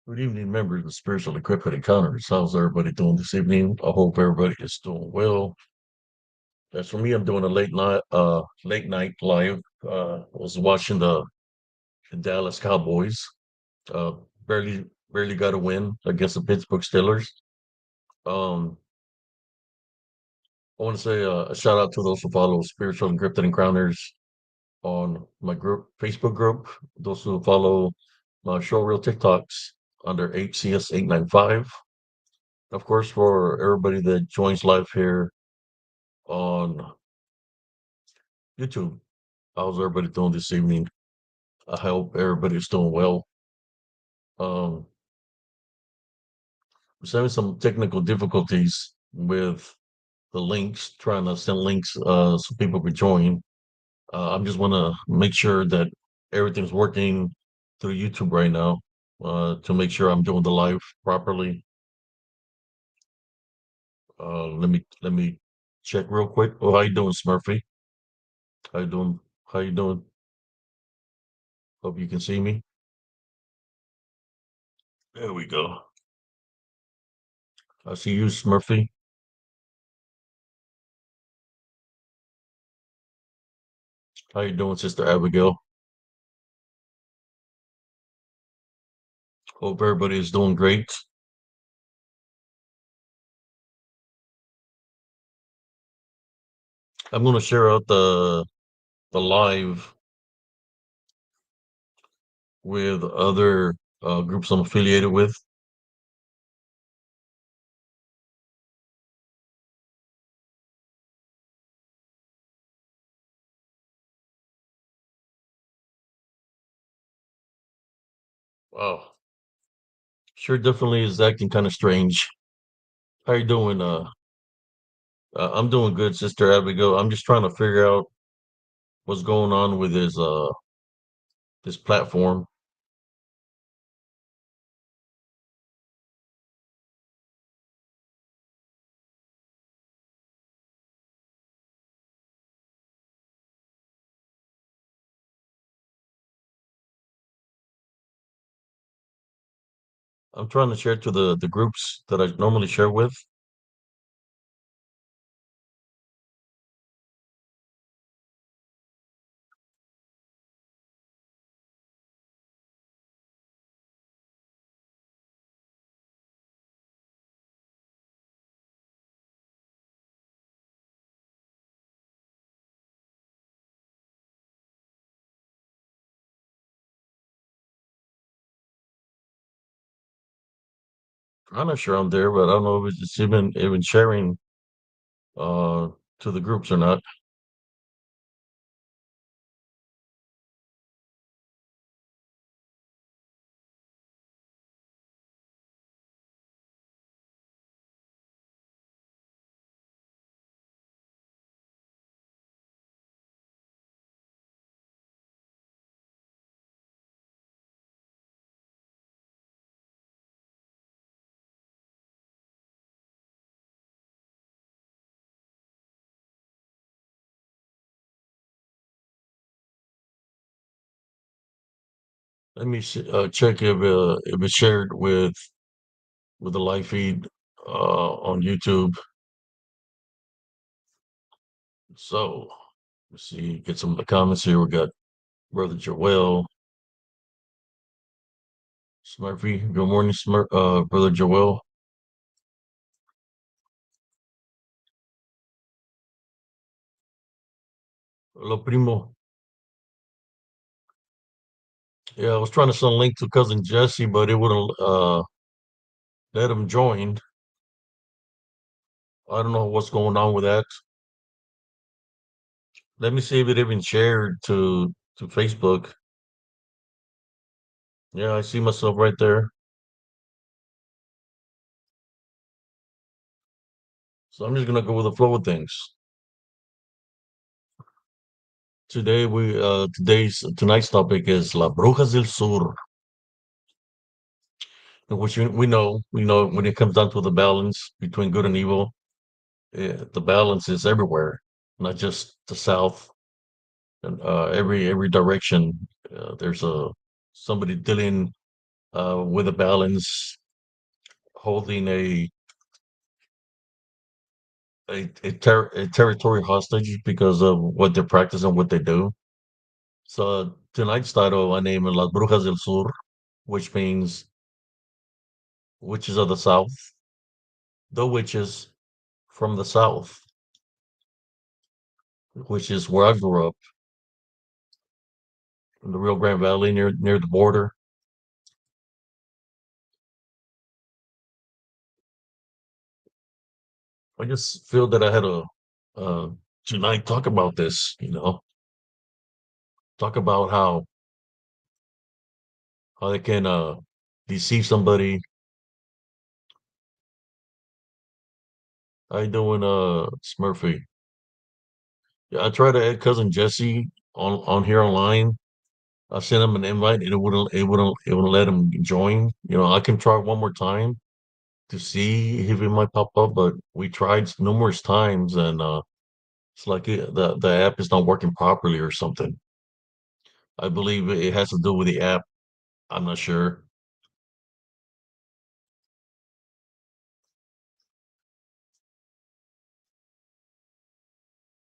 Good evening, members of Spiritual Equipment Encounters. How's everybody doing this evening? I hope everybody is doing well. As for me, I'm doing a late night live. Was watching the Dallas Cowboys. Uh, barely got a win against the Pittsburgh Steelers. Um, I want to say a shout out to those who follow Spiritual Encrypted Encounters on my group, Facebook group. Those who follow my show real TikToks under HCS895. Of course, for everybody that joins live here on YouTube. How's everybody doing this evening? I hope everybody's doing well. Um, I'm having some technical difficulties with the links, trying to send links so people could join. I'm just want to make sure that everything's working through YouTube right now to make sure I'm doing the live properly. Let me check real quick. Oh, how you doing, Smurfy? How you doing? How you doing? Hope you can see me. There we go. I see you, Smurfy. How you doing, Sister Abigail? Hope everybody is doing great. I'm going to share out the live with other groups I'm affiliated with. Wow, sure, definitely is acting kind of strange. How you doing? I'm doing good, Sister Abigail. I'm just trying to figure out what's going on with this platform. I'm trying to share to the groups that I normally share with. I'm not sure I'm there, but I don't know if it's even sharing uh to the groups or not. Let me check if it's shared with the live feed on YouTube. So let's see, get some of the comments here. We got Brother Joel, Smurfy. Good morning, Brother Joel. Hello, primo. Yeah, I was trying to send a link to cousin Jesse, but it wouldn't let him join. I don't know what's going on with that. Let me see if it even shared to Facebook. Yeah, I see myself right there. So I'm just gonna go with the flow of things. Tonight's topic is La Brujas del Sur, which we know when it comes down to the balance between good and evil, the balance is everywhere, not just the south and every direction. There's a somebody dealing with a balance, holding a territory hostage because of what they practice and what they do. So tonight's title I name it Las Brujas del Sur, which means witches of the South, the witches from the South, which is where I grew up in the Rio Grande Valley near the border. I just feel that I had a uh, tonight talk about this. Talk about how they can deceive somebody. How you doing, Smurfy? Yeah, I tried to add cousin Jesse on here online. I sent him an invite and it wouldn't let him join. I can try one more time to see if it might pop up, but we tried numerous times and it's like the app is not working properly or something. I believe it has to do with the app. I'm not sure.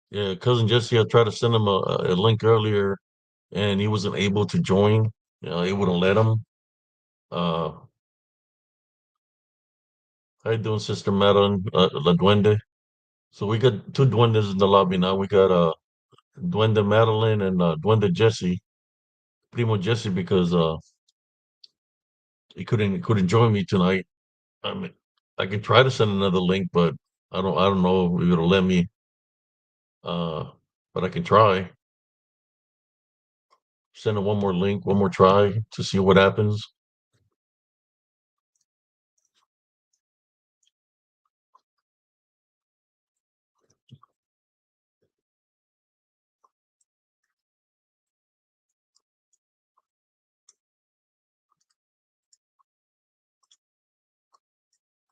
Yeah, cousin Jesse, I tried to send him a link earlier and he wasn't able to join. It wouldn't let him. Uh, how you doing, Sister Madeline, La Duende? So we got two duendes in the lobby now. We got Duende Madeline and Duende Jesse, Primo Jesse, because he couldn't join me tonight. I mean, I could try to send another link, but I don't know if it'll let me. Uh, but I can try. Send it one more link, one more try to see what happens.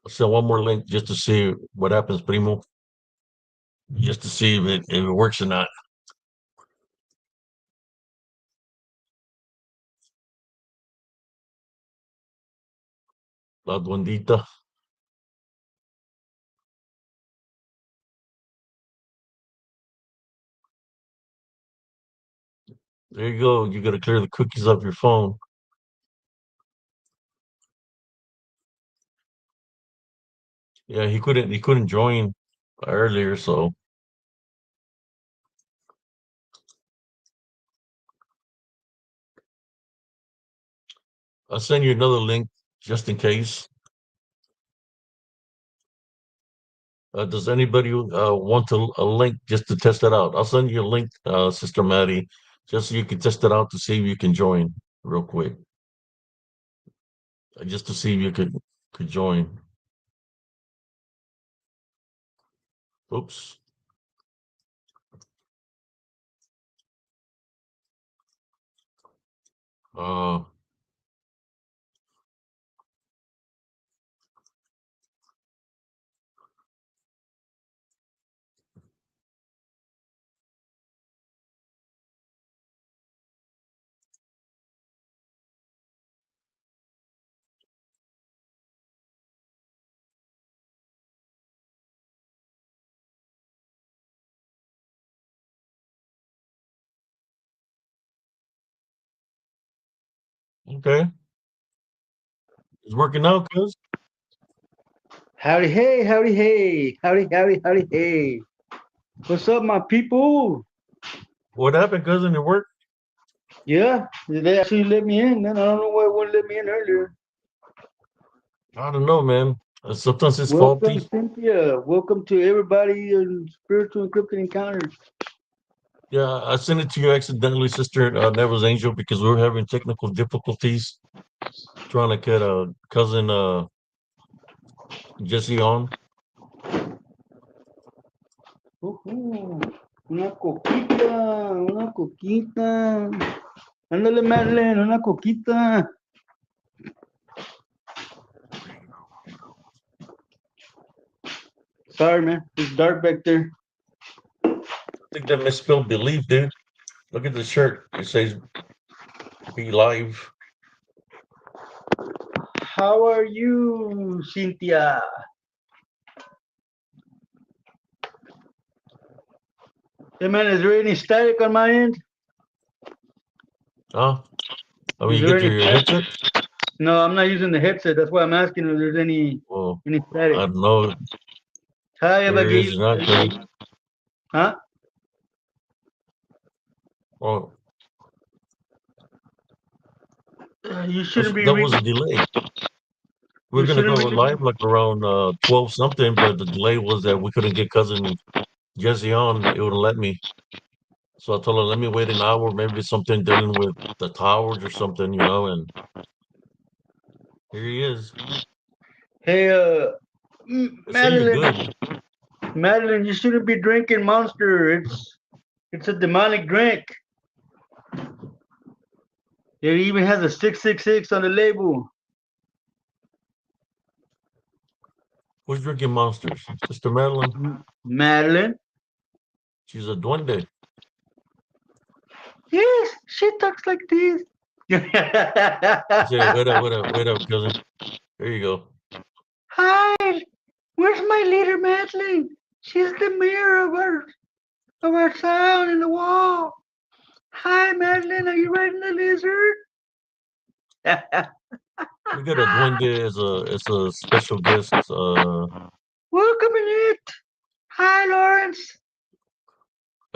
I'll send one more link just to see what happens, Primo. Just to see if it works or not. La Duendita. There you go. You got to clear the cookies off your phone. Yeah, he couldn't join earlier, so I'll send you another link just in case. Does anybody want a link just to test it out? I'll send you a link, Sister Maddie, just so you can test it out to see if you can join real quick, just to see if you could join. Oops. Uh, okay, it's working out, cuz. Howdy, hey, howdy, hey, howdy, howdy, howdy, hey. What's up, my people? What happened, cousin? It worked. Yeah, they actually let me in, man. I don't know why it wouldn't let me in earlier. I don't know, man. Sometimes it's Welcome, faulty. Cynthia. Welcome to everybody in Spiritual Encrypted Encounters. Yeah, I sent it to you accidentally, Sister Neville's Angel, because we were having technical difficulties trying to get cousin Jesse on. Ujú. Una coquita, una coquita. Ándale, Madeline, una coquita. Sorry, man. It's dark back there. I think that misspelled believe, dude. Look at the shirt. It says "Be Live." How are you, Cynthia? Hey man, is there any static on my end? Huh? I mean, Is you there get any your static? headset? No, I'm not using the headset. That's why I'm asking if there's Well, any I static. don't know. Hi, There Abigail. is not because Huh? well, You shouldn't be that was a reading. delay. You We're gonna shouldn't go be. live like around 12 something, but the delay was that we couldn't get cousin Jesse on. It wouldn't let me. So I told her, let me wait an hour, maybe something dealing with the towers or something, and here he is. Hey, They say you're Madeline. good. Madeline, you shouldn't be drinking Monster. It's a demonic drink. It even has a 666 on the label. Who's drinking monsters? Sister Madeline? Madeline. She's a duende. Yes, she talks like this. Say, wait up, cousin. There you go. Hi, where's my leader, Madeline? She's the mirror of our sound in the wall. Hi, Madeline, are you riding the lizard? We got a duende as a special guest. Welcome in it. Hi, Lawrence.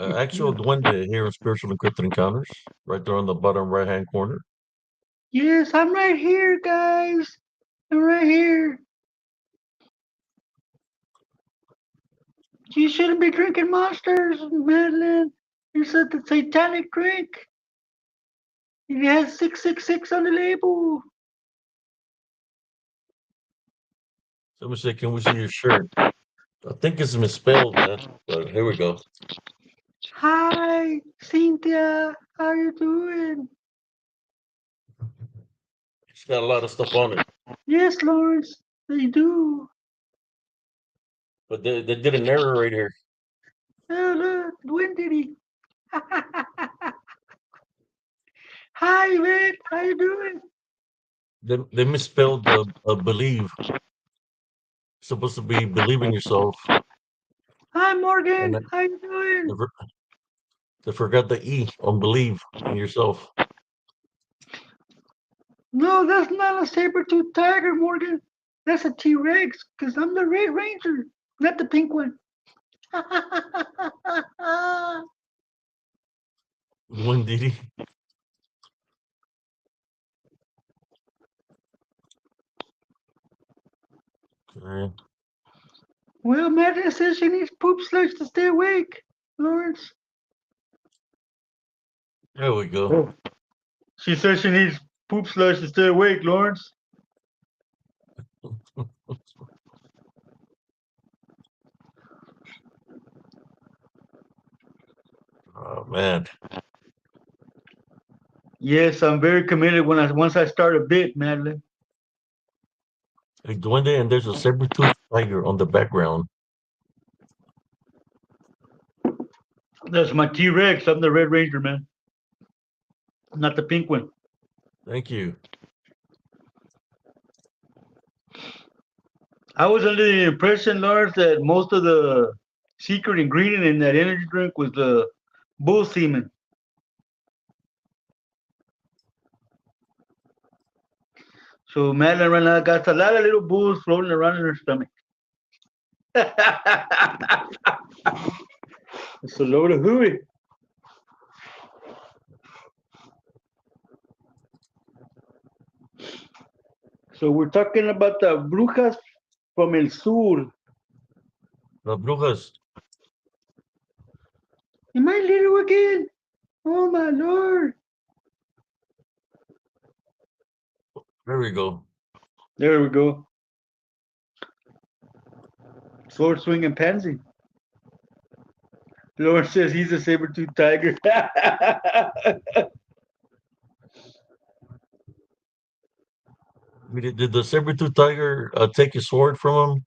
Actual duende here in Spiritual Encrypted Encounters, right there on the bottom right hand corner. Yes, I'm right here, guys. I'm right here. You shouldn't be drinking monsters, Madeline. It's a satanic drink. It has 666 on the label. Someone said, can we see your shirt? I think it's misspelled, man. But here we go. Hi, Cynthia. How you doing? It's got a lot of stuff on it. Yes, Lawrence, they do. But they did an error right here. Oh, look, when did he? Hi, man. How you doing? They misspelled the believe. It's supposed to be believe in yourself. Hi, And Morgan. How you they, doing? they forgot the E on believe in yourself. No, that's not a saber-toothed tiger, Morgan. That's a T-Rex, because I'm the Red Ranger, not the pink one. When did he? Okay. Well, Madeline says she needs poop slush to stay awake, Lawrence. There we go. Oh. She says she needs poop slush to stay awake, Lawrence. Oh man. Yes, I'm very committed once I start a bit, Madeline. Hey, Duende, and there's a saber-toothed tiger on the background. That's my T-Rex. I'm the Red Ranger, man, not the pink one. Thank you. I was under the impression, Lawrence, that most of the secret ingredient in that energy drink was the bull semen. So Madeline right now got a lot of little bulls floating around in her stomach. It's a load of hooey. So we're talking about the brujas from el sur. The brujas. Am I little again? Oh my lord. There we go. There we go. Sword swinging pansy. Lawrence says he's a saber-toothed tiger. Did the saber-tooth tiger take his sword from him?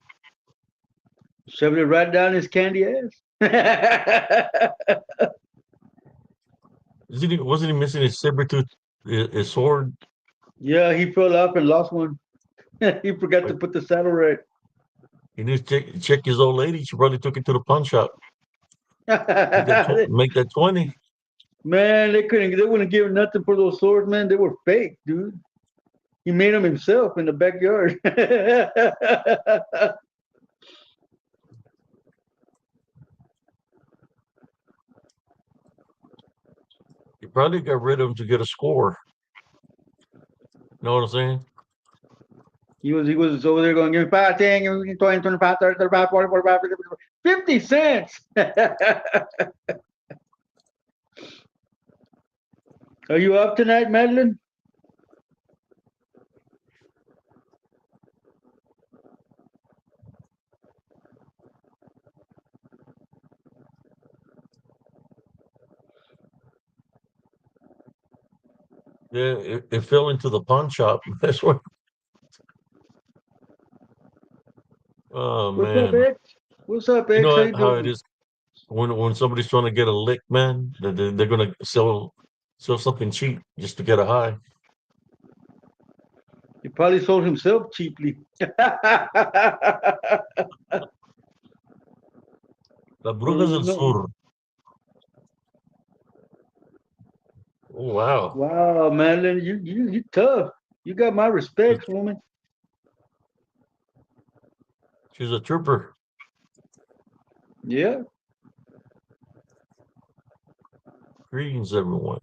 Shoved it right down his candy ass. Wasn't he missing his saber-tooth, his sword? Yeah, he fell off and lost one. He forgot to Like put the saddle right. he needs to check his old lady. She probably took it to the pawn shop. Make that 20. Man, they wouldn't give nothing for those swords, man. They were fake, dude. He made them himself in the backyard. He probably got rid of him to get a score. You know what I'm saying? He was over there going, give me 5, 10, give me 20, 25, 30, 35, 40, 45, 50, 50 cents. Are you up tonight, Madeline? Yeah, it fell into the pawn shop. That's what. Oh What's up, man, X? What's up, you X? How know you how it doing? is when somebody's trying to get a lick, man. They're gonna sell something cheap just to get a high. He probably sold himself cheaply. Las Brujas Oh, del no. Sur. Oh wow, Wow, Madeline, you tough. You got my respects, woman. she's a trooper. Yeah. Greetings, everyone.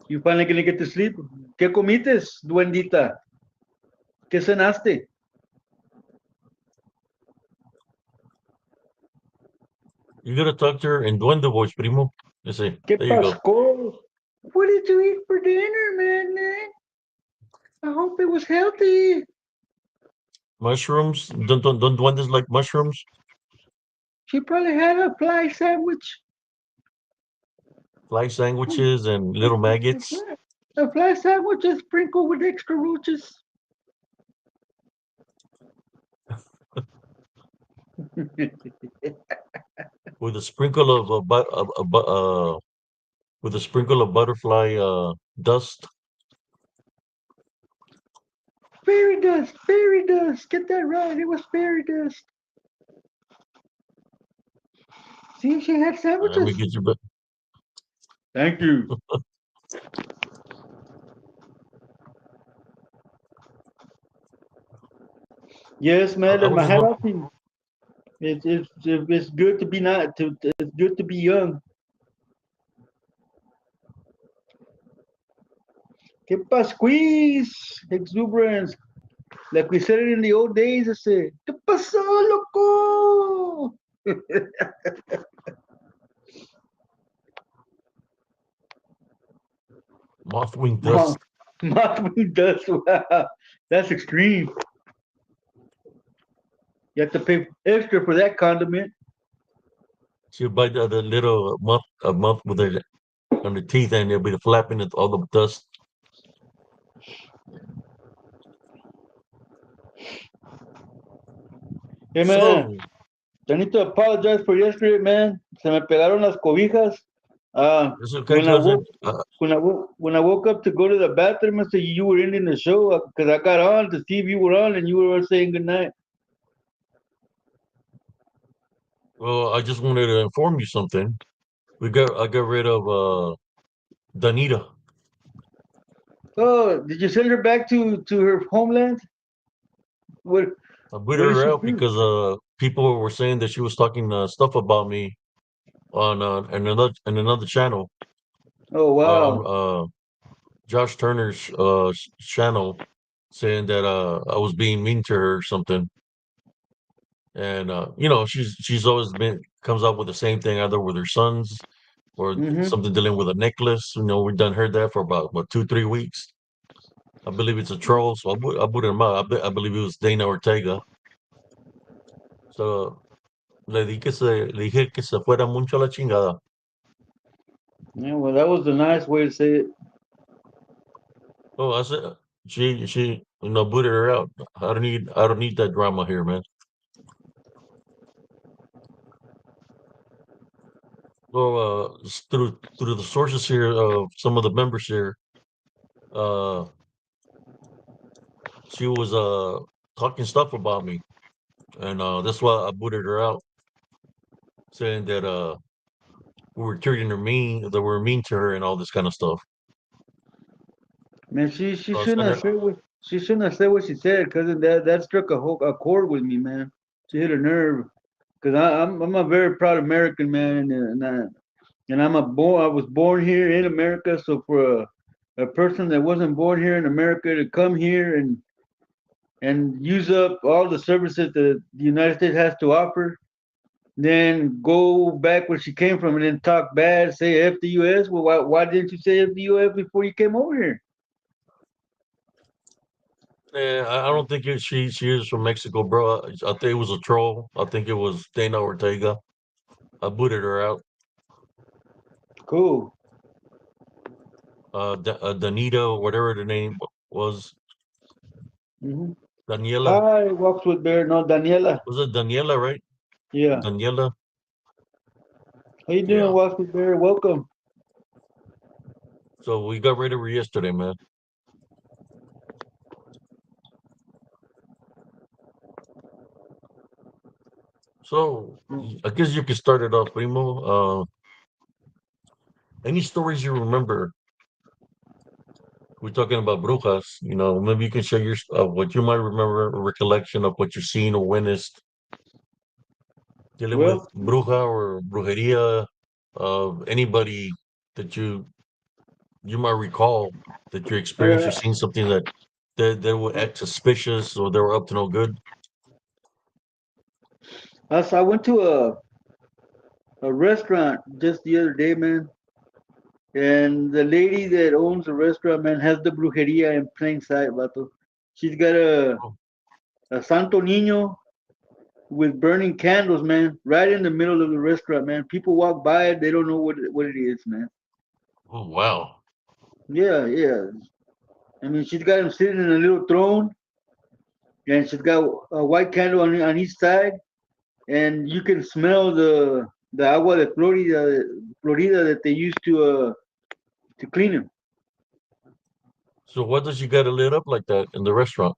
You finally gonna get to sleep. ¿Qué comites, duendita? ¿Qué cenaste? You gotta talk to her in Duende voice, primo. You see, ¿Qué there you go. pascó? What did you eat for dinner, Madeline? I hope it was healthy. Mushrooms. Don't duendes like mushrooms? She probably had a fly sandwich. Fly sandwiches and little maggots. A fly sandwich is sprinkled with extra roaches. With a sprinkle of with a sprinkle of butterfly dust. Fairy dust, fairy dust. Get that right. It was fairy dust. See, she had Let me sandwiches. get you back. Thank you. Yes, I Madeline, was my just hat look. off to you. It's good to be not to it's good to be young. ¿Qué pasquis? Exuberance. Like we said it in the old days, I said, ¿Qué pasó, loco? Mothwing Mom, dust. Mothwing dust. Wow. That's extreme. You have to pay extra for that condiment. She'll bite the little moth a moth with her on the teeth, and there'll be the flapping of all the dust. Hey, man, So I need to apologize for yesterday, man. Se me pegaron las cobijas. Uh, it's okay, when I cousin. woke when I woke up to go to the bathroom, I said you were ending the show because I got on to see if you were on and you were saying goodnight. Well, I just wanted to inform you something. I got rid of Danita. Oh, did you send her back to her homeland? What I booted what did her she out do? because people were saying that she was talking stuff about me on another channel Oh on wow. Josh Turner's channel, saying that I was being mean to her or something. And you know, she's always been comes up with the same thing, either with her sons or Mm-hmm. something dealing with a necklace. You know, we've done heard that for about what 2 3 weeks. I believe it's a troll, so I put him out. I believe it was Dana Ortega. So le dije que se fuera mucho a la chingada. Yeah, well, that was the nice way to say it. Oh, I said she you know booted her out. I don't need that drama here, man. Well, through the sources here of some of the members here, Uh, she was talking stuff about me, and that's why I booted her out, saying that we were treating her mean, that we were mean to her, and all this kind of stuff. Man, she So I shouldn't sent have her. said what she shouldn't have said what she said, cousin. That struck a chord with me, man. She hit a nerve. Cause I'm a very proud American man, and I was born here in America. So for a person that wasn't born here in America to come here and use up all the services that the United States has to offer, then go back where she came from and then talk bad, say F the US. Well, why didn't you say F the US before you came over here? Yeah, I don't think she is from Mexico, bro. I think it was a troll. I think it was Dana Ortega. I booted her out. Cool. Danita, or whatever the name was, Hmm. Daniela. Hi, walks with bear. No, Daniela. Was it Daniela, right? Yeah. Daniela. How you doing, Yeah. walks with bear? Welcome. So we got rid of her yesterday, man. So I guess you could start it off, Primo. Any stories you remember? We're talking about brujas. Maybe you can share what you might remember, a recollection of what you've seen or witnessed dealing with Well, bruja or brujeria of anybody that you might recall that you experienced or uh, seen something that would act suspicious or they were up to no good. I went to a restaurant just the other day, man, and the lady that owns the restaurant, man, has the brujeria in plain sight, vato. She's got Oh, a Santo Niño with burning candles, man, right in the middle of the restaurant, man. People walk by it, they don't know what it is, man. oh wow. Yeah, yeah. I mean, she's got him sitting in a little throne, and she's got a white candle on each side, and you can smell the agua de Florida that they use to clean them. So what does she got it lit up like that in the restaurant?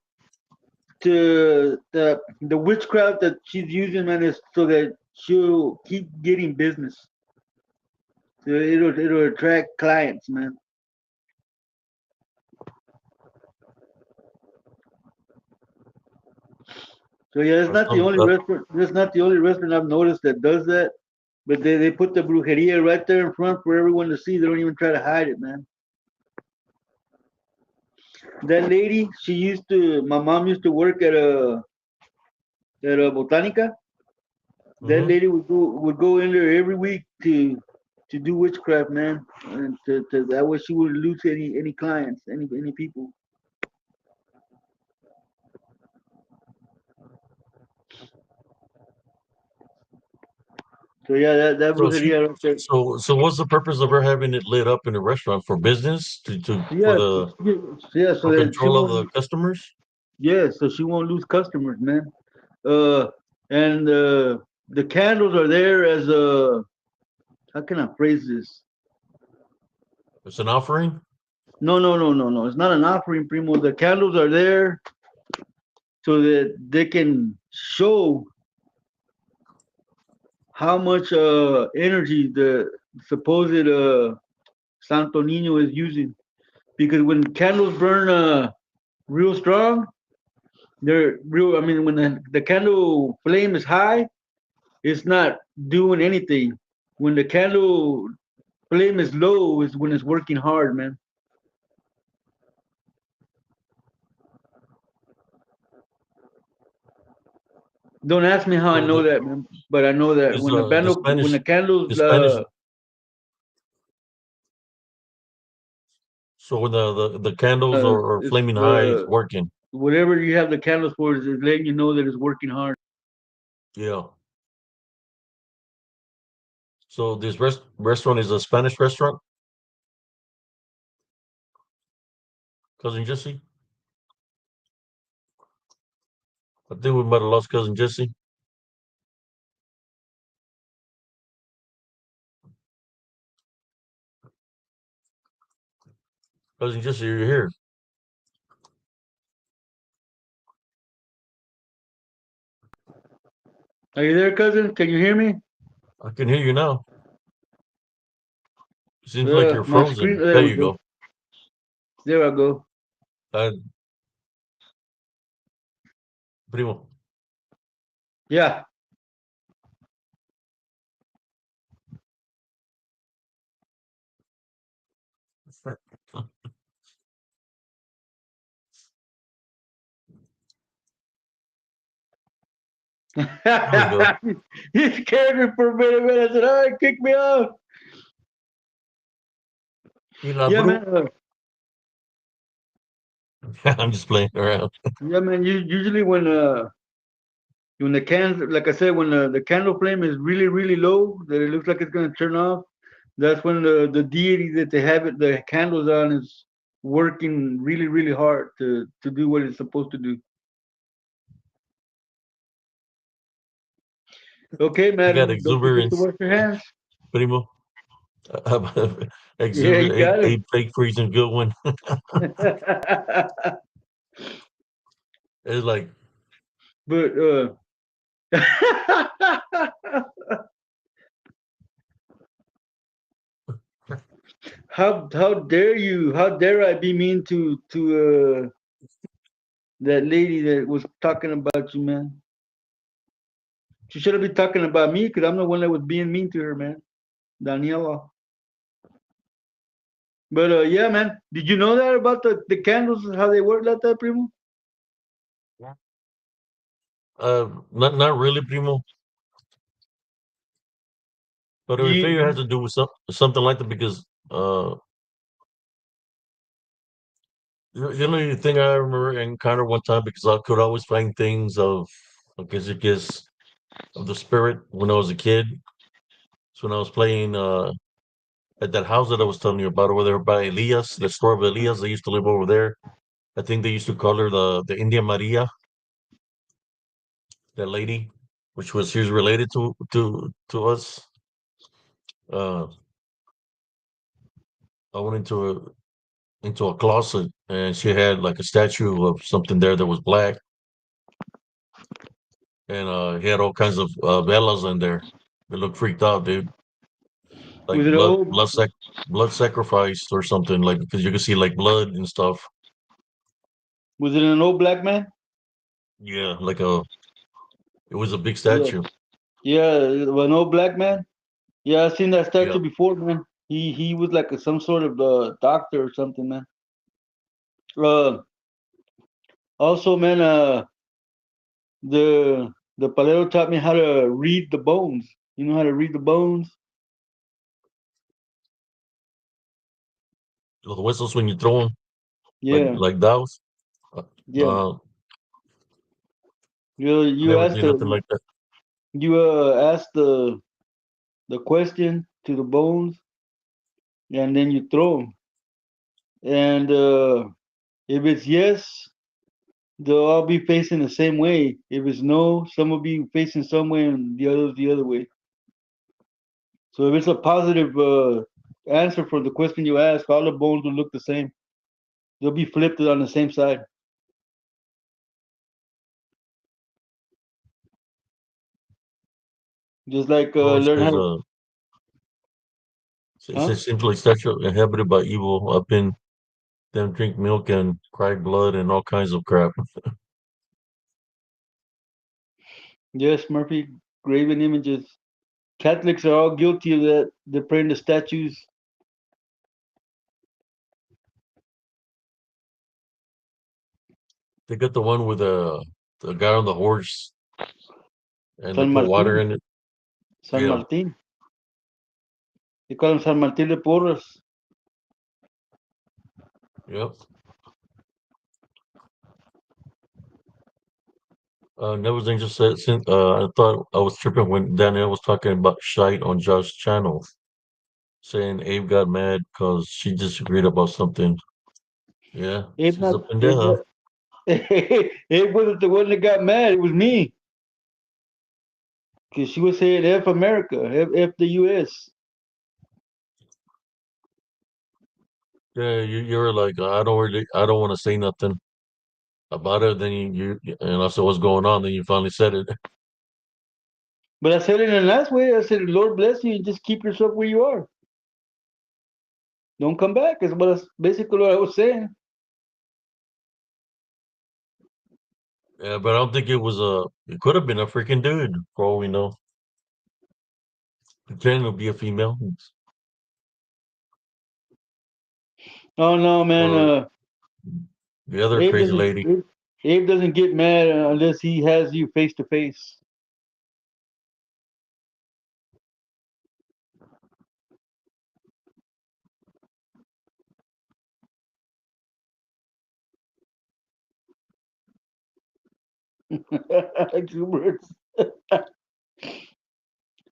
To the witchcraft that she's using, man, is so that she'll keep getting business. So it'll attract clients, man. So yeah, it's Or not the some only restaurant. It's not the only restaurant I've noticed that does that. But they put the brujeria right there in front for everyone to see. They don't even try to hide it, man. That lady, she used to. My mom used to work at a botanica. That Mhm. lady would go in there every week to do witchcraft, man, and that way she wouldn't lose any clients, any people. So yeah, that So she brujeria right there. so what's the purpose of her having it lit up in a restaurant for business to Yeah, yeah, so for that she control of the won't. customers? Yeah, so she won't lose customers, man. Uh, and the candles are there as a. How can I phrase this? It's an offering. No, no, no, no, no. It's not an offering, primo. The candles are there so that they can show how much energy the supposed Santo Nino is using. Because when candles burn real strong, they're real. I mean, when the candle flame is high, it's not doing anything. When the candle flame is low, is when it's working hard, man. Don't ask me how I So know that, man. But I know that is when the the candle, when Spanish the candles, the Spanish so when the candles are it's flaming high, it's working. whatever you have the candles for is letting you know that it's working hard. Yeah. So this restaurant is a Spanish restaurant, cousin Jesse. I think we might have lost cousin Jesse. Cousin Jesse, you're here. Are you there, cousin? Can you hear me? I can hear you now. Seems like you're My screen. frozen. There There we you go. go. There I go. Uh, Primo. Yeah. There we go. You scared me for a minute, man. I said, all right, kick me off. Y la Yeah, bru. man. I'm just playing around. Yeah, man. Usually when the candle, like I said, when the candle flame is really, really low, that it looks like it's gonna turn off, that's when the deity that they have it, the candles on, is working really, really hard to do what it's supposed to do. Okay, I got man. Don't forget to exuberance, wash your hands. Primo. Yeah, Exuberant, you got it. a fake freezing good one. It's like, But how dare you? How dare I be mean to that lady that was talking about you, man? She should have been talking about me because I'm the one that was being mean to her, man. Daniela. But yeah, man. Did you know that about the candles, how they work like that, primo? not really, Primo. But I figure it has You to do with something like that because the only thing I remember encountered one time because I could always find things of I guess of the spirit when I was a kid. So when I was playing at that house that I was telling you about over there by Elias, the store of Elias, they used to live over there. I think they used to call her the India Maria, that lady, which was she was related to us. Uh, I went into a closet and she had like a statue of something there that was black and he had all kinds of velas in there. It looked freaked out, dude. Like was it old? blood sacrificed or something like because you could see like blood and stuff. Was it an old black man? Yeah, like a it was a big Yeah, statue. yeah, an old black man. Yeah, I've seen that Yeah, statue before, man. He was like some sort of doctor or something, man. Uh, Also, man, the palero taught me how to read the bones. You know how to read the bones? the whistles when you throw them Yeah, like those. Uh, yeah. uh, I You never ask did nothing the like that. you ask the question to the bones, and then you throw them. And if it's yes, they'll all be facing the same way. If it's no, some will be facing some way, and the others the other way. So if it's a positive answer for the question you ask, all the bones will look the same. They'll be flipped on the same side. Just like Oh, it learn how says to, it huh? says simply statue inhabited by evil up in them drink milk and cry blood and all kinds of crap. Yes, Murphy, graven images. Catholics are all guilty of that. They're praying to statues. They got the one with the guy on the horse and they San put water Martin. in it. San Yeah, Martin. They call him San Martin de Porras. yep. Never just said since I thought I was tripping when Danielle was talking about shite on Josh's channel, saying Abe got mad because she disagreed about something. Yeah, Abe she's not up in there, Abe, huh? Abe wasn't the one that got mad. It was me. Because she was saying F America, F the US. Yeah, you're like, I don't want to say nothing about it. Then and I said, what's going on? Then you finally said it. But I said it in a nice way. I said, Lord bless you, and just keep yourself where you are. Don't come back. Is basically what I was saying. Yeah, but I don't think it could have been a freaking dude for all we know. Pretending to be a female Oh no, man. or the other Abe crazy doesn't. lady. Abe doesn't get mad unless he has you face to face. Exuberance.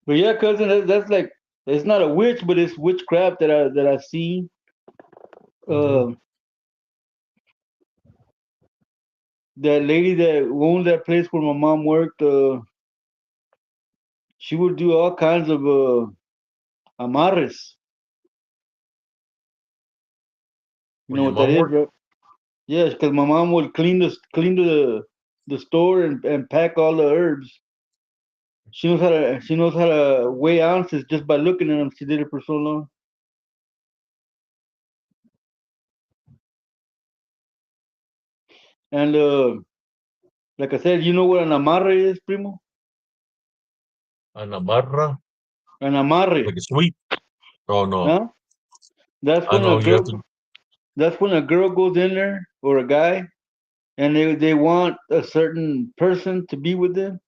But yeah, cousin, that's like it's not a witch, but it's witchcraft that I seen. Hmm. Uh, that lady that owned that place where my mom worked, she would do all kinds of amarres. You Where know your what that mom is, worked? right? Yes, because my mom would clean the store and pack all the herbs. She knows how to weigh ounces just by looking at them. She did it for so long. And like I said, you know what an amarre is, primo? Ana barra, An amarre, like a sweep. Oh no, huh? That's I when a know you have girl to. that's when a girl goes in there or a guy and they want a certain person to be with them.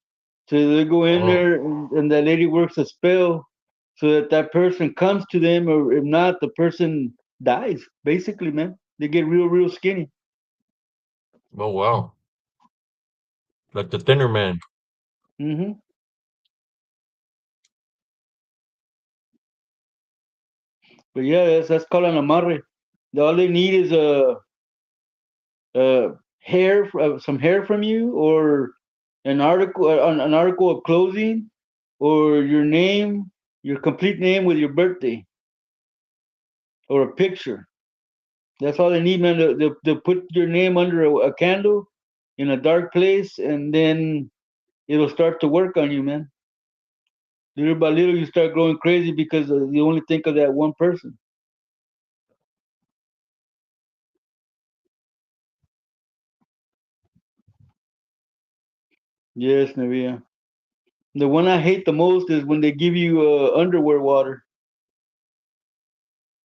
So they go in Oh, there and that lady works a spell so that that person comes to them, or if not, the person dies. Basically, man, they get real skinny. oh wow, like the thinner man. Hmm. But yeah, that's called an amarre. All they need is hair, some hair from you, or an article of clothing, or your name, your complete name with your birthday, or a picture. That's all they need, man. To put your name under a candle in a dark place, and then it'll start to work on you, man. Little by little, you start growing crazy because you only think of that one person. Yes, Navia. The one I hate the most is when they give you underwear water.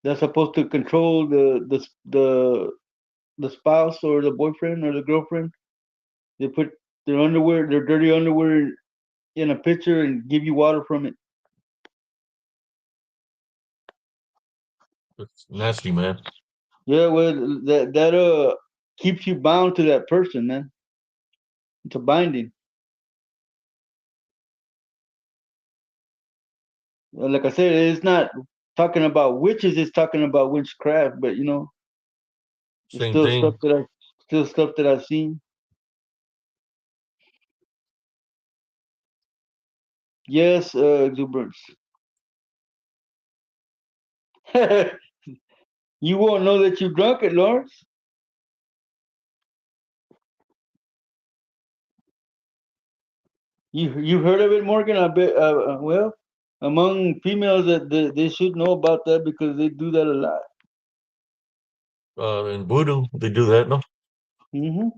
That's supposed to control the spouse or the boyfriend or the girlfriend. They put their dirty underwear in a pitcher and give you water from it. It's nasty, man. Yeah, well, that keeps you bound to that person, man. It's a binding. Like I said, it's not talking about witches. It's talking about witchcraft. But it's Same thing. still stuff that I've seen. Yes, exuberance. You won't know that you drunk it, Lawrence. You heard of it, Morgan? I bet. Well, among females, that they should know about that because they do that a lot. In voodoo, they do that, no? Hmm.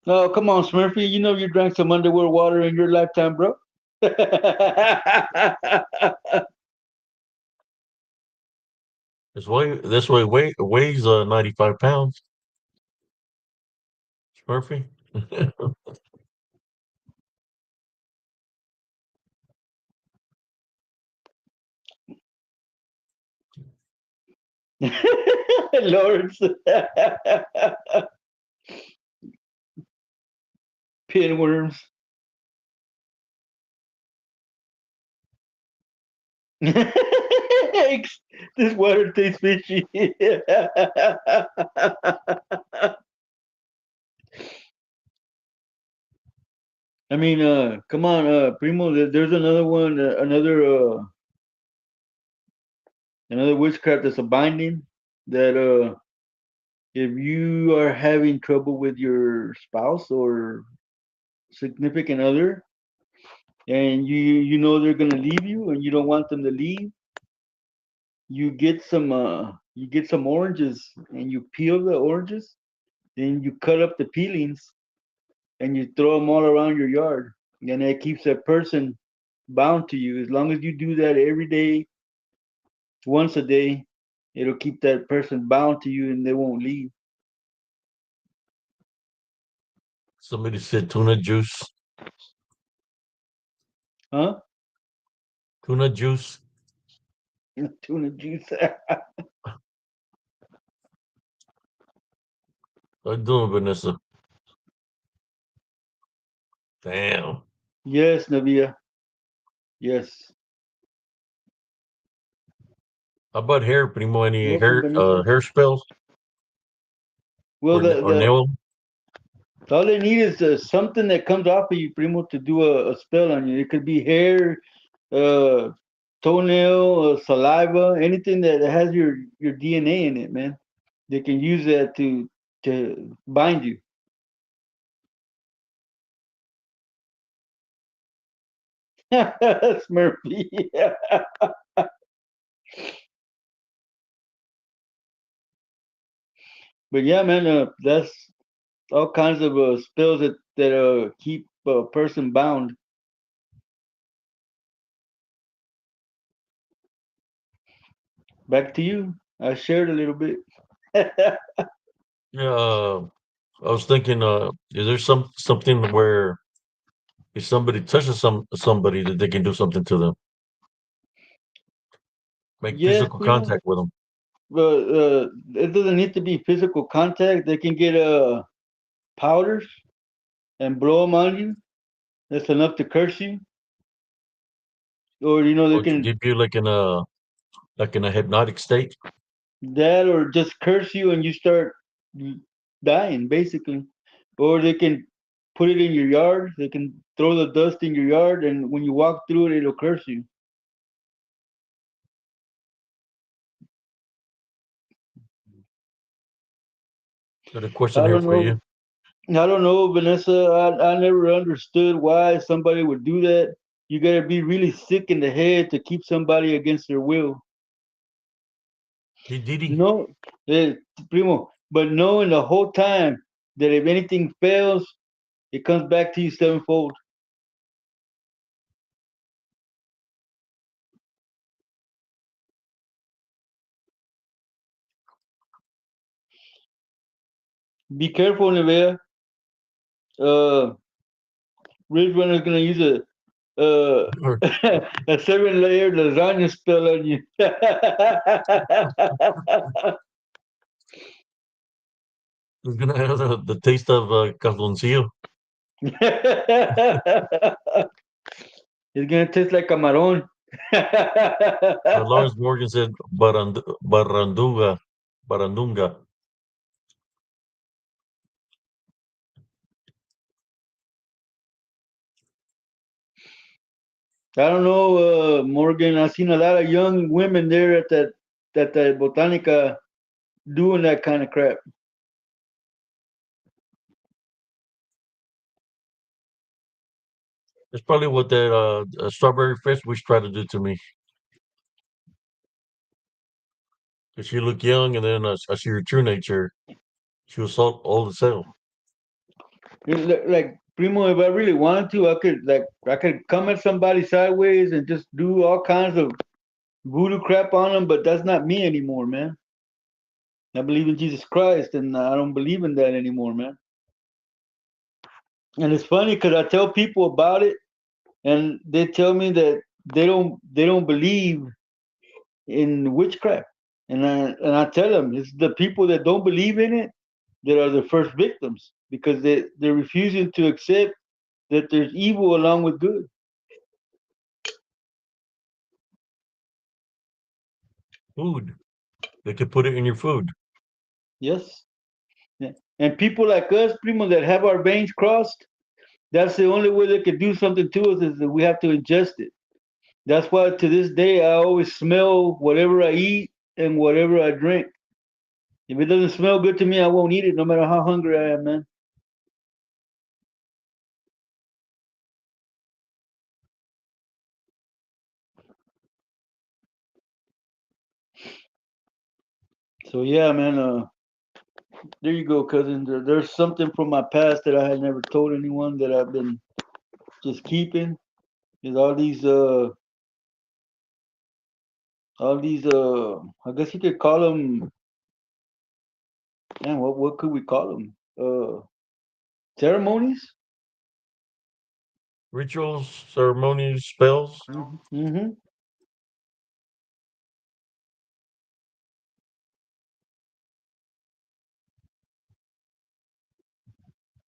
Oh, come on, Smurfy. You know you drank some underwear water in your lifetime, bro. This way weighs 95 pounds. Murphy. Lawrence. Pinworms. This water tastes fishy. I mean, come on, Primo. There's another one, another witchcraft that's a binding that if you are having trouble with your spouse or significant other, and you know they're gonna leave you, and you don't want them to leave, you get some oranges, and you peel the oranges, then you cut up the peelings, and you throw them all around your yard, and it keeps that person bound to you. As long as you do that every day, once a day, it'll keep that person bound to you, and they won't leave. Somebody said tuna juice. Huh? Tuna juice. Tuna juice. How you doing, Vanessa? Damn. Yes, Navia. Yes. How about hair, Primo? Any Welcome, Vanessa. hair spells Well, or or nail? all they need is something that comes off of you, Primo, to do a spell on you. It could be hair, uh, toenail, saliva, anything that has your DNA in it, man. They can use that to bind you. Smurfy. But yeah, man, that's all kinds of spells that keep a person bound. Back to you. I shared a little bit. Yeah. I was thinking, is there something where if somebody touches somebody that they can do something to them, make Yes, physical Primo. contact with them? But it doesn't need to be physical contact. They can get powders and blow them on you. That's enough to curse you. Or they Or to can keep you like in a hypnotic state? that or just curse you and you start dying basically. Or they can put it in your yard. They can throw the dust in your yard, and when you walk through it, it'll curse you. Got a question I here don't for know. you. I don't know, Vanessa. I never understood why somebody would do that. You got to be really sick in the head to keep somebody against their will. He did he? No, eh, primo. But knowing the whole time that if anything fails, it comes back to you sevenfold. Be careful, Nevea. Uh, Ridge Runner's gonna use Or a 7-layer lasagna spell on you. he's gonna have the taste of calzoncillo. It's gonna taste like camarón. Lawrence Morgan said barandunga, barandunga. I don't know, Morgan. I've seen a lot of young women there at that Botanica doing that kind of crap. That's probably what that strawberry fish wish tried to do to me. Cause she looked young, and then I see her true nature. She was so old as hell. Like Primo, if I really wanted to, I could come at somebody sideways and just do all kinds of voodoo crap on them. But that's not me anymore, man. I believe in Jesus Christ, and I don't believe in that anymore, man. And it's funny because I tell people about it, and they tell me that they don't believe in witchcraft, and I tell them it's the people that don't believe in it that are the first victims because they're refusing to accept that there's evil along with good. Food. They could put it in your food. Yes. Yeah. And people like us, primo, that have our veins crossed, That's the only way they could do something to us is that we have to ingest it. That's why to this day I always smell whatever I eat and whatever I drink. If it doesn't smell good to me, I won't eat it, no matter how hungry I am, man. So yeah, man. There you go, cousin. There's something from my past that I had never told anyone that I've been just keeping. Is all these I guess you could call them. Man, what could we call them? Ceremonies. Rituals, ceremonies, spells. Mm-hmm.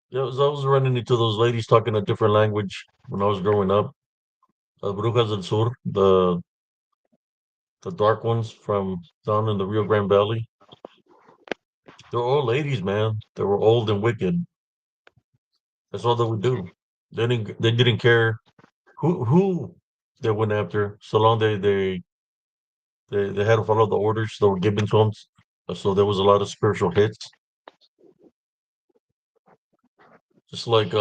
Yeah, I was running into those ladies talking a different language when I was growing up. Brujas del Sur, the dark ones from down in the Rio Grande Valley. They're old ladies, man. They were old and wicked. That's all they would do. They didn't care who they went after, so long they had to follow the orders that were given to them. So there was a lot of spiritual hits. Just like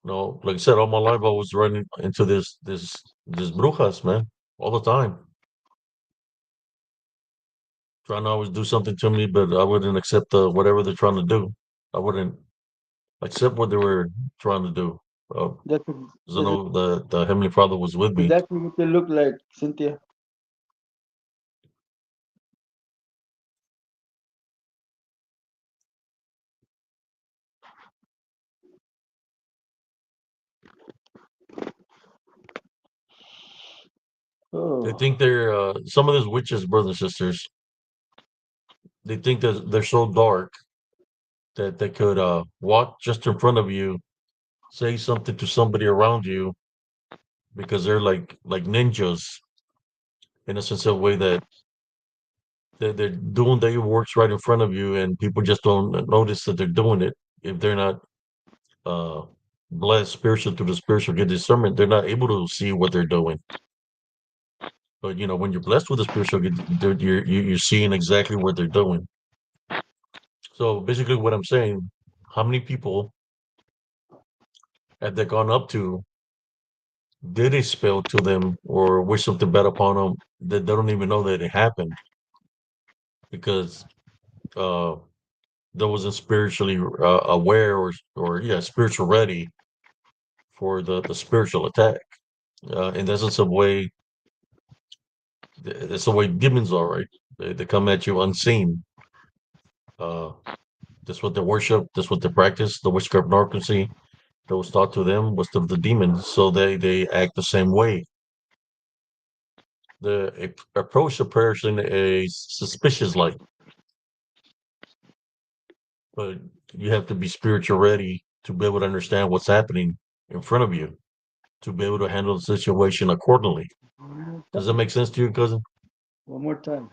like I said, all my life I was running into this brujas, man, all the time, trying to always do something to me, but I wouldn't accept whatever they're trying to do. I wouldn't accept what they were trying to do. Uh, That's 'Cause I know the Heavenly Father was with me. exactly what they look like, Cynthia. They Oh, think they're some of those witches, brothers and sisters. They think that they're so dark that they could walk just in front of you, say something to somebody around you because they're like ninjas in a sense of way that they're doing their works right in front of you, and people just don't notice that they're doing it. If they're not uh, blessed spiritual through the spiritual good discernment, they're not able to see what they're doing. But when you're blessed with the spiritual good, you're seeing exactly what they're doing. So basically, what I'm saying, how many people have they gone up to, did a spell to them, or wish something bad upon them that they don't even know that it happened because uh, they wasn't spiritually aware or yeah, spiritual ready for the spiritual attack. And that's just a way. That's the way demons are, right? They come at you unseen. Uh, that's what they worship. That's what they practice. The witchcraft narcolepsy that was taught to them was of the demons, so they act the same way. The approach the person in a suspicious light, but you have to be spiritual ready to be able to understand what's happening in front of you, to be able to handle the situation accordingly. Does that make sense to you, cousin? one more time.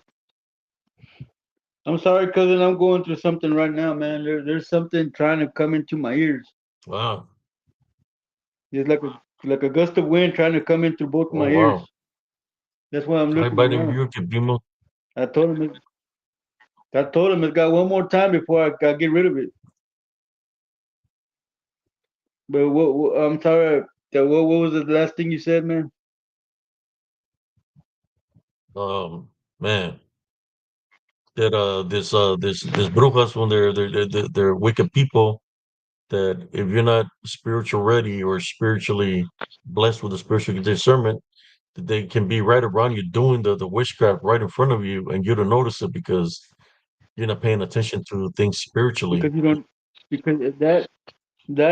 I'm sorry, cousin. I'm going through something right now, man. There's something trying to come into my ears. Wow. It's like a gust of wind trying to come in through both Oh, my wow. ears. That's why I'm Hi, looking buddy. around. You can primo. I told him. I told him it's got one more time before I get rid of it. But I'm sorry. What was the last thing you said, man? Man, that this brujas when they're wicked people that if you're not spiritual ready or spiritually blessed with the spiritual discernment, that they can be right around you doing the witchcraft right in front of you, and you don't notice it because you're not paying attention to things spiritually. Because you don't. Because that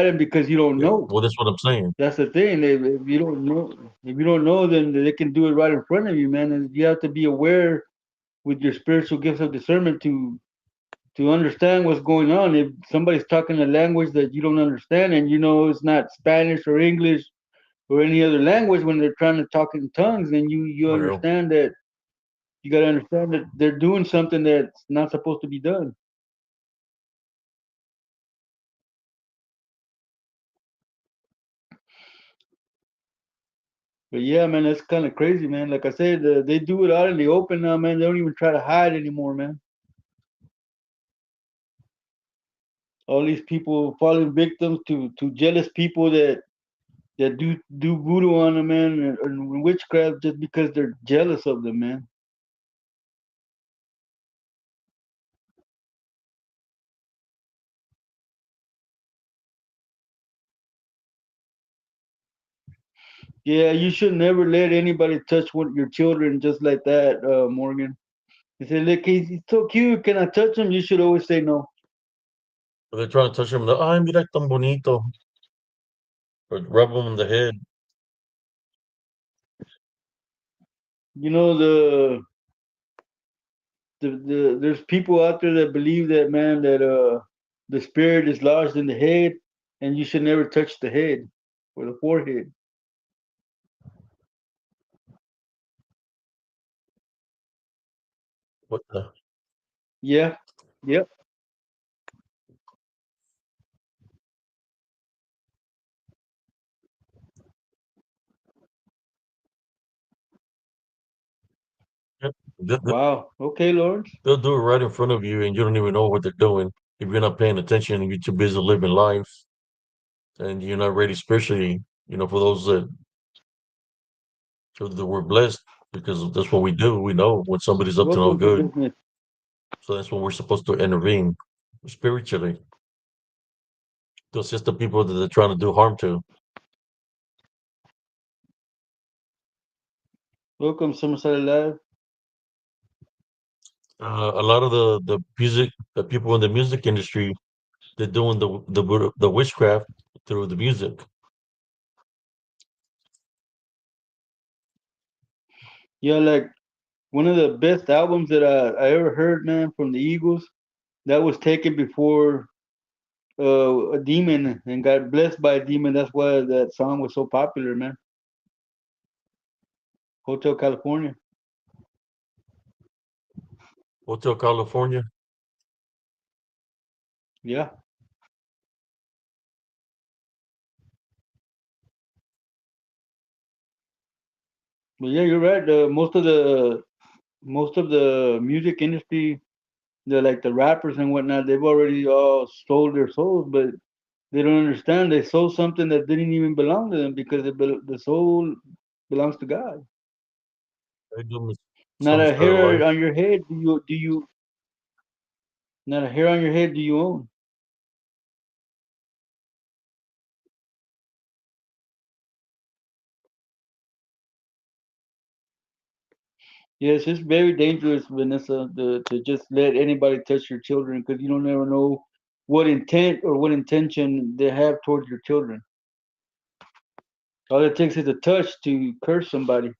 and because you don't Yeah, know. well, that's what I'm saying. That's the thing. If you don't know, then they can do it right in front of you, man. And you have to be aware with your spiritual gifts of discernment to understand what's going on. If somebody's talking a language that you don't understand, and you know it's not Spanish or English or any other language, when they're trying to talk in tongues, then you Well, understand that you got to understand that they're doing something that's not supposed to be done. But yeah, man, that's kind of crazy, man. Like I said, they do it out in the open now, man. They don't even try to hide anymore, man. All these people falling victims to jealous people that do voodoo on them, man, and witchcraft just because they're jealous of them, man. Yeah, you should never let anybody touch your children just like that, Morgan. He said, "Look, he's so cute. Can I touch him?" You should always say no. But they're trying to touch him. Ay, mira tan bonito. Or rub him in the head. You know there's people out there that believe that, man, that the spirit is lodged in the head, and you should never touch the head or the forehead. What the? Yeah, yep. Yeah. Wow. Okay, Lawrence. They'll do it right in front of you, and you don't even know what they're doing. If you're not paying attention and you're too busy living life, and you're not ready spiritually, for those that we're blessed, because that's what we do. We know when somebody's up to no Welcome to good, business. so that's when we're supposed to intervene spiritually to assist the people that they're trying to do harm to. Welcome, Summerside Live. A lot of the people in the music industry, they're doing the witchcraft through the music. Yeah, like one of the best albums that I ever heard, man, from the Eagles. That was taken before a demon and got blessed by a demon. That's why that song was so popular, man. Hotel California. Hotel California. Yeah, but yeah, you're right. Most of the music industry, the rappers and whatnot, they've already all sold their souls, but they don't understand. They sold something that didn't even belong to them because the soul belongs to God. They do Not some a style of hair life. on your head. Do you? Not a hair on your head. Do you own? Yes, it's very dangerous, Vanessa, to just let anybody touch your children because you don't ever know what intent or what intention they have towards your children. All it takes is a touch to curse somebody.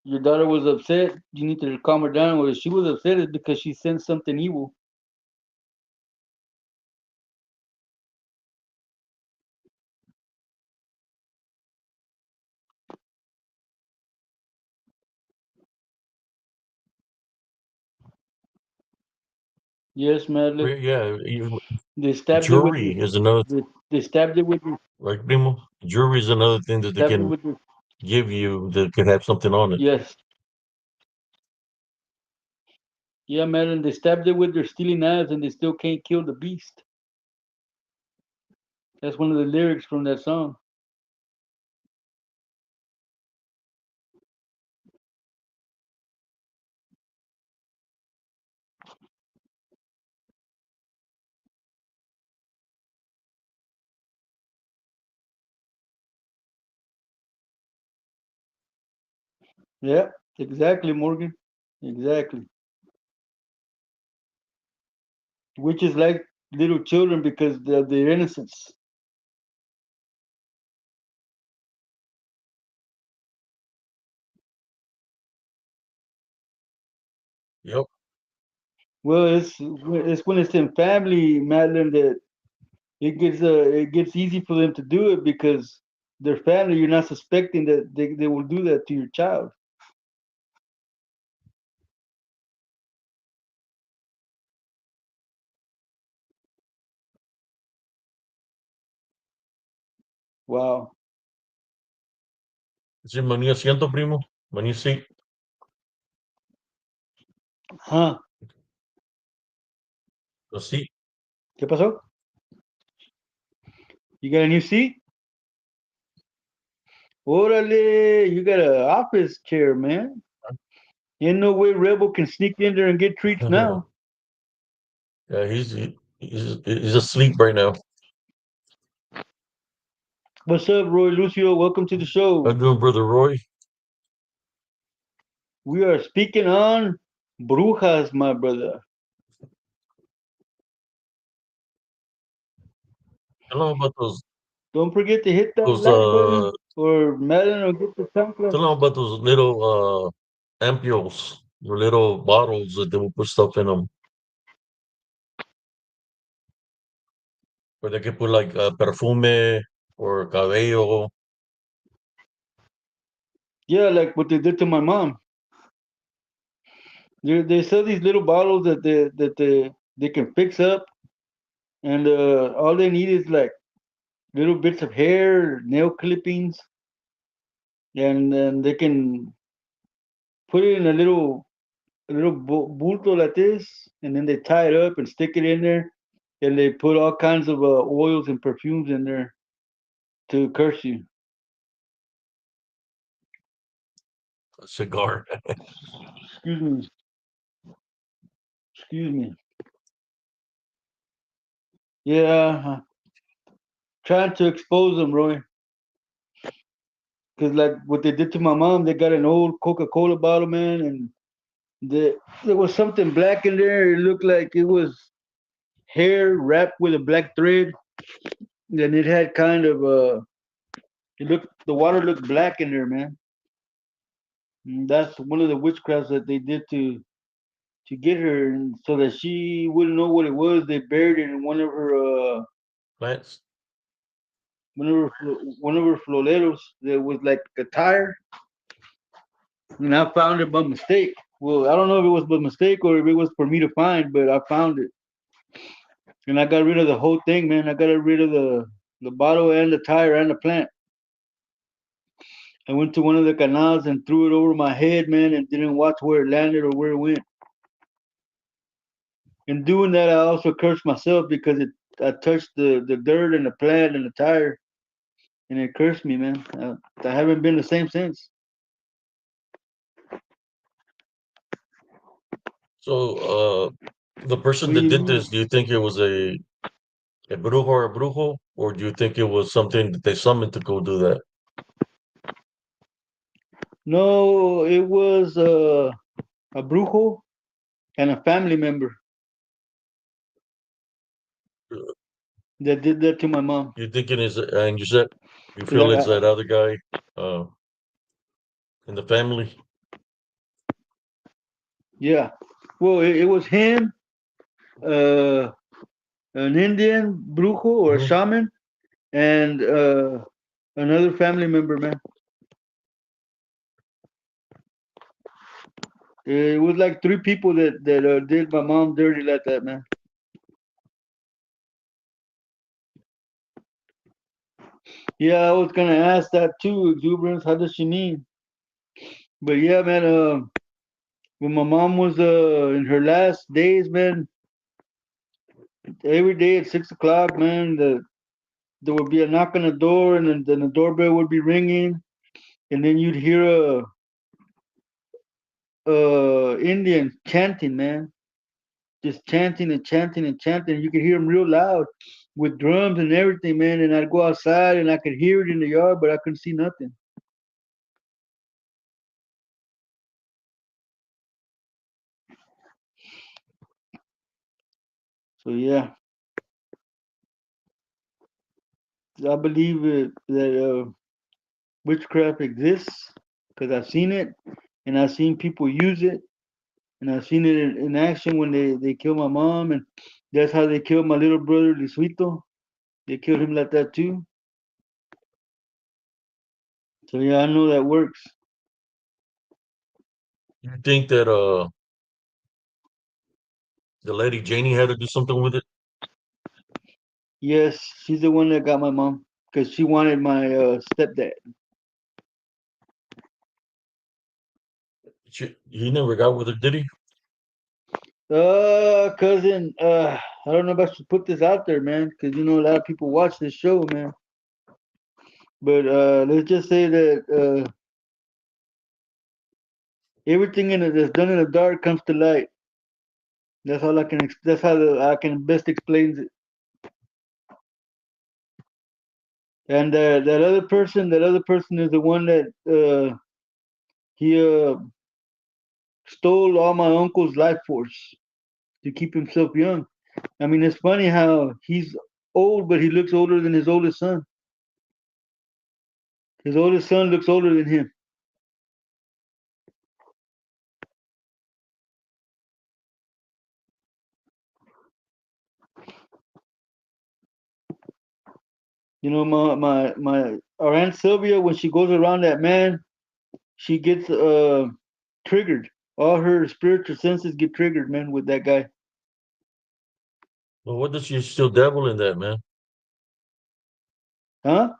Your daughter was upset. You need to calm her down. Or if she was upset, it's because she sensed something evil. Yes, Madeline. Yeah, They stabbed it with jewelry is another. they stabbed it with Like primo, jewelry is another thing that they stabbed it can with give you that could have something on it. yes. Yeah, Madeline. They stabbed it with their stealing knives and they still can't kill the beast. That's one of the lyrics from that song. Yeah, exactly, Morgan. Exactly. Which is like little children because of their innocence. Yep. Well, it's when it's in family, Madeline, that it gets easy for them to do it because their family, you're not suspecting that they will do that to your child. Wow. Sí, manía siento, primo. Manía sí. Huh. Sí. ¿Qué pasó? You got a new seat? Orale, you got an office chair, man. Ain't no way Rebel can sneak in there and get treats Yeah, now. he's asleep right now. What's up, Roy Lucio? Welcome to the How show. you doing, brother Roy? We are speaking on brujas, my brother. Tell him about Don't forget to hit that those like button or Madden or get the tell chancla. him about those little ampules, the little bottles that they will put stuff in them, where they can put like perfume or cabello. Yeah, like what they did to my mom. They sell these little bottles that they can fix up, and all they need is like little bits of hair, nail clippings, and then they can put it in a little bulto like this, and then they tie it up and stick it in there, and they put all kinds of oils and perfumes in there to curse you. Cigar. Excuse me, excuse me. Yeah, trying to expose them, Roy, because like what they did to my mom, they got an old Coca-Cola bottle, man, and there was something black in there. It looked like it was hair wrapped with a black thread. And it had kind of the water looked black in there, man. And that's one of the witchcrafts that they did to get her, and so that she wouldn't know what it was. They buried it in Plants. one of her floreros that was like a tire, and I found it by mistake. Well, I don't know if it was by mistake or if it was for me to find, but I found it, and I got rid of the whole thing, man. I got rid of the bottle and the tire and the plant. I went to one of the canals and threw it over my head, man, and didn't watch where it landed or where it went. In doing that, I also cursed myself because I touched the dirt and the plant and the tire, and it cursed me, man. I haven't been the same since. So the person What do that you did mean? this, do you think it was a brujo or a brujo, or do you think it was something that they summoned to go do that? No, it was a brujo and a family member that did that to my mom. You thinking is and you said you Cause feel it's that other guy uh in the family? yeah, well, it was him, uh, an Indian brujo or a Hmm. shaman, and another family member, man. It was like three people that did my mom dirty like that, man. Yeah, I was gonna ask that too, exuberance. How does she need? But yeah, man. When my mom was in her last days, man, every day at 6 o'clock, man, there would be a knock on the door, and then the doorbell would be ringing, and then you'd hear a Indian chanting, man, just chanting and chanting and chanting. You could hear them real loud with drums and everything, man. And I'd go outside and I could hear it in the yard, but I couldn't see nothing. So yeah, I believe that witchcraft exists because I've seen it and I've seen people use it and I've seen it in action when they killed my mom, and that's how they killed my little brother Lisuito. They killed him like that too. So yeah, I know that works. You think that the lady Janie had to do something with it? Yes, she's the one that got my mom because she wanted my stepdad. He never got with her, did he? Cousin, I don't know if I should put this out there, man, because you know a lot of people watch this show, man. But let's just say that everything in it that's done in the dark comes to light. That's all I can. That's how I can best explain it. And that other person is the one that he stole all my uncle's life force to keep himself young. I mean, it's funny how he's old, but he looks older than his oldest son. His oldest son looks older than him. You know, my our aunt Sylvia, when she goes around that man, she gets triggered. All her spiritual senses get triggered, man, with that guy. Well, what does she still dabble in that, man? Huh?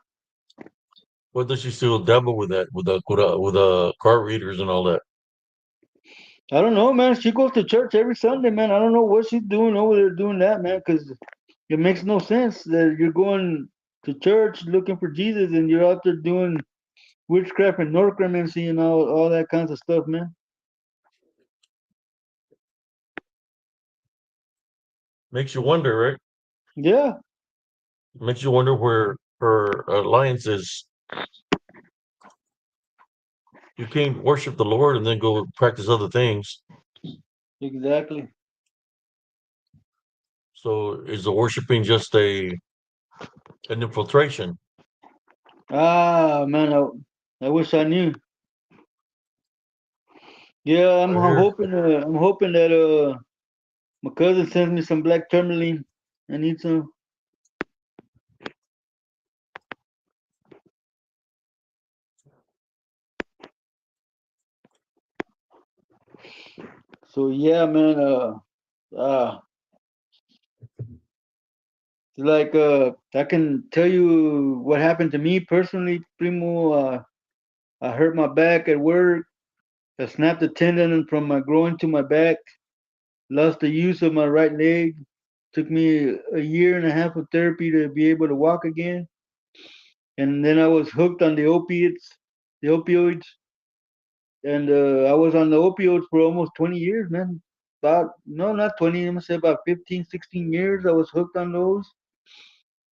What does she still dabble with that, with card readers and all that? I don't know, man. She goes to church every Sunday, man. I don't know what she's doing over there doing that, man, because it makes no sense that you're going to church looking for Jesus and you're out there doing witchcraft and necromancy and all that kinds of stuff, man. Makes you wonder, right? Yeah, Makes you wonder where her alliance is. You can't worship the Lord and then go practice other things. exactly. So is the worshiping just a an infiltration? Ah, man, I wish I knew. Yeah, I hear. I'm hoping that my cousin sends me some black tourmaline. I need some. So yeah, man. Like I can tell you what happened to me personally, Primo. I hurt my back at work. I snapped a tendon from my groin to my back. Lost the use of my right leg. Took me a year and a half of therapy to be able to walk again. And then I was hooked on the opiates, the opioids, and I was on the opioids for almost 20 years, man. About no, not 20. I'm gonna say about 15, 16 years. I was hooked on those.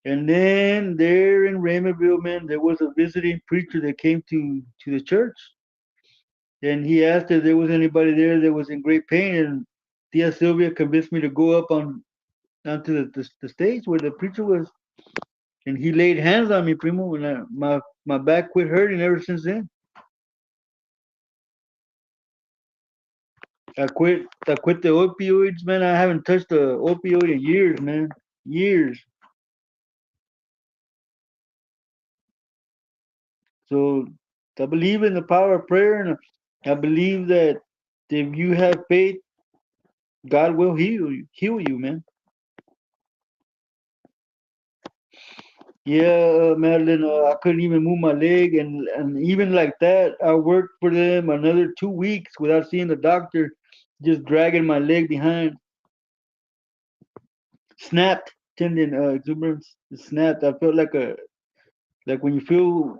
And then there in Raymondville, man, there was a visiting preacher that came to the church, and he asked if there was anybody there that was in great pain, and Tia Sylvia convinced me to go up onto the stage where the preacher was, and he laid hands on me, Primo, and my back quit hurting ever since then. I quit the opioids, man. I haven't touched the opioid in years, man. Years. So I believe in the power of prayer, and I believe that if you have faith, God will heal you, man. Yeah, Madeline, I couldn't even move my leg, and even like that, I worked for them another 2 weeks without seeing the doctor, just dragging my leg behind. Snapped tendon exuberance. It snapped. I felt like when you feel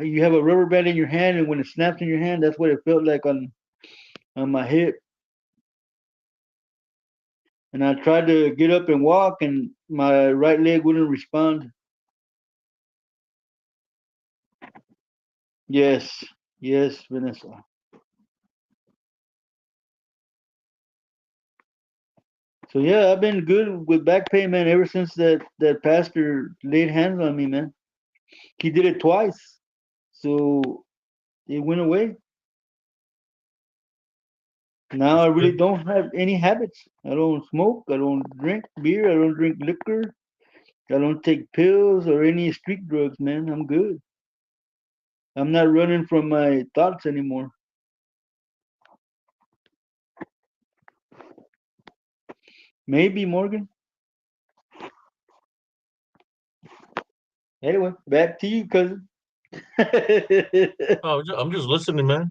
you have a rubber band in your hand, and when it snaps in your hand, that's what it felt like on my hip. And I tried to get up and walk, and my right leg wouldn't respond. Yes, yes, Vanessa. So yeah, I've been good with back pain, man, ever since that pastor laid hands on me, man. He did it twice, so it went away. Now That's I really good. don't have any habits. I don't smoke. I don't drink beer. I don't drink liquor. I don't take pills or any street drugs, man. I'm good. I'm not running from my thoughts anymore. Maybe Morgan. Anyway, back to you, cousin. Oh, I'm just listening, man.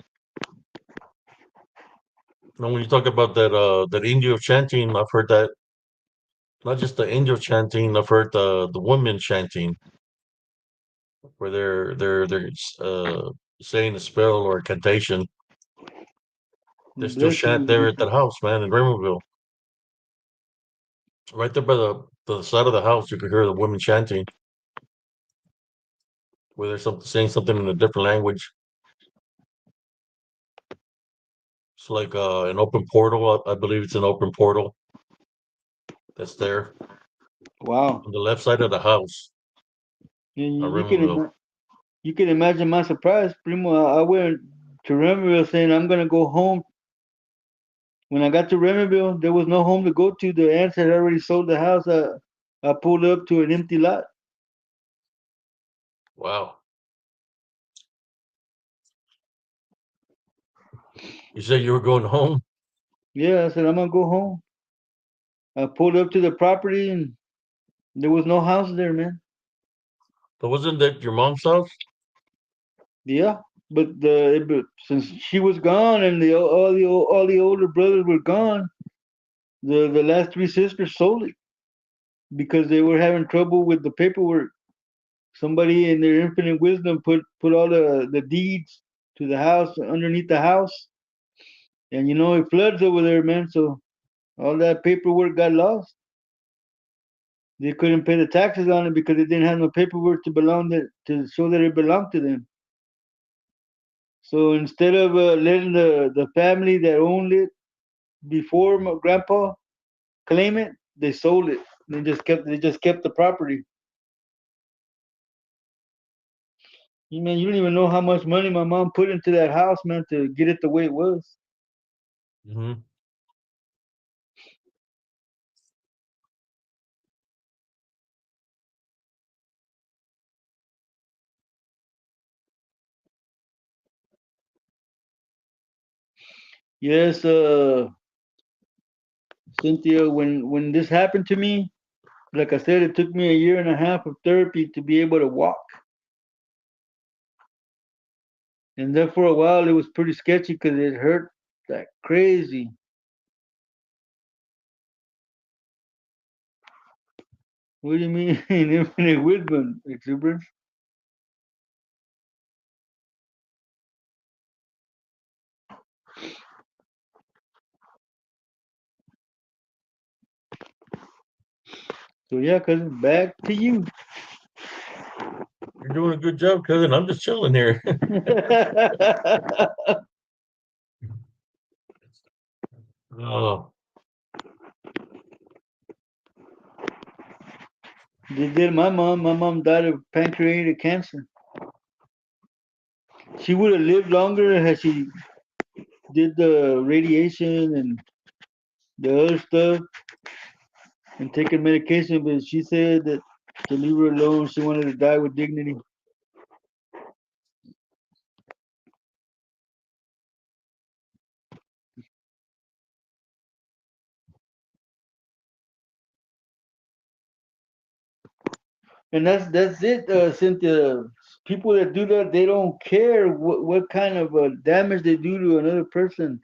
Now, when you talk about that Indio chanting, I've heard that. Not just the Indio chanting, I've heard the women chanting, where they're saying a spell or a cantation. They still Bless chant you. there at that house, man, in Raymondville. Right there by the side of the house, you could hear the women chanting, where they're saying something in a different language. It's like an open portal. I believe it's an open portal that's there Wow. on the left side of the house, And you can Raymondville. you can imagine my surprise, Primo. I went to Remerville saying I'm gonna go home. When I got to Remerville, there was no home to go to. The aunts had already sold the house. I pulled up to an empty lot. Wow. You said you were going home? Yeah, I said I'm gonna go home. I pulled up to the property and there was no house there, man. But wasn't that your mom's house? Yeah, but since she was gone and all the older brothers were gone, the last three sisters sold it because they were having trouble with the paperwork. Somebody in their infinite wisdom put all the deeds to the house underneath the house, and it floods over there, man. So all that paperwork got lost. They couldn't pay the taxes on it because they didn't have no paperwork to show that it belonged to them. So instead of letting the family that owned it before my grandpa claim it, they sold it. They just kept the property. Man, you don't even know how much money my mom put into that house, man, to get it the way it was. Hmm. Yes, Cynthia, when this happened to me, like I said, it took me a year and a half of therapy to be able to walk. And then for a while, it was pretty sketchy because it hurt like crazy. What do you mean, infinite wisdom, exuberance? So yeah, cousin, back to you. You're doing a good job, cousin. I'm just chilling here. Oh, They did my mom. My mom died of pancreatic cancer. She would have lived longer had she did the radiation and the other stuff and taken medication, but she said that to leave her alone. She wanted to die with dignity. And that's it, Cynthia. People that do that, they don't care what kind of damage they do to another person,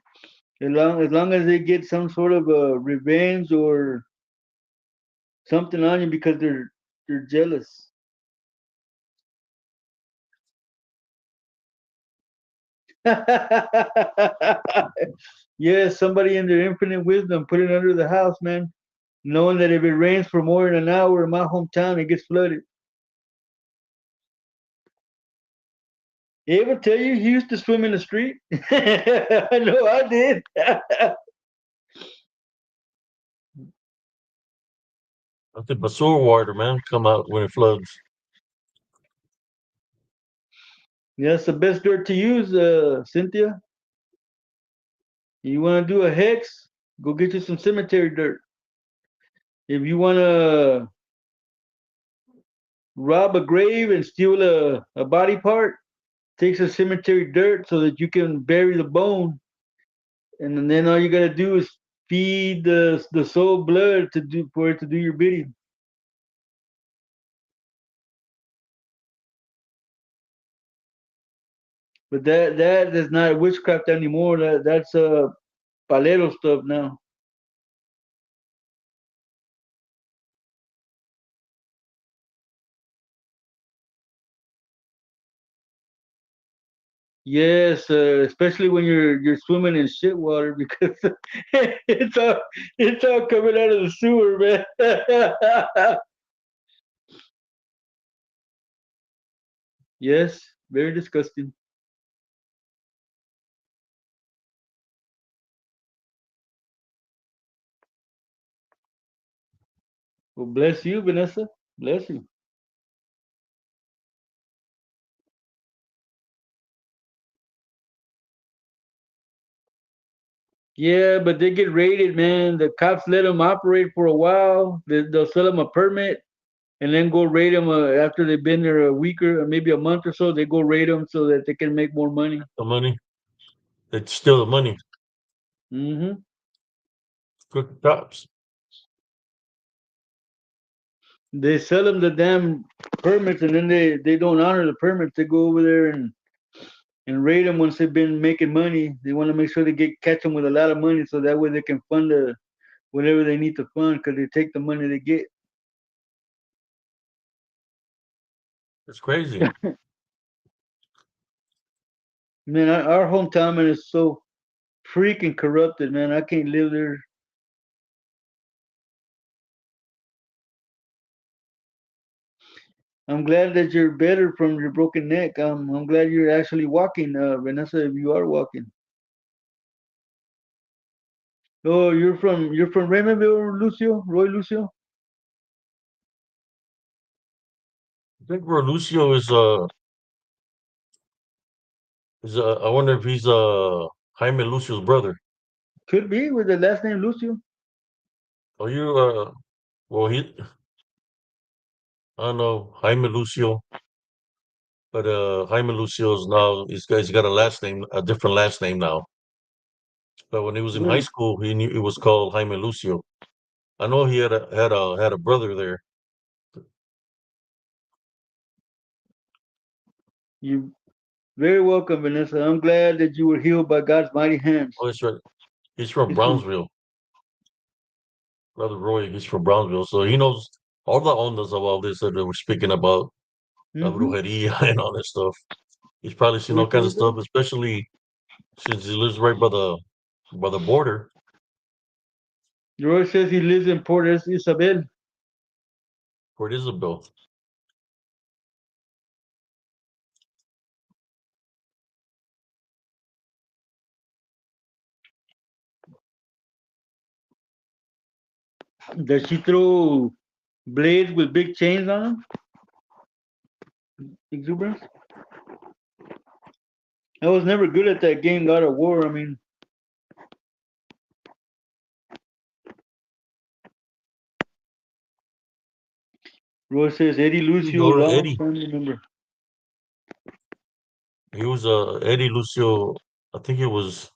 as long as they get some sort of revenge or something on you because they're jealous. Yeah, somebody in their infinite wisdom put it under the house, man, knowing that if it rains for more than an hour in my hometown, it gets flooded. He ever tell you he used to swim in the street? I know I did. I think the sewer water, man, come out when it floods. Yeah, that's the best dirt to use, Cynthia. You want to do a hex? Go get you some cemetery dirt. If you want to rob a grave and steal a body part, Take some cemetery dirt so that you can bury the bone, and then all you gotta do is feed the soul blood to do for it to do your bidding. But that is not witchcraft anymore. That's palero stuff now. Yes, especially when you're swimming in shit water because it's all it's all coming out of the sewer, man. Yes, very disgusting. Well, bless you, Vanessa. Bless you. Yeah, but they get raided, man. The cops let them operate for a while. They'll sell them a permit and then go raid them after they've been there a week or maybe a month or so. They go raid them so that they can make more money. The money. It's still the money. Hmm. Crooked cops. They sell them the damn permits and then they don't honor the permits. They go over there and raid them once they've been making money. They want to make sure they get catch them with a lot of money so that way they can fund whatever they need to fund because they take the money they get. It's crazy. Man, our hometown man is so freaking corrupted, man. I can't live there. I'm glad that you're better from your broken neck. I'm glad you're actually walking, Vanessa. If you are walking. Oh, you're from Raymondville, Lucio, Roy Lucio. I think where Lucio is I wonder if he's Jaime Lucio's brother. Could be with the last name Lucio. Are you well he I don't know, Jaime Lucio, but Jaime Lucio's now he's got a last name, a different last name now. But when he was in high Really, school, he knew it was called Jaime Lucio. I know he had a brother there. you very welcome, Vanessa. I'm glad that you were healed by God's mighty hands. Oh, that's right. He's from He's from. Brownsville. Brother Roy, he's from Brownsville, so he knows all the ondas of all this that they were speaking about, la Mm-hmm. brujeria and all that stuff. He's probably seen Roy all kinds says of stuff, so. especially since he lives right by the border. Roy says he lives in Port Isabel. Port Isabel. Does she throw blades with big chains on them? Exuberance. I was never good at that game, God of War. I mean, Roy says Eddie You Lucio, know long Eddie. family member. He was Eddie Lucio. I think he was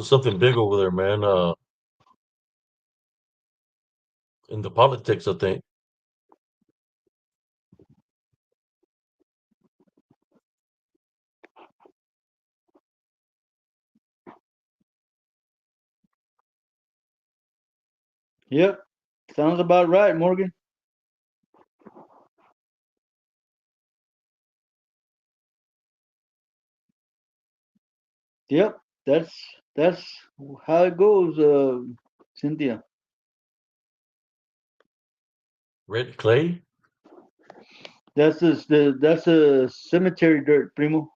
something big over there, man. In the politics, I think. Yep, sounds about right, Morgan. Yep, that's how it goes, Cynthia. Red Clay. That's a cemetery dirt, primo.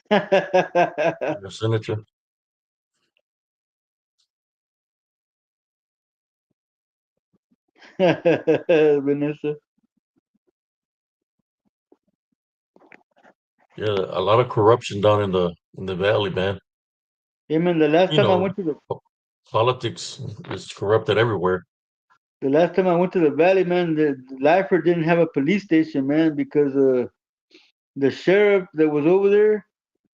The senator. Vanessa. Yeah, a lot of corruption down in the valley, man. Hey man, the last You time I know, went to the po- politics is corrupted everywhere. the last time I went to the valley, man, the Lyford didn't have a police station, man, because the sheriff that was over there,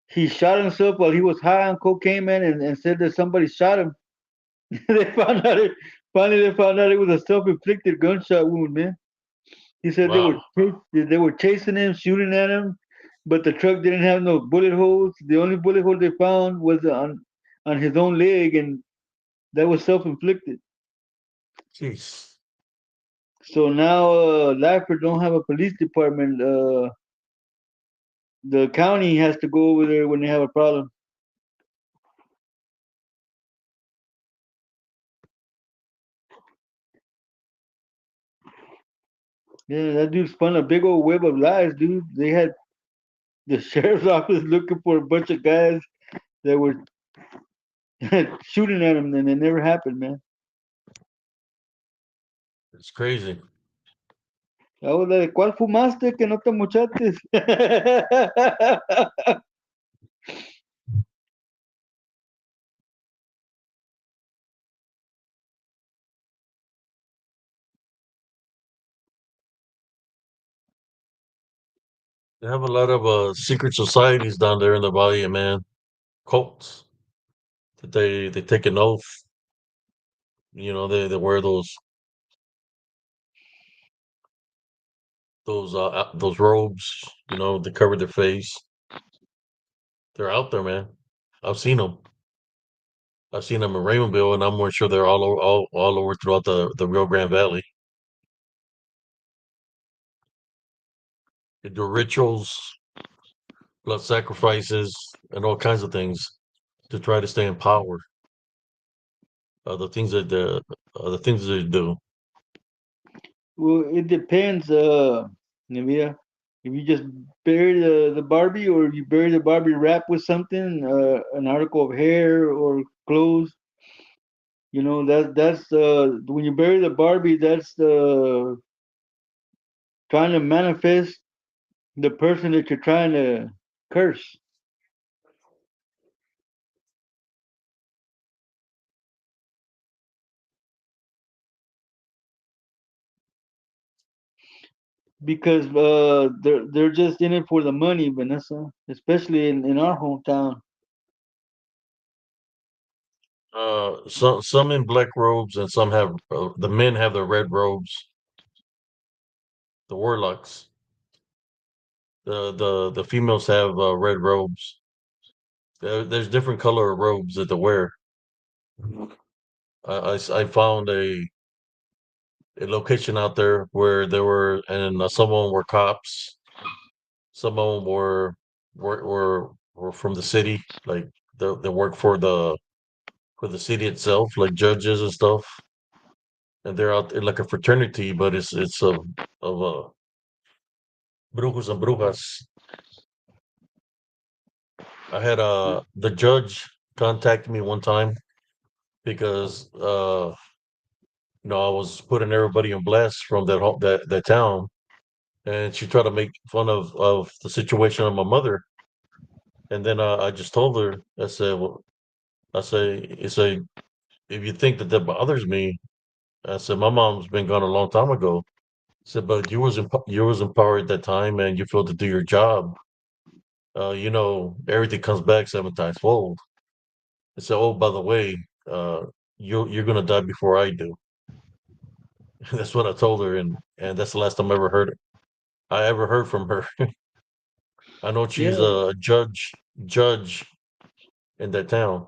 he shot himself while he was high on cocaine, man, and said that somebody shot him. they found out it. Finally, they found out it was a self-inflicted gunshot wound, man. He said Wow. they were chasing him, shooting at him, but the truck didn't have no bullet holes. The only bullet hole they found was on his own leg, and that was self-inflicted. Jeez. So now Lackford don't have a police department. The county has to go over there when they have a problem. Yeah, that dude spun a big old web of lies, dude. They had the sheriff's office looking for a bunch of guys that were shooting at him, and it never happened, man. It's crazy. I was like, ¿cuál fumaste que no te mochaste? They have a lot of secret societies down there in the valley, man. Cults that they take an oath. You know, they wear those robes. You know, they cover their face. They're out there, man. I've seen them. I've seen them in Raymondville, and I'm more sure they're all over throughout the Rio Grande Valley. They do rituals, blood sacrifices, and all kinds of things to try to stay in power. The things that they do. Well, it depends, Navia. If you just bury the Barbie, or you bury the Barbie wrapped with something, an article of hair or clothes, that's when you bury the Barbie, that's trying to manifest the person that you're trying to curse. Because they're just in it for the money, Vanessa. Especially in our hometown. Some in black robes, and some have the men have the red robes. The warlocks. The females have red robes. There's different color robes that they wear. I found a location out there where there were, and some of them were cops. Some of them were from the city, like they work for the city itself, like judges and stuff. And they're out in like a fraternity, but it's of brujos and brujas. I had the judge contact me one time because I was putting everybody on blast from that town, and she tried to make fun of the situation of my mother. And then I just told her, I said, well, I say, if you think that bothers me, I said, my mom's been gone a long time ago. I said, but you was in power at that time, and you failed to do your job. Everything comes back seven times fold. I said, oh, by the way, uh, you're gonna die before I do. That's what I told her, and that's the last time I ever heard from her. I know she's Yeah, a judge in that town,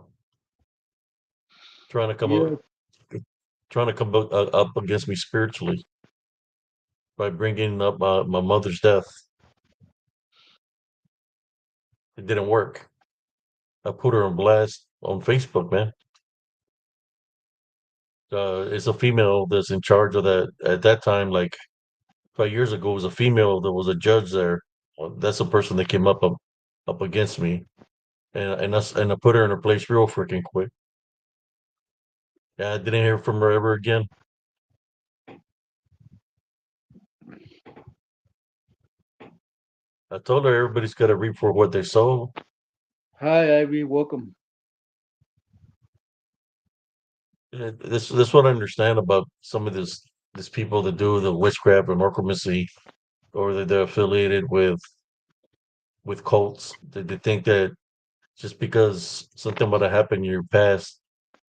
trying to come up yeah, up against me spiritually by bringing up my mother's death. It didn't work. I put her on blast on Facebook, man. It's a female that's in charge of that at that time. Like 5 years ago, it was a female that was a judge there. Well, that's the person that came up against me, and I put her in her place real freaking quick. Yeah, I didn't hear from her ever again. I told her everybody's got to reap for what they sow. Hi, Ivy. Welcome. This what I understand about some of this people that do the witchcraft and necromancy, or that they're affiliated with cults. They think that just because something might have happened in your past,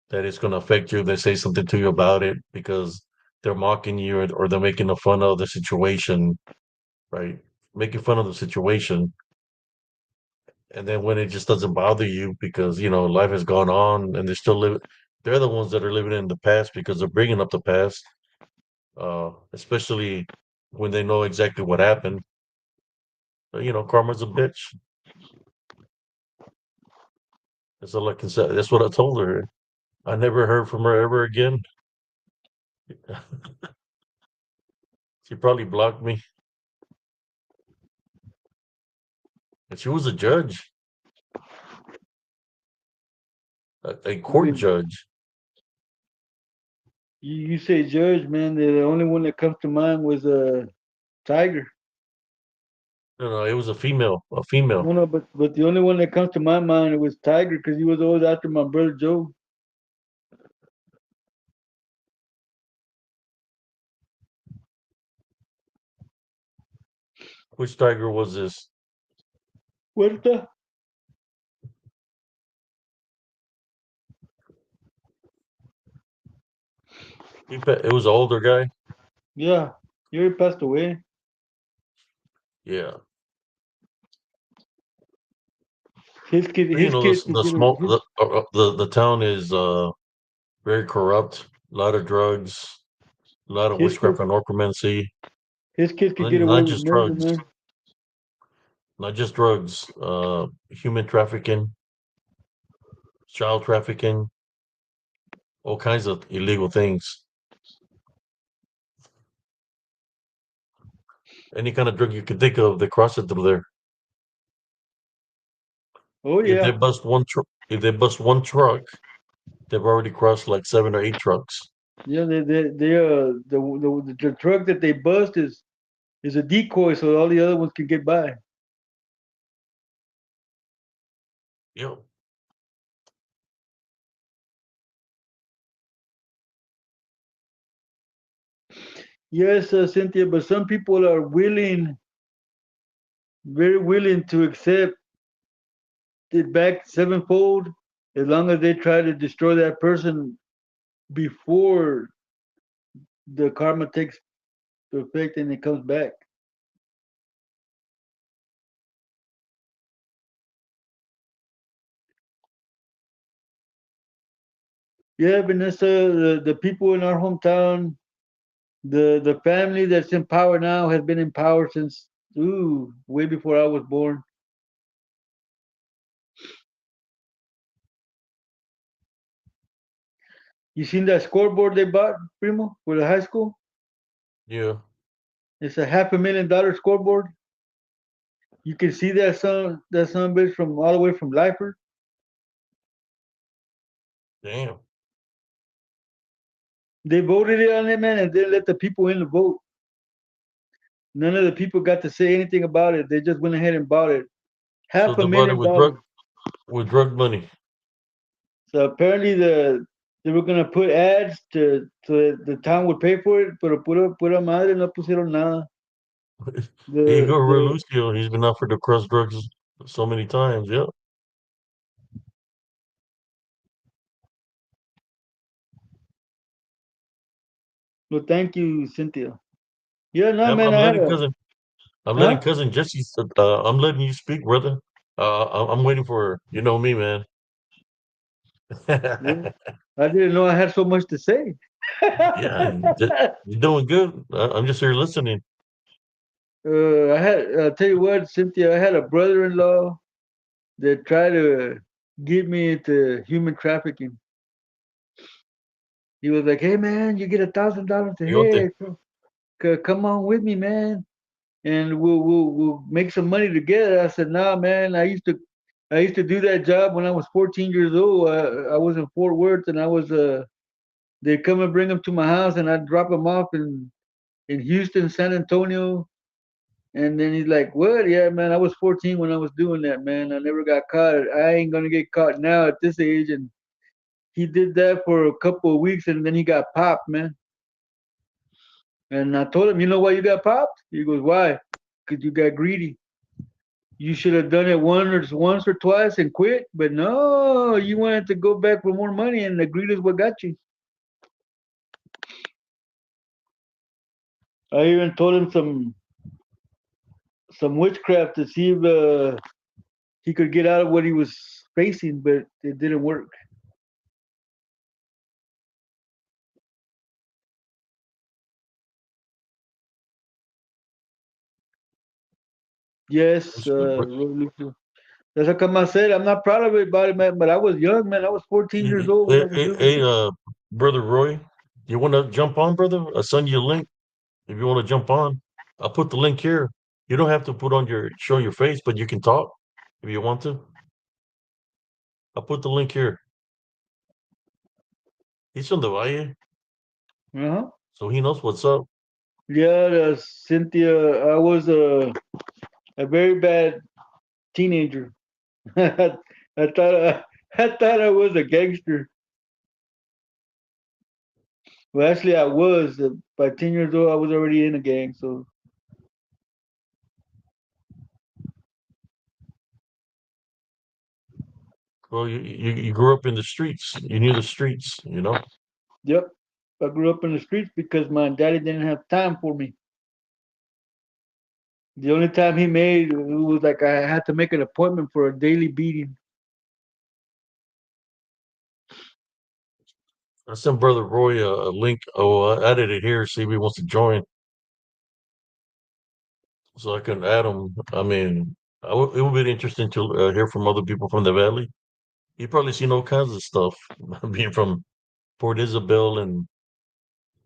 that it's going to affect you. They say something to you about it because they're mocking you, or they're making fun of the situation, right? Making fun of the situation, and then when it just doesn't bother you because life has gone on and they're still living. They're the ones that are living in the past because they're bringing up the past, especially when they know exactly what happened. Karma's a bitch. That's all I can say. That's what I told her. I never heard from her ever again. She probably blocked me. And she was a judge, a court Wait, judge. you say Judge, man. The only one that comes to mind was Tiger. No, no, it was a female. A female. No, no, but the only one that comes to my mind was Tiger because he was always after my brother Joe. Which tiger was this? What the? It was an older guy. Yeah, he already passed away. Yeah. His kids could The get small his the town is very corrupt. A lot of drugs. A lot of his witchcraft kids and necromancy. his kids could get away Not with just murder, drugs. man. Not just drugs. Human trafficking, child trafficking, all kinds of illegal things. Any kind of drug you can think of, they cross it through there. Oh yeah, If they bust one truck, they've already crossed like 7 or 8 trucks. yeah. The truck that they bust is a decoy, so all the other ones can get by. Yep. Yes, Cynthia, but some people are willing, very willing to accept it back sevenfold as long as they try to destroy that person before the karma takes effect and it comes back. Yeah, Vanessa, the people in our hometown, the family that's in power now has been in power since way before I was born. You seen that scoreboard they bought, Primo, for the high school? Yeah. It's a $500,000 scoreboard. You can see that son bitch from all the way from Lyford. Damn. They voted it on it, man, and didn't let the people in the vote. None of the people got to say anything about it. They just went ahead and bought it. So Half a they bought it million dollars. with drug money. So apparently they were gonna put ads to the town would pay for it, pero pura madre no pusieron nada. The Igor the Relucio, he's been offered to cross drugs so many times. Yeah. well, thank you, Cynthia. Yeah, no Yeah, man, I had a I'm letting huh? cousin Jesse. I'm letting you speak, brother. I'm waiting for her. You know me, man. Yeah, I didn't know I had so much to say. Yeah, you're doing good. I'm just here listening. I'll tell you what, Cynthia, I had a brother-in-law that tried to get me into human trafficking. He was like, "Hey man, you get $1,000 a Yote. head. Come on with me, man, and we'll make some money together." I said, "Nah, man. I used to do that job when I was 14 years old. I was in Fort Worth, and I was they'd come and bring them to my house, and I'd drop them off in Houston, San Antonio, And then he's like, "What? Yeah, man, I was 14 when I was doing that, man. I never got caught. I ain't gonna get caught now at this age." And he did that for a couple of weeks, and then he got popped, man. And I told him, "You know why you got popped?" He goes, "Why? Because you got greedy. You should have done it once or twice and quit. But no, you wanted to go back for more money, and the greed is what got you." I even told him some witchcraft to see if he could get out of what he was facing, but it didn't work. Yes, That's good. that's like I said. I'm not proud of it about it, man. But I was young, man. I was 14 years old when I was doing Hey, it. brother Roy, you want to jump on, brother? I'll send you a link if you want to jump on. I'll put the link here. You don't have to put on show your face, but you can talk if you want to. I'll put the link here. He's from the Valle, Uh-huh. so he knows what's up. Yeah, Cynthia. I was a very bad teenager. I thought I thought I was a gangster. Well, actually, I was. By 10 years old, I was already in a gang. So, Well, you grew up in the streets. You knew the streets, you know. yep, I grew up in the streets because my daddy didn't have time for me. The only time he made it was like I had to make an appointment for a daily beating. I sent brother Roy a link. Oh, I added it here. See if he wants to join, so I can add him. I mean, it would be interesting to hear from other people from the valley. You probably seen all kinds of stuff being from Port Isabel, and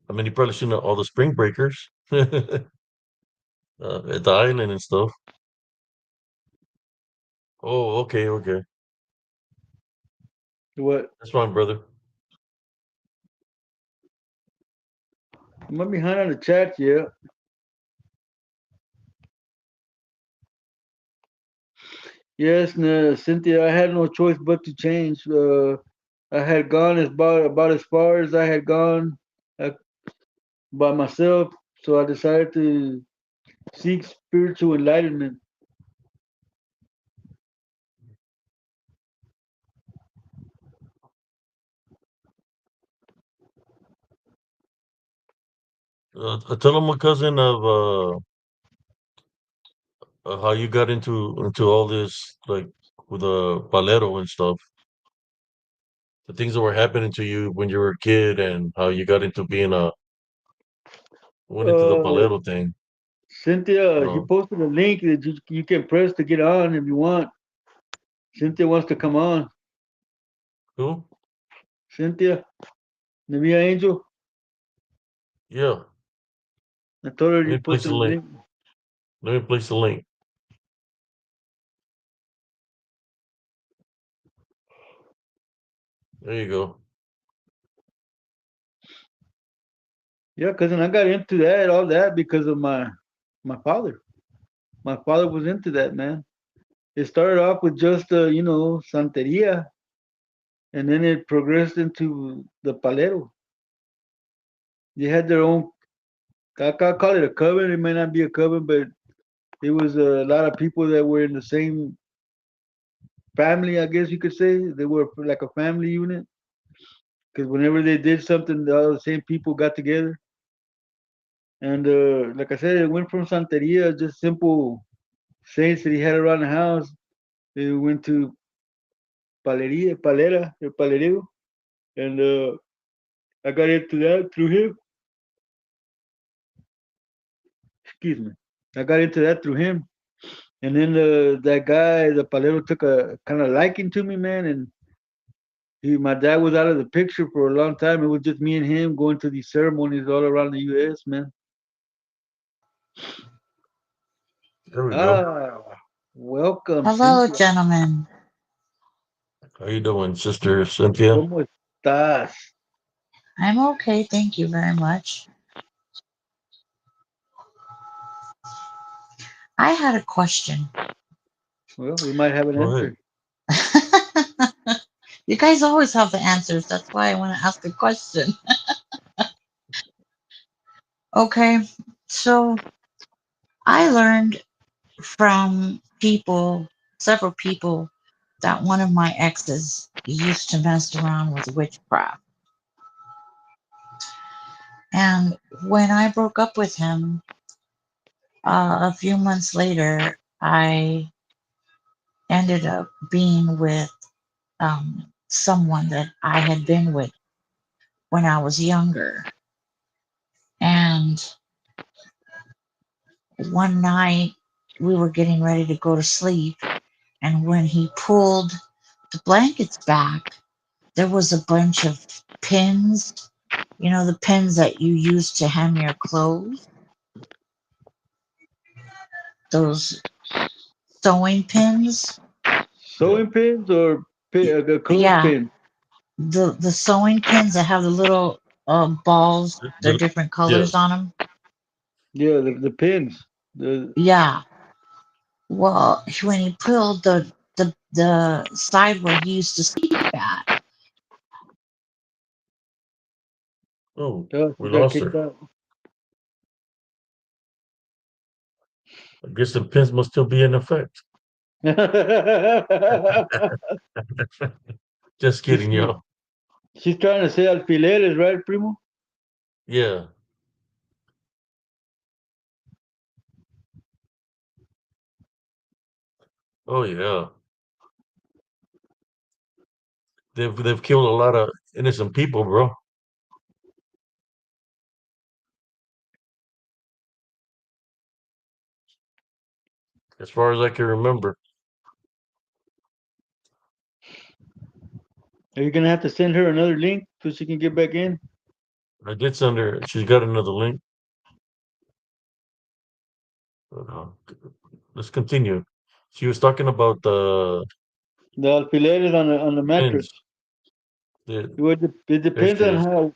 I mean, you probably seen all the spring breakers at the island and stuff. Oh, okay, okay, What? that's fine, brother. I'm not behind on the chat yet. Yes, no, Cynthia, I had no choice but to change. I had gone about as far as I had gone uh, by myself, so I decided to seek spiritual enlightenment. Tell him, my cousin, of how you got into all this, like with Valero and stuff. The things that were happening to you when you were a kid, and how you got into being went into the Uh, Valero thing. Cynthia, he Uh, posted a link that you can press to get on if you want. Cynthia wants to come on. cool. Cynthia, Navia Angel, Yeah. I told her Let you me place posted the a link. link. Let me place the link. There you go. Yeah, cousin, I got into that, all that because of my father. My father was into that, man. It started off with just Santeria, and then it progressed into the Palero. They had their own. I call it a coven. It may not be a coven, but it was a lot of people that were in the same family. I guess you could say they were like a family unit. Because whenever they did something, all the same people got together. And like I said, it went from Santeria, just simple saints that he had around the house. It went to Palerio, and I got into that through him. Excuse me. I got into that through him. And then that guy, the Palero, took a kind of liking to me, man. And my dad was out of the picture for a long time. It was just me and him going to these ceremonies all around the U.S., man. There we go. Ah, welcome, Hello, Cynthia. gentlemen. How you doing, Sister Cynthia? ¿Cómo estás? I'm okay, thank you very much. I had a question. Well, we might have an Go ahead. answer. You guys always have the answers. That's why I want to ask a question. Okay, so I learned from people, several people, that one of my exes used to mess around with witchcraft. And when I broke up with him, a few months later, I ended up being with someone that I had been with when I was younger. And one night we were getting ready to go to sleep, and when he pulled the blankets back, there was a bunch of pins, the pins that you use to hem your clothes, those sewing pins. Yeah. Sewing pins or a Yeah, clothespin? the sewing pins that have the little balls, they're The- different yeah. colors on them. Yeah, the pins. The Yeah. Well, when he pulled the side where he used to sleep at, Oh, she we got lost kicked her. out. I guess the pins must still be in effect. Just she's kidding, y'all. she's trying to say alfileres, right, primo? Yeah. Oh yeah. They've killed a lot of innocent people, bro. As far as I can remember. Are you gonna have to send her another link so she can get back in? I did send her. She's got another link. But, let's continue. She was talking about the The alfileres on the mattress. pins. The, Well, it there depends she on is. how.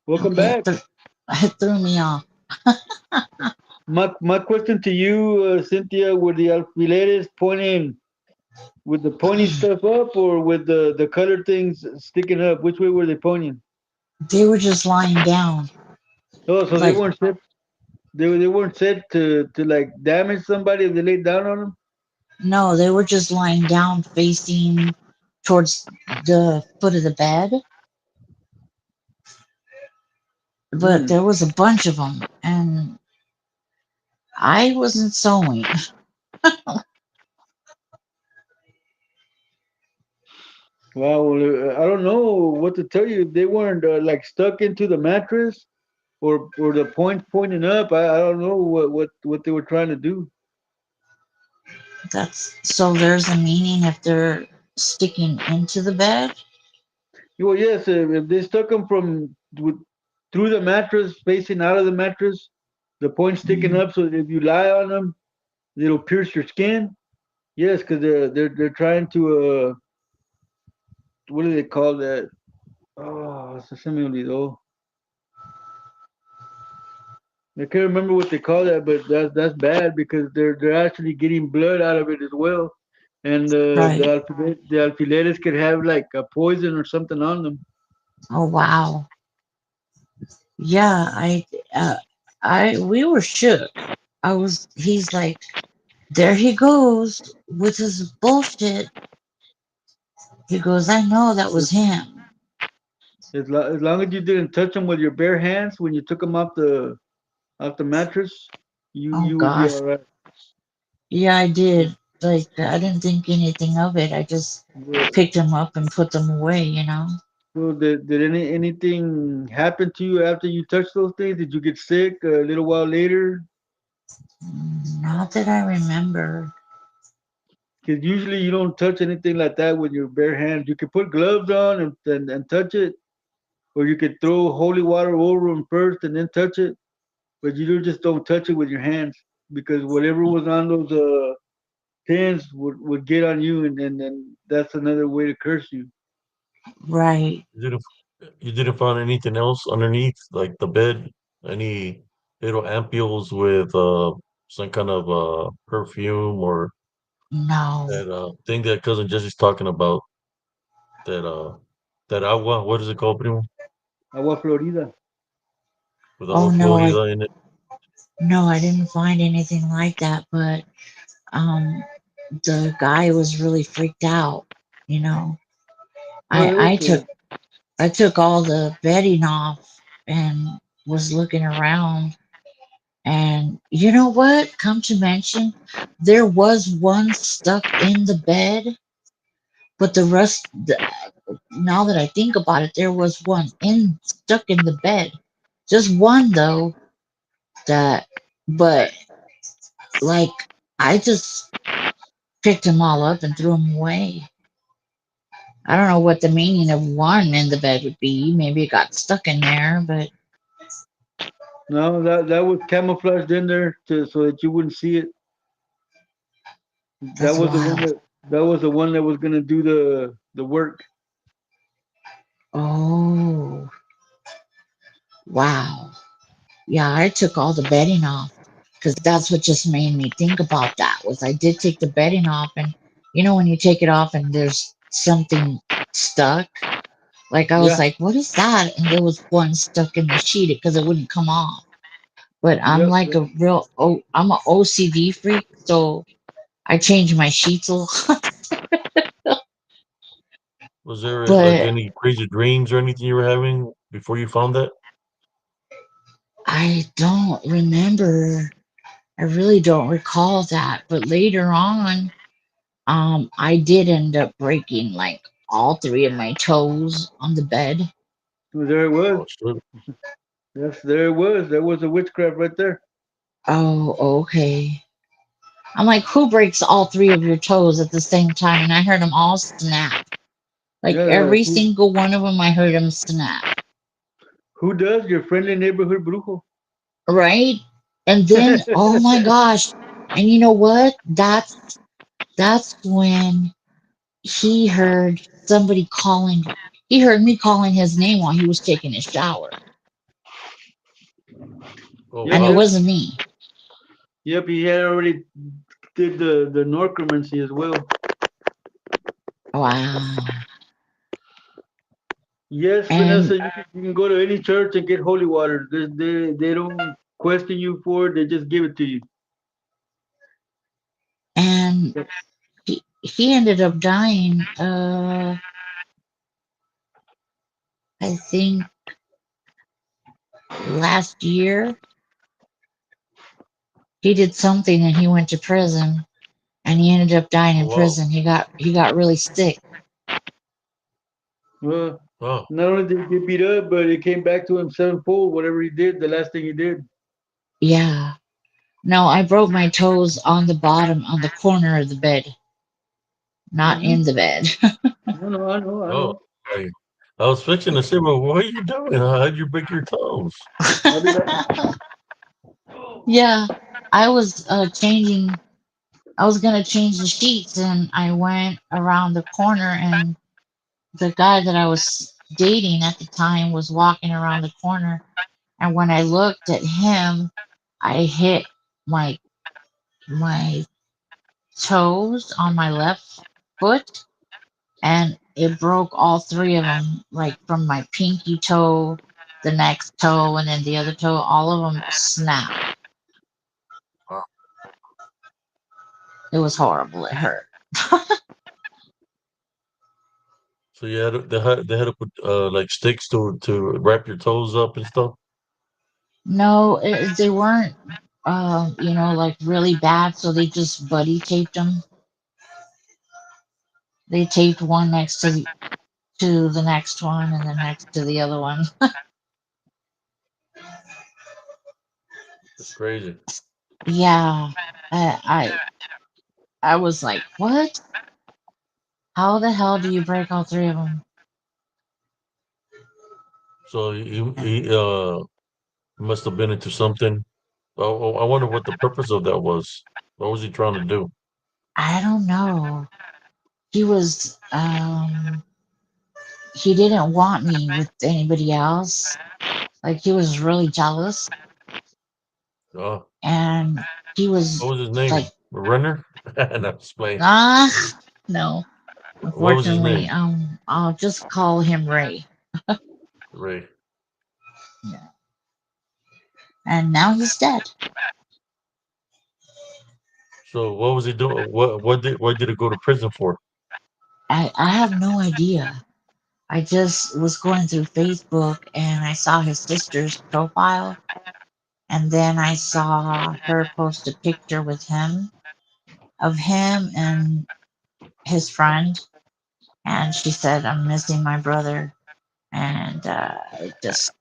Welcome it, back. it threw me off. My question to you, Cynthia, were the alfileres pointing with the pointing stuff up or with the color things sticking up? Which way were they pointing? They were just lying down. Oh, so they Like, weren't set. They weren't set to like damage somebody if they laid down on them. no, they were just lying down facing towards the foot of the bed. But Mm. there was a bunch of them, and I wasn't sewing. Wow, well, I don't know what to tell you. If they weren't like stuck into the mattress or the points pointing up, I don't know what they were trying to do. That's so there's a meaning if they're sticking into the bed. Well, yes, if they stuck them through the mattress, facing out of the mattress, the point sticking Mm, up, so that if you lie on them, it'll pierce your skin. Yes, because they're trying to what do they call that? Oh, se me olvidó. I can't remember what they call that, but that's bad because they're actually getting blood out of it as well, and right. the alfileres could have like a poison or something on them. Oh wow. Yeah, uh, we were shook. He's like, there he goes with his bullshit. He goes, I know that was him. As long as you didn't touch them with your bare hands when you took them off the mattress, Oh you would be gosh. all right. Yeah, I did. Like, I didn't think anything of it. I just Well, picked him up and put them away. so did anything happen to you after you touched those things? Did you get sick a little while later? Not that I remember. Because usually you don't touch anything like that with your bare hands. You can put gloves on and touch it, or you could throw holy water over them first and then touch it. But you just don't touch it with your hands because whatever was on those pins would get on you, and that's another way to curse you. Right. You didn't find anything else underneath, like the bed? Any little ampules with some kind of perfume or No. that thing that cousin Jesse's talking about that that agua, what is it called, primo? Agua Florida. With Oh agua no, florida in it. no, I didn't find anything like that, but um the guy was really freaked out, you know. Well, I okay. took all the bedding off and was looking around, and you know what? Come to mention, there was one stuck in the bed, but now that I think about it, there was one in stuck in the bed. Just one though, that but like I just picked them all up and threw them away. I don't know what the meaning of one in the bed would be. Maybe it got stuck in there, but No, that was camouflaged in there so that you wouldn't see it. That that's was the one wild. that was gonna do the work. Oh, wow. Yeah, I took all the bedding off because that's what just made me think about that was I did take the bedding off, and you know when you take it off and there's something stuck, like I was Yeah. like, what is that? And there was one stuck in the sheet because it wouldn't come off. But I'm Yep. like I'm a OCD freak, so I change my sheets a lot. Was there like But any crazy dreams or anything you were having before you found that? I don't remember. I really don't recall that. But later on, I did end up breaking like all three of my toes on the bed. There it was. Oh shit. Yes, there it was. There was a witchcraft right there. Oh, okay. I'm like, who breaks all three of your toes at the same time? And I heard them all snap. Like Yeah. every single one of them, I heard them snap. Who does? Your friendly neighborhood brujo. Right? And then, oh my gosh. And you know what? That's when he heard somebody calling. He heard me calling his name while he was taking his shower, Oh Yep, and it wow. yep, wasn't me. yep. He had already did the necromancy as well. Wow. Yes, And Vanessa, you can go to any church and get holy water. They don't question you for it. They just give it to you. and he ended up dying. I think last year he did something and he went to prison, and he ended up dying Oh in wow. prison. He got really sick. Well, Oh, not only did he get beat up, but it came back to him sevenfold. Whatever he did, the last thing he did. Yeah. No, I broke my toes on the bottom, on the corner of the bed, not Mm-hmm. in the bed. I know, I know, I oh. know. I, I was fixing to say, well, what are you doing? How'd you break your toes? I'll be like, Yeah, I was changing. I was gonna change the sheets, and I went around the corner, and the guy that I was dating at the time was walking around the corner. And when I looked at him, I hit my my toes on my left foot, and it broke all three of them, like from my pinky toe, the next toe, and then the other toe. All of them snapped. Wow. It was horrible. It hurt. So you had they had to put like sticks to wrap your toes up and stuff. No, they weren't, like really bad. So they just buddy taped them. They taped one next to the next one, and then next to the other one. It's crazy. Yeah, I, I I was like, what? How the hell do you break all three of them? So he must have been into something. I wonder what the purpose of that was. What was he trying to do? I don't know. He was he didn't want me with anybody else. Like he was really jealous, Oh, and he what was was his like, name? Renner? No, just playing. ah, no. What was his Unfortunately, name? I'll just call him Ray. Ray. Yeah. And now he's dead. So what was he doing? What did he go to prison for? I have no idea. I just was going through Facebook and I saw his sister's profile, and then I saw her post a picture with him, of him and his friend, and she said, "I'm missing my brother," and it just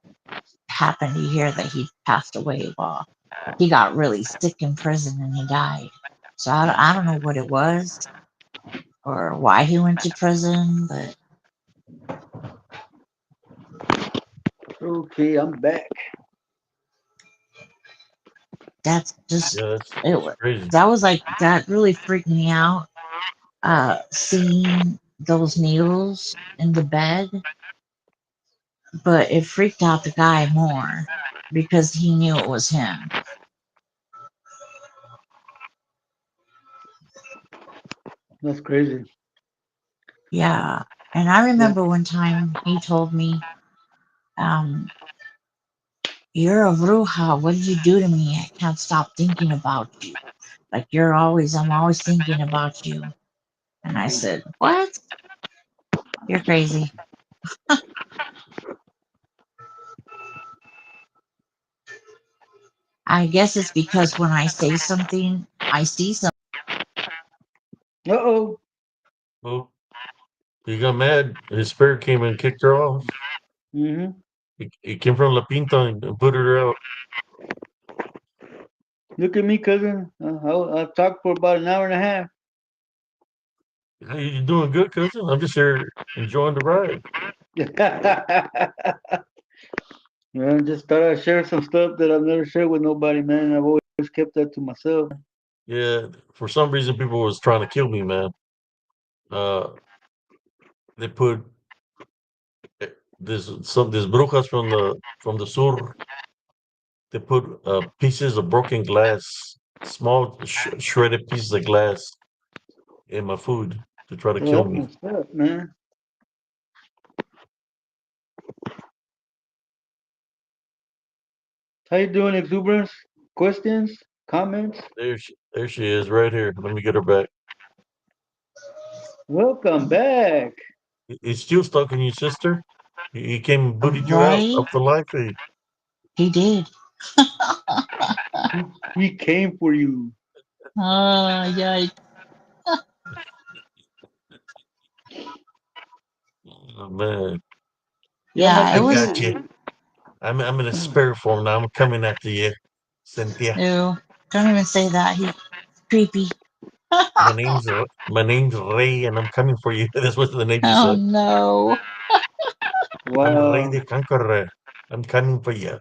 happened to hear that he passed away. Well, he got really sick in prison and he died. So I don't know what it was or why he went to prison, but Okay, I'm back. that's just Yeah, that's it. that's crazy. That was like that really freaked me out. Seeing those needles in the bed, but it freaked out the guy more because he knew it was him. That's crazy. Yeah, and I Yeah. remember one time he told me, um, "You're a bruja. What did you do to me? I can't stop thinking about you. Like I'm always thinking about you." And I said, "What? You're crazy." I guess it's because when I say something, I see something. Uh oh. Well, he got mad. His spirit came and kicked her off. Mm-hmm. He came from La Pinta and put her out. Look at me, cousin. I'll talk for about an hour and a half. Hey, you doing good, cousin? I'm just here enjoying the ride. Yeah, just thought I'd share some stuff that I've never shared with nobody, man. I've always kept that to myself. Yeah, for some reason people was trying to kill me, man. Uh, they put this brujas from the sur. They put pieces of broken glass, small shredded pieces of glass in my food to try to Well, kill that's me. what's up, man. How you doing, exuberance? Questions? Comments? There she is, right here. Let me get her back. Welcome back. He's still stalking your sister. He came and booted you out Right? up for life. Hey, He did. He came for you. Oh, yikes. oh, man, Yeah, my Yeah, I it was. got you. sister. I'm in a spirit form now. I'm coming after you, Cynthia. Ew. Don't even say that. He's creepy. My name's Ray, and I'm coming for you. That's what the name she Oh said. no. I'm Ray Wow. the Conqueror. I'm coming for you.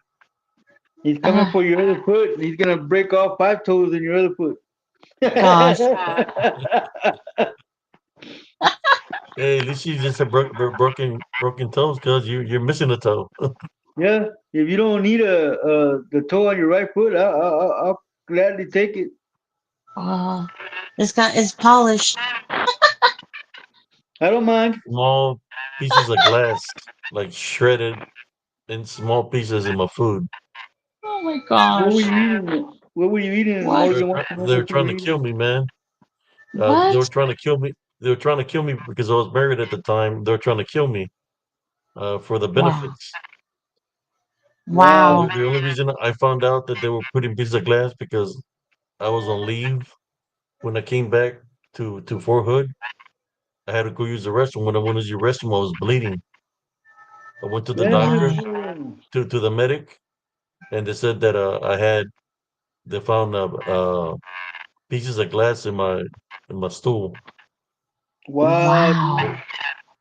He's coming Uh, for your other foot. He's gonna break off 5 toes in your other foot. gosh. Hey, at least you just have broken toes, cause you're missing a toe. Yeah, if you don't need the toe on your right foot, I'll gladly take it. Oh, this guy is polished. I don't mind. Small pieces of glass, like shredded in small pieces in my food. Oh my What were gosh. you eating? What were you eating? What? Morgan wants to know They were what you trying were to kill eating. me, man. They were What? trying to kill me. They were trying to kill me because I was married at the time. They were trying to kill me for the Wow. benefits. Wow. Wow. The only reason I found out that they were putting pieces of glass because I was on leave when I came back to Fort Hood. I had to go use the restroom. When I went to use the restroom, I was bleeding. I went to the Yeah. doctor, My. to the medic, and they said that they found pieces of glass in my stool. Wow, Wow.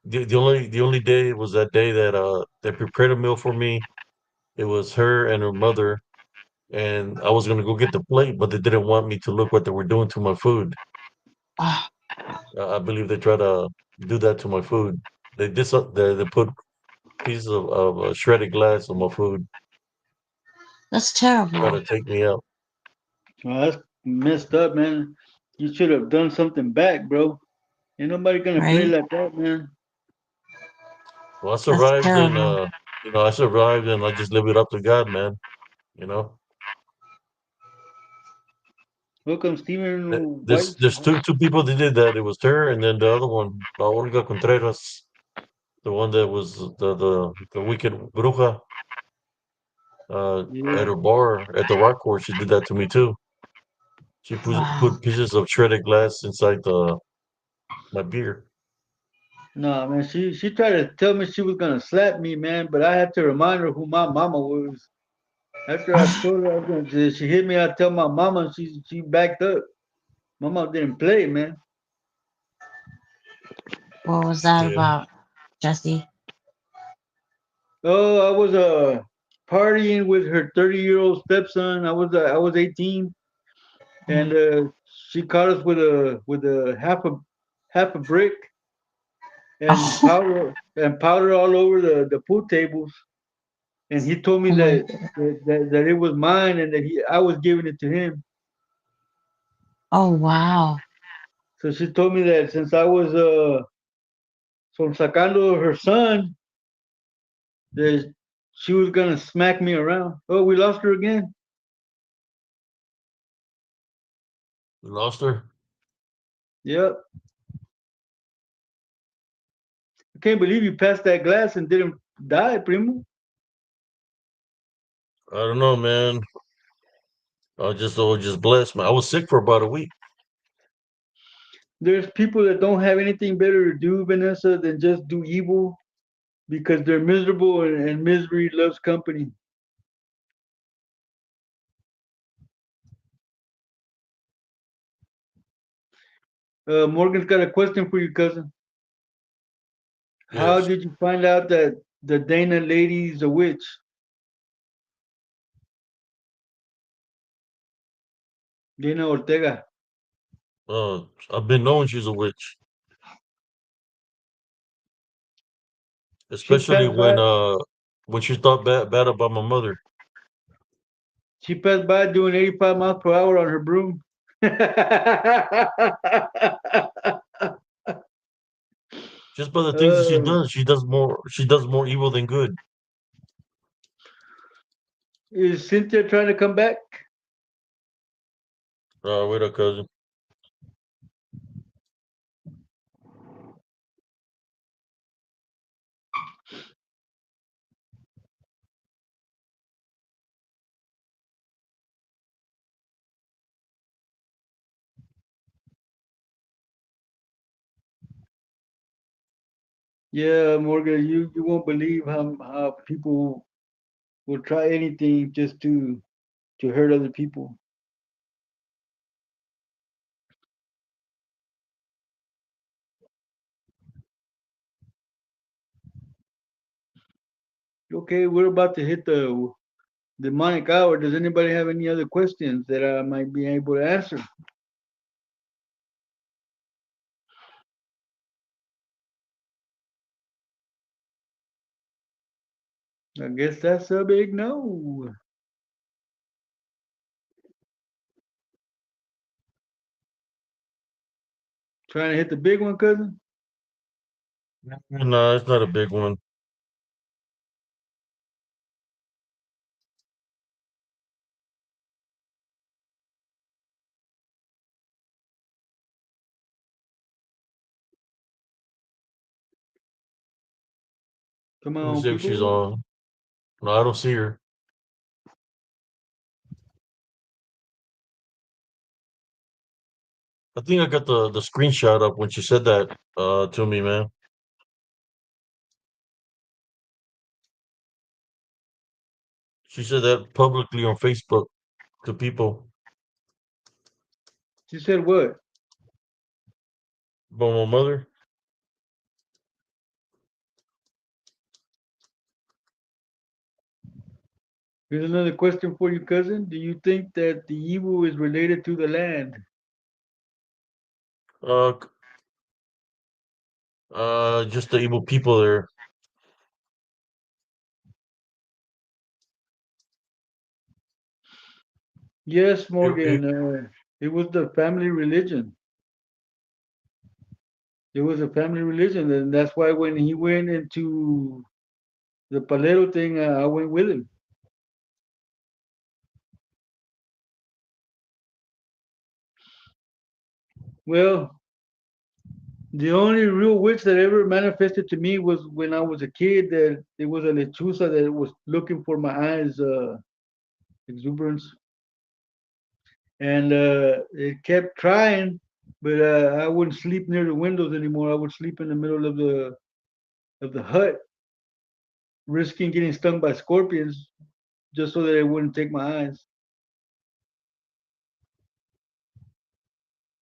dude. The only day was that day that they prepared a meal for me. It was her and her mother, and I was gonna go get the plate, but they didn't want me to look what they were doing to my food. Oh, I believe they tried to do that to my food. They put pieces of shredded glass on my food. That's trying terrible, to take me out. Oh, that's messed up, man. You should have done something back, bro. Ain't nobody gonna play right? like that, man. Well, I That's survived, and terrible. I survived, and I just leave it up to God, man. You know, Welcome, Stephen there's White. there's two people that did that. It was her, and then the other one, La Olga Contreras, the one that was the wicked bruja at Yeah. her bar at the rock course. She did that to me too. She Wow. put pieces of shredded glass inside the my beer. No, man. She tried to tell me she was gonna slap me, man, but I had to remind her who my mama was. After I told her I was gonna, she hit me. I tell my mama, she backed up. Mama didn't play, man. What was that Yeah. about, Jesse? Oh, I was partying with her 30-year-old stepson. I was 18, and Mm. she caught us with a half a brick and Oh, powder all over the pool tables. And he told me oh my that goodness. that it was mine and that I was giving it to him. Oh, wow. So she told me that since I was from sacando her son, that she was gonna smack me around. Oh, we lost her again. We lost her. Yep. I can't believe you passed that glass and didn't die, primo. I don't know, man. I was just blessed, man. I was sick for about a week. There's people that don't have anything better to do, Vanessa, than just do evil because they're miserable and misery loves company. Morgan's got a question for you, cousin. How Yes. did you find out that the Dana lady's a witch? Dana Ortega. I've been known she's a witch, She especially passed by. when she thought bad about my mother. She passed by doing 85 miles per hour on her broom. Just by the things that uh, she does more evil than good. is Cynthia trying to come back? Wait a cousin. Yeah, Morgan, you won't believe how people will try anything just to hurt other people. Okay, we're about to hit the demonic hour. Does anybody have any other questions that I might be able to answer? I guess that's a big no. Trying to hit the big one, cousin? No, it's not a big one. Come Let me on, see if she's people. on. No, I don't see her. I think I got the screenshot up when she said that to me, man. She said that publicly on Facebook to people. She said what? But my mother, Here's another question for you, cousin. Do you think that the evil is related to the land? uh, just the evil people there. Yes, It, Morgan. It was the family religion. It was a family religion, and that's why when he went into the palero thing, I went with him. Well, the only real witch that ever manifested to me was when I was a kid. That it was a lechuza that was looking for my eyes exuberance, and it kept trying, but I wouldn't sleep near the windows anymore. I would sleep in the middle of the hut, risking getting stung by scorpions just so that it wouldn't take my eyes.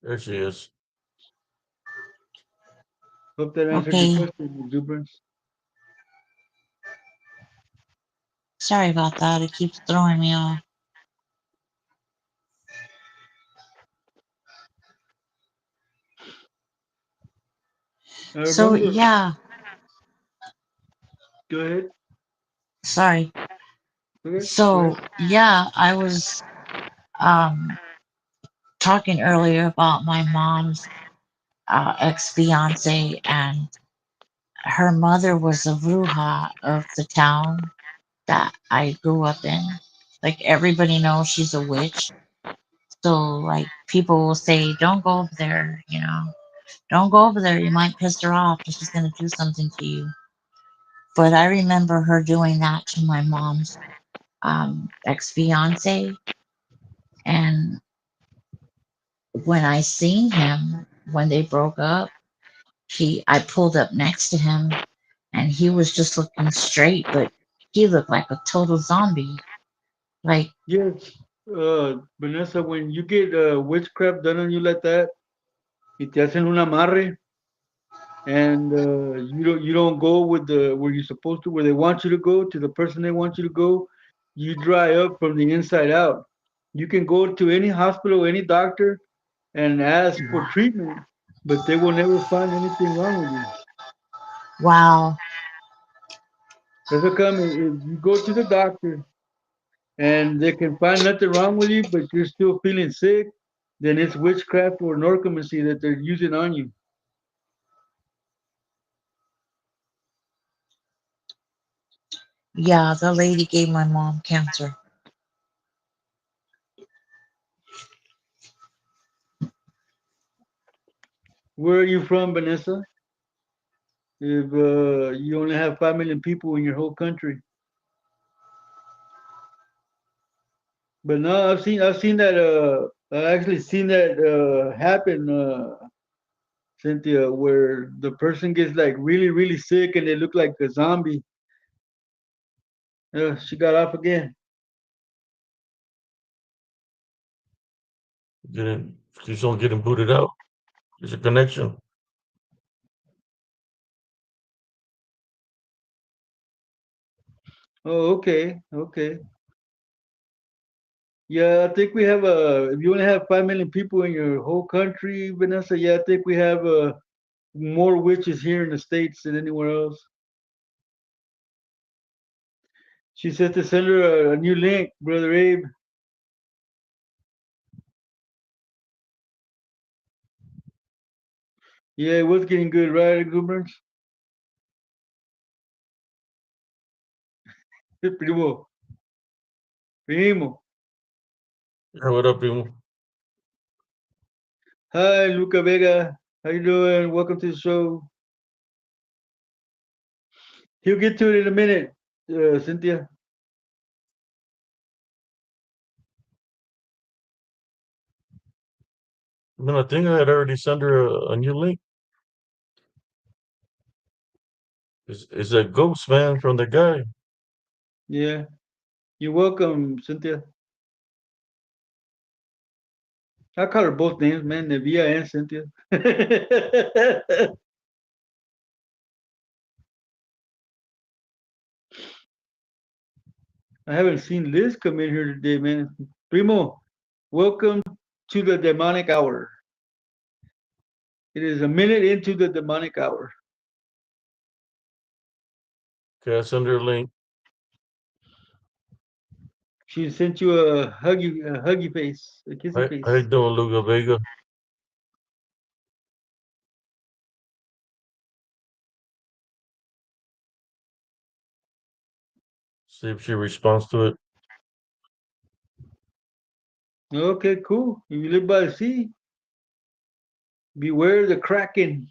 there she is. Hope that answered your Okay, question, exuberance. sorry about that. It keeps throwing me off. I So remember. yeah, Go ahead. sorry. Okay. Go ahead. So yeah, I was um talking earlier about my mom's ex fiance, and her mother was a bruja of the town that I grew up in. Like everybody knows she's a witch. So like people will say, "Don't go over there," you know. "Don't go over there. You might piss her off. She's gonna do something to you." But I remember her doing that to my mom's ex fiance, and when I seen him when they broke up, I pulled up next to him, and he was just looking straight, but he looked like a total zombie. Like, Yes, Vanessa, when you get witchcraft done on you like that, y te hacen un amarre, and you don't go with the where you're supposed to, where they want you to go, to the person they want you to go, you dry up from the inside out. You can go to any hospital, any doctor, and ask for treatment, but they will never find anything wrong with you. wow, That's how come if you go to the doctor and they can find nothing wrong with you, but you're still feeling sick, then it's witchcraft or narcomancy that they're using on you. yeah, the lady gave my mom cancer. Where are you from, Vanessa? If you only have 5 million people in your whole country, but no, I've seen that. I actually seen that happen, Cynthia, where the person gets like really, really sick and they look like a zombie. She got off again. Getting, she's on getting booted out. There's a connection. Oh, okay, okay. Yeah, I think we have if you only have 5 million people in your whole country, Vanessa, yeah, I think we have more witches here in the States than anywhere else. She said to send her a new link, Brother Abe. Yeah, it was getting good, right, Exuberance? Primo, primo. Yeah, what up, people? Hi, Luca Vega. How you doing? Welcome to the show. He'll get to it in a minute, Cynthia. I mean, I think I had already sent her a new link. Is that ghost man from the guy? Yeah, you're welcome, Cynthia. I call her both names, man, Nevia and Cynthia. I haven't seen Liz come in here today, man. Primo, welcome to the demonic hour. It is a minute into the demonic hour. Okay, I sent her a link. She sent you a huggy face, a kissy How you face. doing, Luga Vega? See if she responds to it. Okay, cool. If you live by the sea, beware the kraken.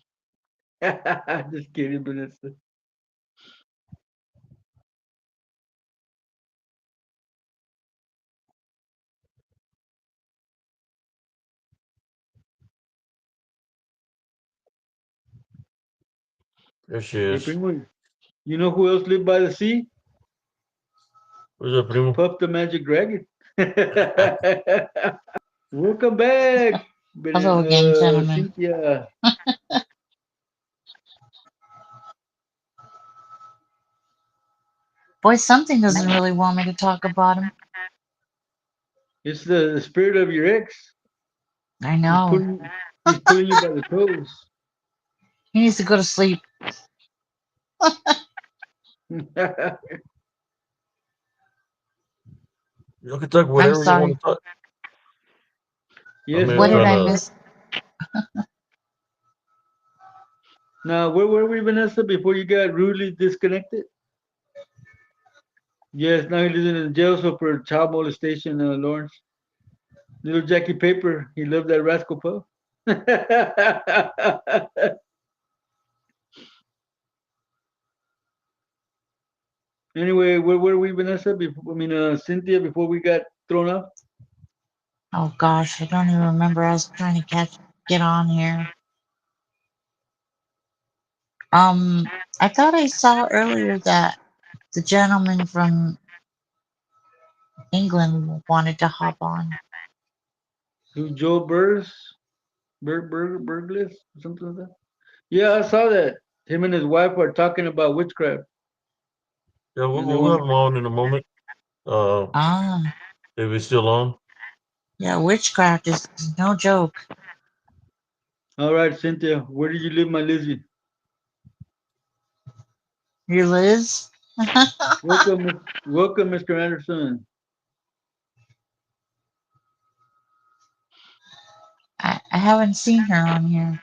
Just kidding, Vanessa. There she Hey, is. Primo, you know who else lived by the sea? Where's that, primo? Puff the Magic Dragon. Welcome back, Hello again, gentlemen. Cynthia. Boy, something doesn't really want me to talk about him. It's the spirit of your ex. I He's know. pulling, he's pulling you by the toes. He needs to go to sleep. You can talk I'm whatever you want sorry. to talk. I'm Yes. here What did trying I to. miss? Now, where were we, Vanessa, before you got rudely disconnected? Yes. Now he lives in a jail cell for child molestation, Lawrence. Little Jackie Paper. He loved that rascal puff. Anyway, where were we, Vanessa? Before, Cynthia, before we got thrown off. Oh gosh, I don't even remember. I was trying to get on here. Um, I thought I saw earlier that the gentleman from England wanted to hop on. Who Joe Burrs, Burgess, something like that. Yeah, I saw that. Him and his wife are talking about witchcraft, Yeah, we'll, and they we'll want. have him on in a moment. Uh, Ah, if he's still on. yeah, witchcraft is no joke. All right, Cynthia, where did you live, my Lizzie? You Liz? Welcome, Mr. Anderson. I haven't seen her on here.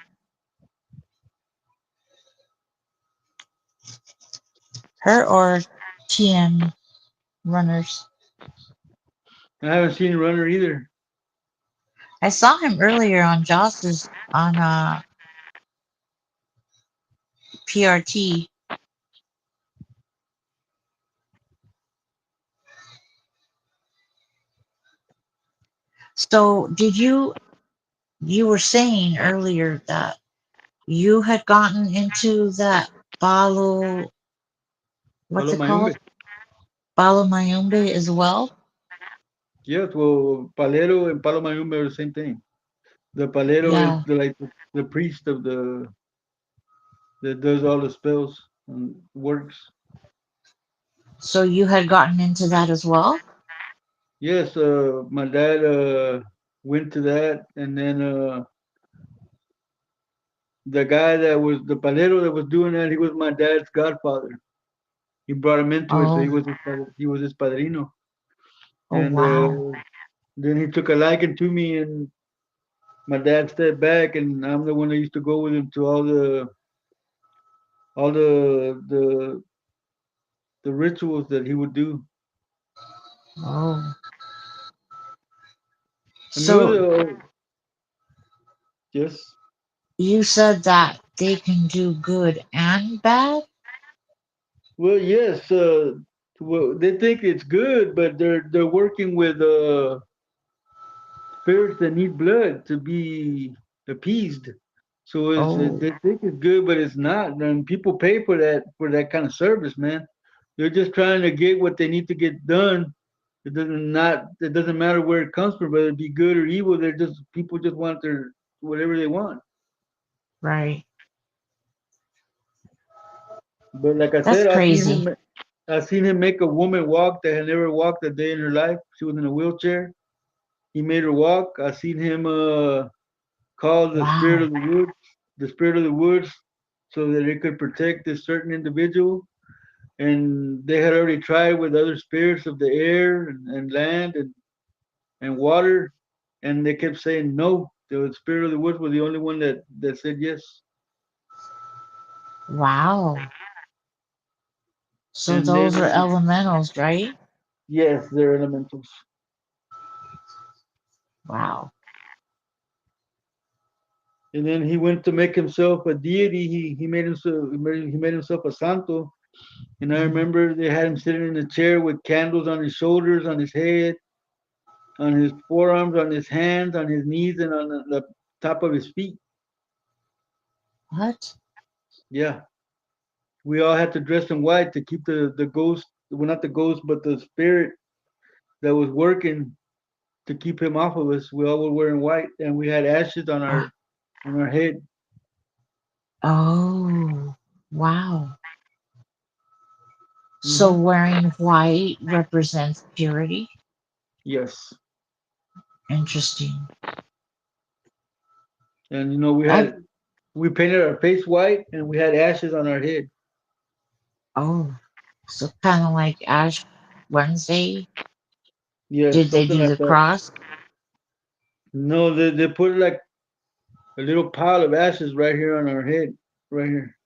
Her or TN runners. I haven't seen Runner either. I saw him earlier on Joss's on PRT. So did you were saying earlier that you had gotten into that Balo, what's Palo it Mayumbe. called? Balo Mayumbe as well? Yes, well, Palero and Palo Mayumbe are the same thing. The Palero is Yeah. the priest of the that does all the spells and works. So you had gotten into that as well? Yes, my dad went to that, and then the guy that was the palero that was doing that, he was my dad's godfather. He brought him into it, so Oh, he was his padrino. oh And wow. then he took a liking to me, and my dad stepped back, and I'm the one that used to go with him to all the rituals that he would do. Oh. I mean, it was So yes. you said that they can do good and bad? Well, yes. Well, they think it's good, but they're working with spirits that need blood to be appeased. So Oh, they think it's good, but it's not. And people pay for that kind of service, man. They're just trying to get what they need to get done. It doesn't matter where it comes from, whether it be good or evil. They're just people just want their whatever they want. right. But like I That's said, crazy. I seen him make a woman walk that had never walked a day in her life. She was in a wheelchair. He made her walk. I seen him call Wow. the spirit of the woods, so that it could protect this certain individual. and they had already tried with other spirits of the air and land and water, and they kept saying no. The spirit of the woods was the only one that said yes. Wow. So And those are then elementals, right? yes, they're elementals. Wow. And then he went to make himself a deity. He made himself a santo. And I Mhm. remember they had him sitting in a chair with candles on his shoulders, on his head, on his forearms, on his hands, on his knees, and on the top of his feet. What? Yeah, we all had to dress in white to keep the ghost, well, not the ghost, but the spirit that was working to keep him off of us. We all were wearing white, and we had ashes Uh, on our head. oh, wow. So Hmm. wearing white represents purity. Yes, Interesting. and I we painted our face white, and we had ashes on our head. oh, so kind of like Ash Wednesday. Yes, Did they something do like the that. cross? No, they put like a little pile of ashes right here on our head, right here,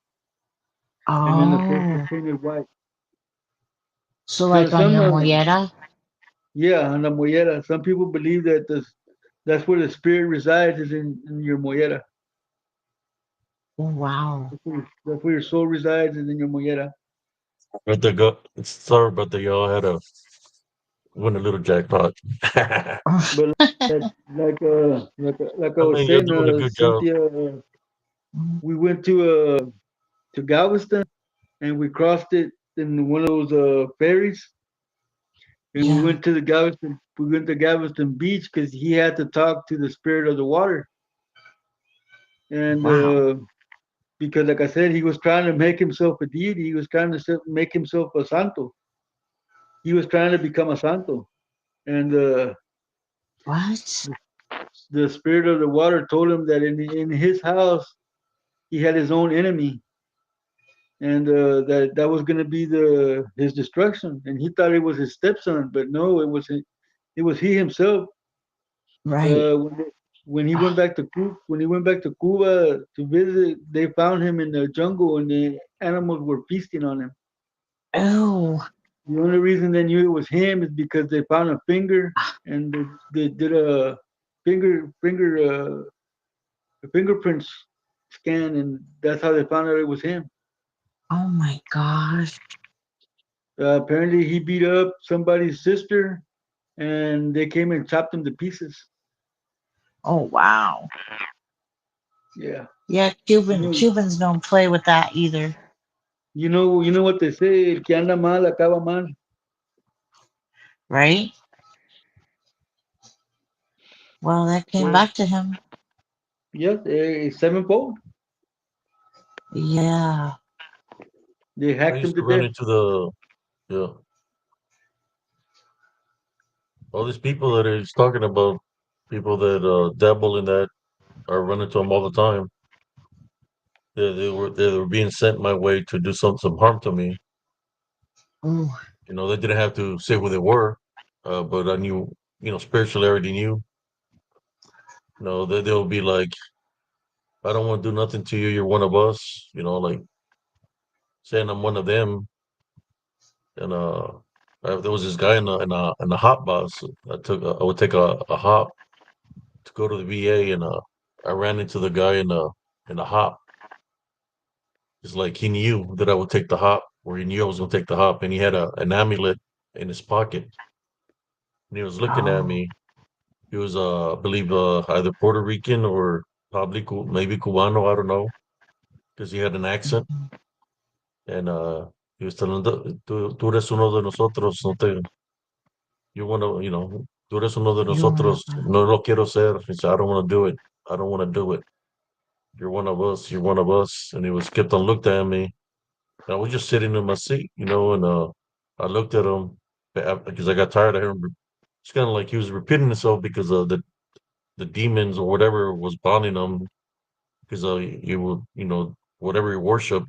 and then the face was Oh, painted white. so like So on some, your mollera? yeah, on the mollera. Some people believe that that's where the spirit resides is in your mollera. Oh, wow. That's where your soul resides is in your mollera. But they go. Sorry, but they all had a win a little jackpot. I But like I was mean, you're saying, doing a good job. Cynthia, we went to Galveston and we crossed it in one of those ferries, and Yeah. We went to Galveston Beach because he had to talk to the spirit of the water, and Wow. because like I said, he was trying to make himself a deity. He was trying to make himself a santo. He was trying to become a santo, and What? the spirit of the water told him that in his house he had his own enemy, and that was going to be the his destruction. And he thought it was his stepson, but no, it was he himself. Right. Uh, when, they, when he went back to Cuba to visit, they found him in the jungle, and the animals were feasting on him. Oh, The only reason they knew it was him is because they found a finger, and they did a finger a fingerprints scan, and that's how they found out it was him. oh my gosh. Apparently, he beat up somebody's sister, and they came and chopped him to pieces. Oh wow. Yeah, Yeah, you know, Cubans don't play with that either, you know what they say: el que anda mal acaba mal. right? Well, that came Well, back to him. yes, sevenfold. Yeah. They I hacked him used to to run death. into the yeah all these people that he's talking about, people that dabble in that are running to him all the time. They were being sent my way to do some harm to me. Oh, They didn't have to say who they were, but I knew, spiritually I already knew. They'll be like, I don't want to do nothing to you. You're one of us. Like saying I'm one of them. And there was this guy in a hop bus. I would take a hop to go to the VA, and I ran into the guy in the hop. It's like he knew that I would take the hop, or he knew I was going to take the hop, and he had an amulet in his pocket, and he was looking at oh, me. He was, I believe, either Puerto Rican or probably maybe Cubano. I don't know, because he had an accent, mhm. and he was telling, tú eres uno de nosotros, no te, you want to, tú eres uno de You wanna, nosotros, no lo quiero ser. He said, I don't want to do it. I don't want to do it. You're one of us. You're one of us. And he was kept on looking at me. And I was just sitting in my seat, and I looked at him because I got tired of him. It's kind of like he was repeating himself because of the demons or whatever was bonding him because you would, whatever he worshipped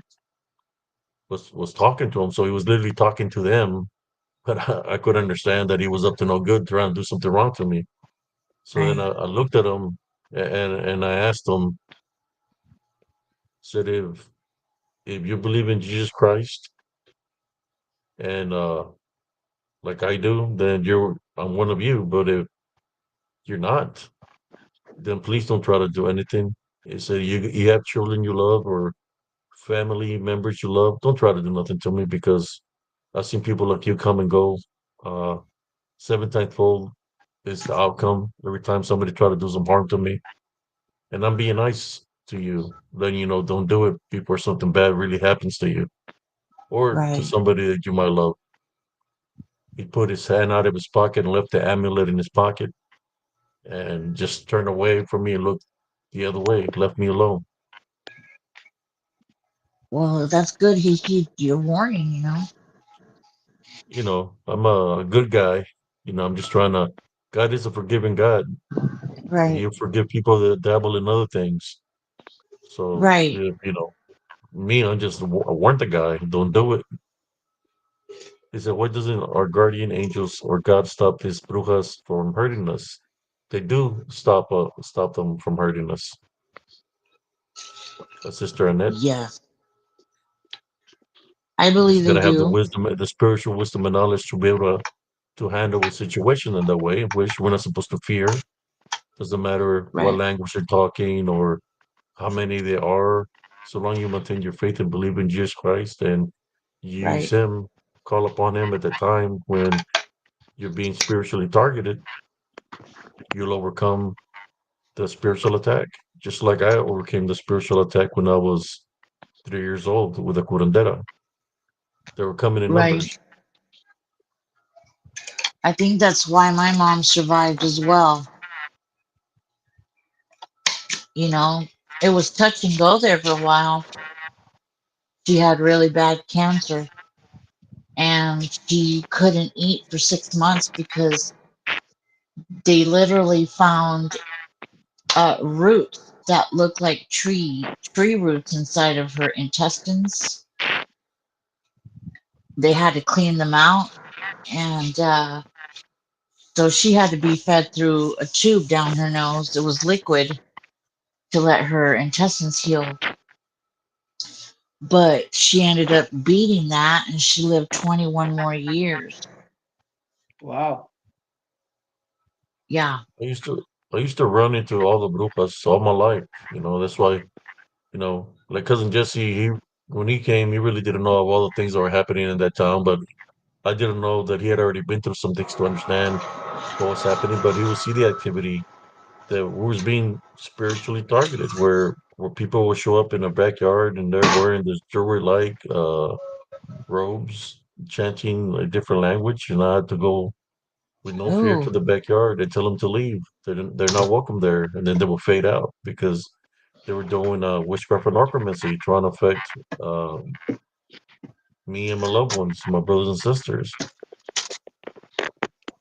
was talking to him. So he was literally talking to them, but I could understand that he was up to no good, trying to do something wrong to me. So then Right. I looked at him and I asked him, said, if you believe in Jesus Christ and like I do, then I'm one of you. But if you're not, then please don't try to do anything. He said, you have children you love or family members you love, don't try to do nothing to me because I've seen people like you come and go. Uh, Seven tenfold is the outcome every time somebody try to do some harm to me. And I'm being nice to you, letting you know don't do it before something bad really happens to you or to Right. somebody that you might love. He put his hand out of his pocket and left the amulet in his pocket and just turned away from me and looked the other way, left me alone. Well, that's good. He heeded your warning, you know? I'm a good guy. I'm just trying to. God is a forgiving God. Right. He'll forgive people that dabble in other things. So, Right. if, me, I'm just I warned the guy, don't do it. He said, why doesn't our guardian angels or God stop these brujas from hurting us? They do stop them from hurting us. Sister Annette, Yes. I you just believe they gotta have the do. wisdom, the spiritual wisdom and knowledge to be able to handle a situation in that way, which we're not supposed to fear. Doesn't matter what Right. language they're talking or how many there are, so long you maintain your faith and believe in Jesus Christ and use Right. Him, call upon Him at the time when you're being spiritually targeted, you'll overcome the spiritual attack. Just like I overcame the spiritual attack when I was 3 years old with a curandera. They were coming in Right. numbers. I think that's why my mom survived as well. You know, it was touch and go there for a while. She had really bad cancer and she couldn't eat for 6 months because they literally found roots that looked like tree roots inside of her intestines. They had to clean them out, and so she had to be fed through a tube down her nose. It was liquid to let her intestines heal. But she ended up beating that and she lived 21 more years. Wow. Yeah, I used to I used to run into all the brujas all my life. That's why, like cousin Jesse, when he came, he really didn't know of all the things that were happening in that town, but I didn't know that he had already been through some things to understand what was happening, but he would see the activity that was being spiritually targeted, where people would show up in a backyard and they're wearing this jewelry like robes, chanting a different language, and I had to go with no fear to oh, the backyard and tell them to leave. They're not welcome there, and then they will fade out because they were doing witchcraft and necromancy, trying to affect uh, me and my loved ones, my brothers and sisters.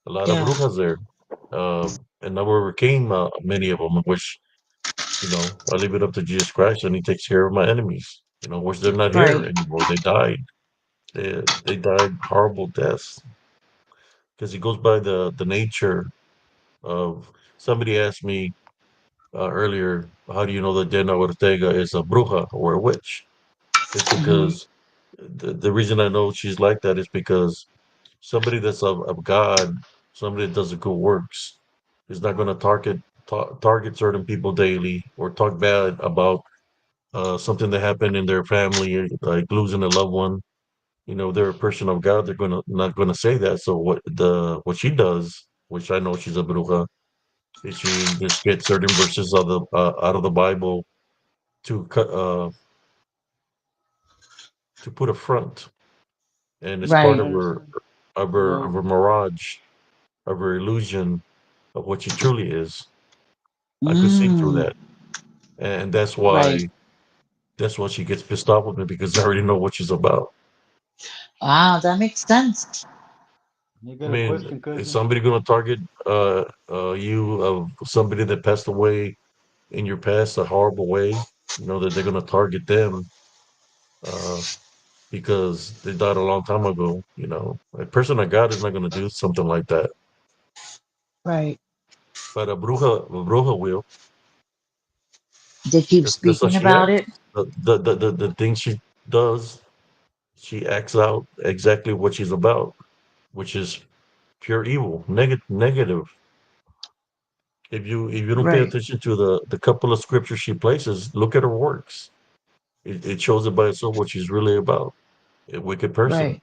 A lot of yeah, brujas there, and I overcame many of them, which I leave it up to Jesus Christ, and He takes care of my enemies. Which they're not here right, anymore. They died. They died horrible deaths because He goes by the nature of. Somebody asked me earlier, how do you know that Diana Ortega is a bruja or a witch? It's hmm, because the reason I know she's like that is because somebody that's of God, somebody that does the good works, is not going to target certain people daily or talk bad about something that happened in their family, like losing a loved one. They're a person of God. They're gonna not gonna say that. So what she does, which I know she's a bruja, is she just gets certain verses out of the Bible to to put a front, and it's part right, of Nice. of Well, her mirage, of her illusion of what she truly is. I could see through mm, that, and that's right. why she gets pissed off with me because I already know what she's about. Wow, that makes sense. you I got a mean, question, is cousin? somebody going to target you of somebody that passed away in your past a horrible way? That they're going to target them. Uh, because they died a long time ago. A person of God is not going to do something like that, Right. but a bruja will. They keep That's how speaking she about acts. it. The things she does, she acts out exactly what she's about, which is pure evil, negative. If you don't pay Right. attention to the couple of scriptures she places, look at her works. It shows it by itself what she's really about. A wicked person. Right.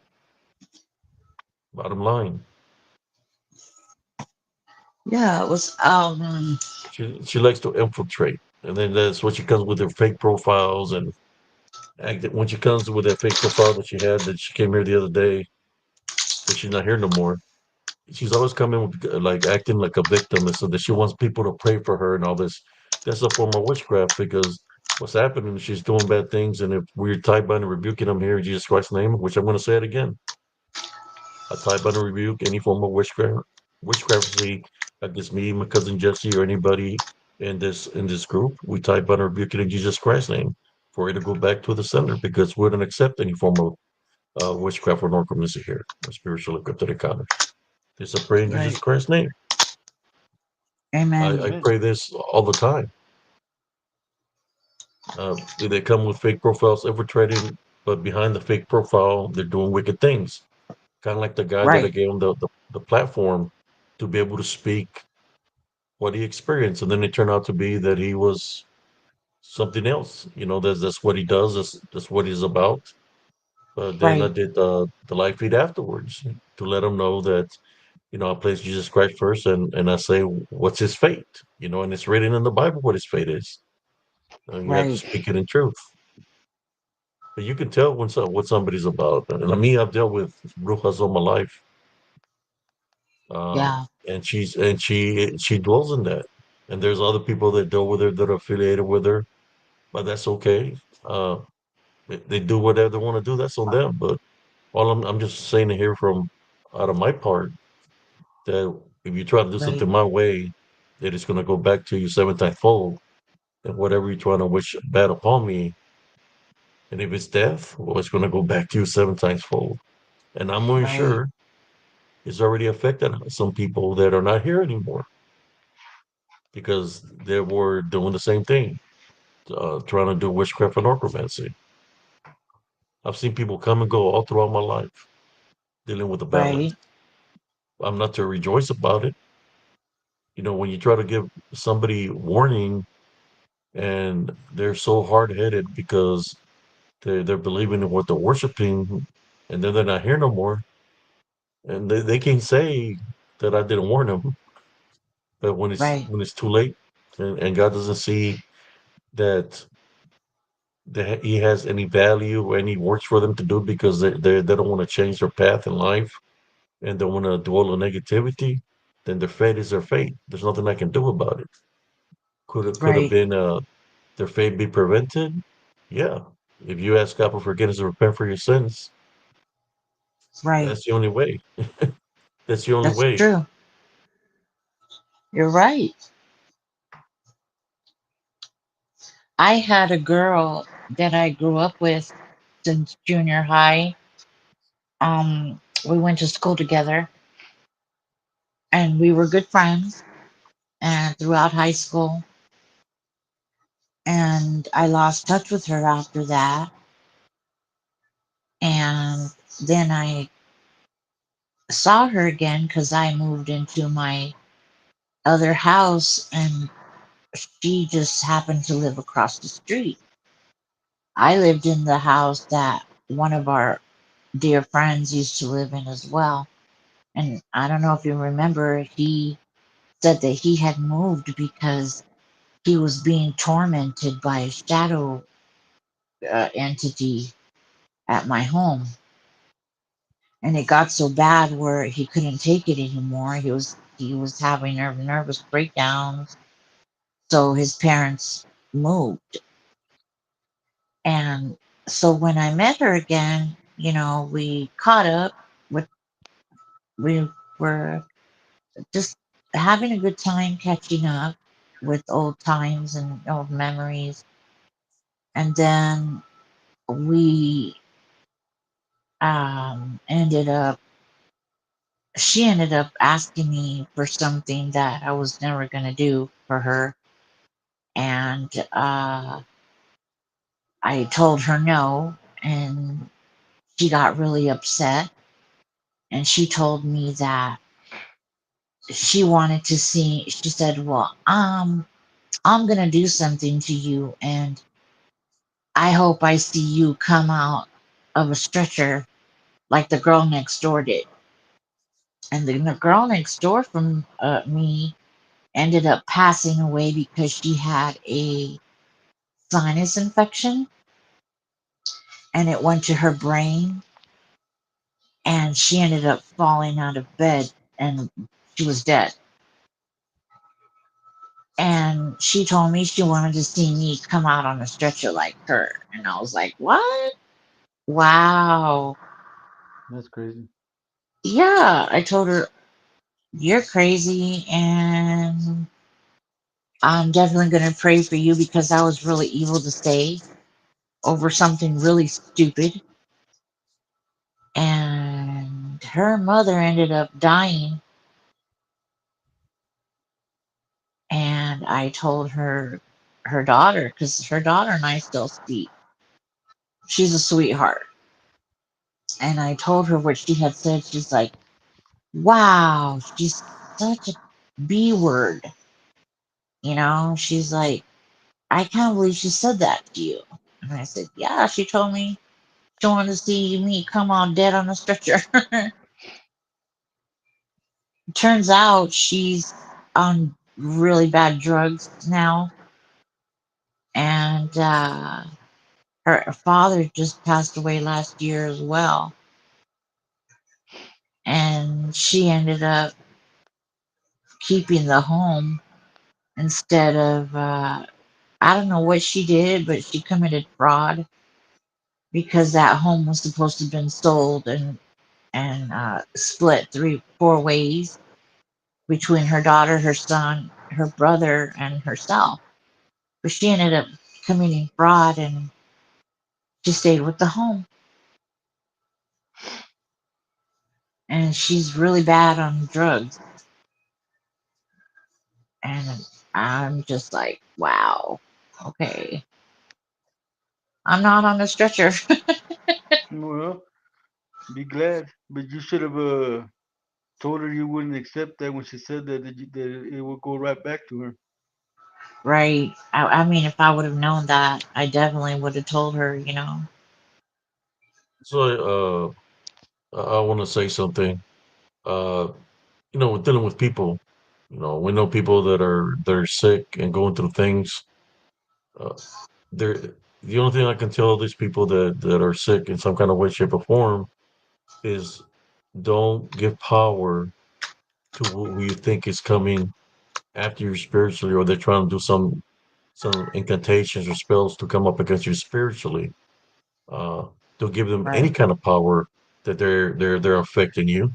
Bottom line, Yeah, it was she likes to infiltrate, and then that's what she comes with her fake profiles and when she comes with that fake profile that she had that she came here the other day, but she's not here no more. She's always coming with like acting like a victim and so that she wants people to pray for her and all this. That's a form of witchcraft because what's happening is she's doing bad things, and if we're tied by and rebuking them here in Jesus Christ's name, which I'm going to say it again, I tie by and rebuke any form of witchcraft against me, my cousin Jesse, or anybody in this group. We tie by and rebuke it in Jesus Christ's name for it to go back to the sender because we don't accept any form of witchcraft or necromancy here, or spiritual encrypted encounters. This I pray in Jesus right. Christ's name. I, Amen. I Amen. pray this all the time. They come with fake profiles, infiltrating, but behind the fake profile, they're doing wicked things. Kind of like the guy that I Right. gave him the platform to be able to speak what he experienced, and then it turned out to be that he was something else. That's what he does. That's what he's about. But then I Right. did the live feed afterwards to let him know that I place Jesus Christ first, and I say what's his fate. And it's written in the Bible what his fate is. And you have to Right. speak it in truth. But you can tell what somebody's about. And me, I've dealt with brujas all my life, Yeah. and she dwells in that. And there's other people that deal with her that are affiliated with her, but that's okay. Uh, they do whatever they want to do. That's on them. But all I'm just saying to hear from out of my part that if you try to do Right. something my way, that it's going to go back to you seven times fold. And whatever you're trying to wish bad upon me, and if it's death, well, it's going to go back to you seven times fold. And I'm more Right. sure it's already affected some people that are not here anymore because they were doing the same thing, trying to do witchcraft and necromancy. I've seen people come and go all throughout my life dealing with the balance. Right. I'm not to rejoice about it. When you try to give somebody warning and they're so hard headed because they're believing in what they're worshiping, and then they're not here no more, and they can say that I didn't warn them, but when it's Right. when it's too late, and God doesn't see that He has any value or any works for them to do because they don't want to change their path in life and don't want to dwell on negativity, then their fate is their fate. There's nothing I can do about it. Could have Right. been their fate be prevented? Yeah. If you ask God for forgiveness and repent for your sins, Right. that's the only way. That's the only That's way. true. You're right. I had a girl that I grew up with since junior high. We went to school together and we were good friends and throughout high school. And I lost touch with her after that. And then I saw her again because I moved into my other house and she just happened to live across the street. I lived in the house that one of our dear friends used to live in as well. And I don't know if you remember, he said that he had moved because he was being tormented by a shadow entity at my home. And it got so bad where he couldn't take it anymore. He was having nervous breakdowns. So his parents moved. And so when I met her again, we caught up. With we were just having a good time catching up with old times and old memories. And then we ended up she ended up asking me for something that I was never going to do for her. And I told her no. And she got really upset. And she told me that she wanted to see, she said, well, I'm going to do something to you. And I hope I see you come out of a stretcher like the girl next door did. And then the girl next door from me ended up passing away because she had a sinus infection and it went to her brain and she ended up falling out of bed and she was dead. And she told me she wanted to see me come out on a stretcher like her. And I was like, what? Wow. That's crazy. Yeah. I told her, you're crazy and I'm definitely going to pray for you because that was really evil to say over something really stupid. And her mother ended up dying. And I told her daughter, because her daughter and I still speak. She's a sweetheart. And I told her what she had said. She's like, wow, she's such a B word. You know, she's like, I can't believe she said that to you. And I said, yeah, she told me she wanted to see me come on dead on a stretcher. Turns out she's on really bad drugs now. And her father just passed away last year as well. And she ended up keeping the home instead of, I don't know what she did, but she committed fraud because that home was supposed to have been sold and split three, four ways between her daughter, her son, her brother, and herself. But she ended up committing fraud and she stayed with the home. And she's really bad on drugs. And I'm just like, wow, okay. I'm not on a stretcher. Well, be glad, but you should have told her you wouldn't accept that when she said that it would go right back to her. Right. I mean, if I would have known that, I definitely would have told her, you know. So, I want to say something. Uh, we're dealing with people. We know people that are sick and going through things. Uh, they're the only thing I can tell these people that are sick in some kind of way, shape, or form is don't give power to who you think is coming after you spiritually, or they're trying to do some incantations or spells to come up against you spiritually. Uh, don't give them any Right. kind of power that they're affecting you.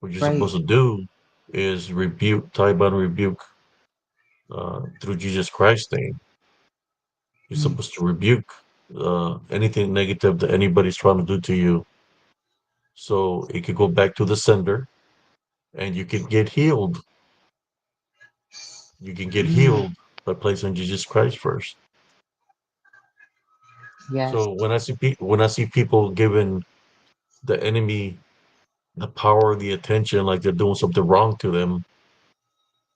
What you're Right. supposed to do is rebuke, Taliban rebuke through Jesus Christ's name. You're Mm, supposed to rebuke anything negative that anybody's trying to do to you, so it could go back to the sender, and you could get healed. You can get mm, healed by placing Jesus Christ first. yes. So when I see people giving the enemy the power, the attention, like they're doing something wrong to them,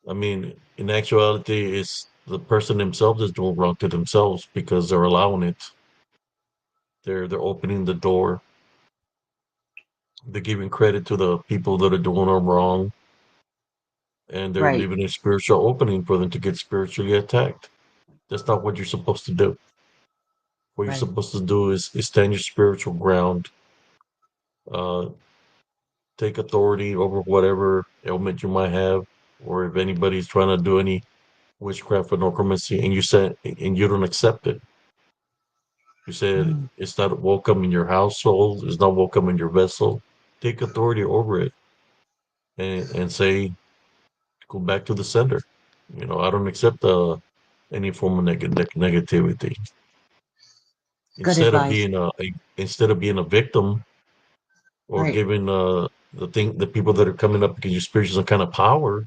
I mean, in actuality, it's the person themselves is doing wrong to themselves because they're allowing it. They're opening the door. They're giving credit to the people that are doing them wrong, and they're Right. leaving a spiritual opening for them to get spiritually attacked. That's not what you're supposed to do. What you're Right. supposed to do is stand your spiritual ground, uh, take authority over whatever ailment you might have, or if anybody's trying to do any witchcraft or necromancy, and you don't accept it. You said Mm, it's not welcome in your household, it's not welcome in your vessel. Take authority over it and say, go back to the sender. I don't accept any form of negativity. good Instead of advice. being a victim, or Right. giving the people that are coming up against your spiritual some kind of power,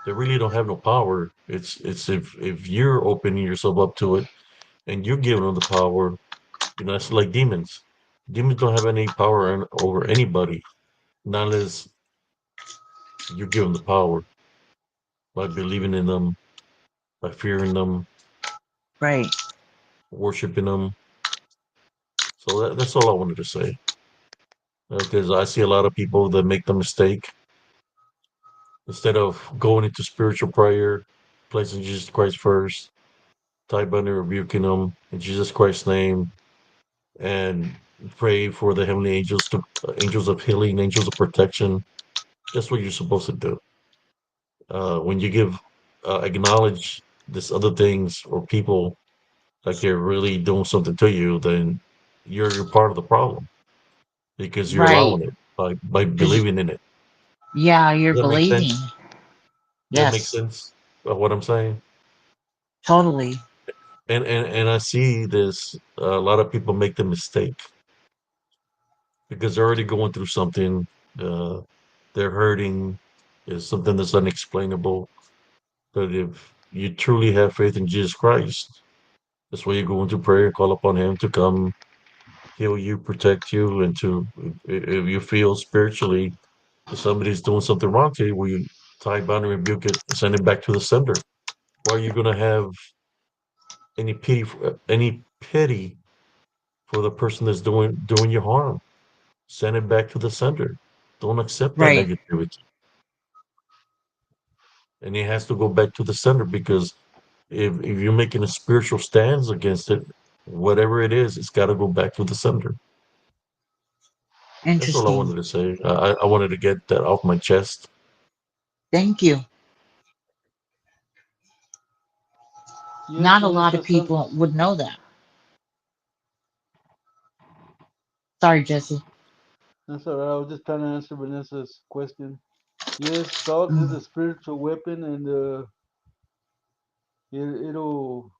they really don't have no power. It's if you're opening yourself up to it and you're giving them the power, you know, it's like demons. Demons don't have any power over anybody, not unless you give them the power by believing in them, by fearing them, Right. worshiping them. So that's all I wanted to say. Because I see a lot of people that make the mistake instead of going into spiritual prayer, placing Jesus Christ first, tie binding, rebuking them in Jesus Christ's name, and pray for the heavenly angels to angels of healing, angels of protection. That's what you're supposed to do. When you give acknowledge this other things or people like they're really doing something to you, then you're part of the problem because you're Right. allowing it by Because, believing in it. yeah, you're Does that make believing. sense? Does that make Yes, sense of what I'm saying? totally. And I see this a lot of people make the mistake because they're already going through something. Uh, they're hurting. Is something that's unexplainable. But if you truly have faith in Jesus Christ, that's why you go into prayer and call upon Him to come heal you, protect you, and to if you feel spiritually that somebody's doing something wrong to you, will you tie, bound, and rebuke it, and send it back to the sender? Why are you going to have any pity for the person that's doing you harm? Send it back to the sender. Don't accept that Right. negativity, and it has to go back to the sender because if you're making a spiritual stance against it, whatever it is, it's got to go back to the sender. That's all I Interesting. wanted to say. I wanted to get that off my chest. Thank you. Yes, Not a and lot of people would know that. Sorry, Jesse. that's all right. I was just trying to answer Vanessa's question. Yes, salt is Mm, a spiritual weapon, and it'll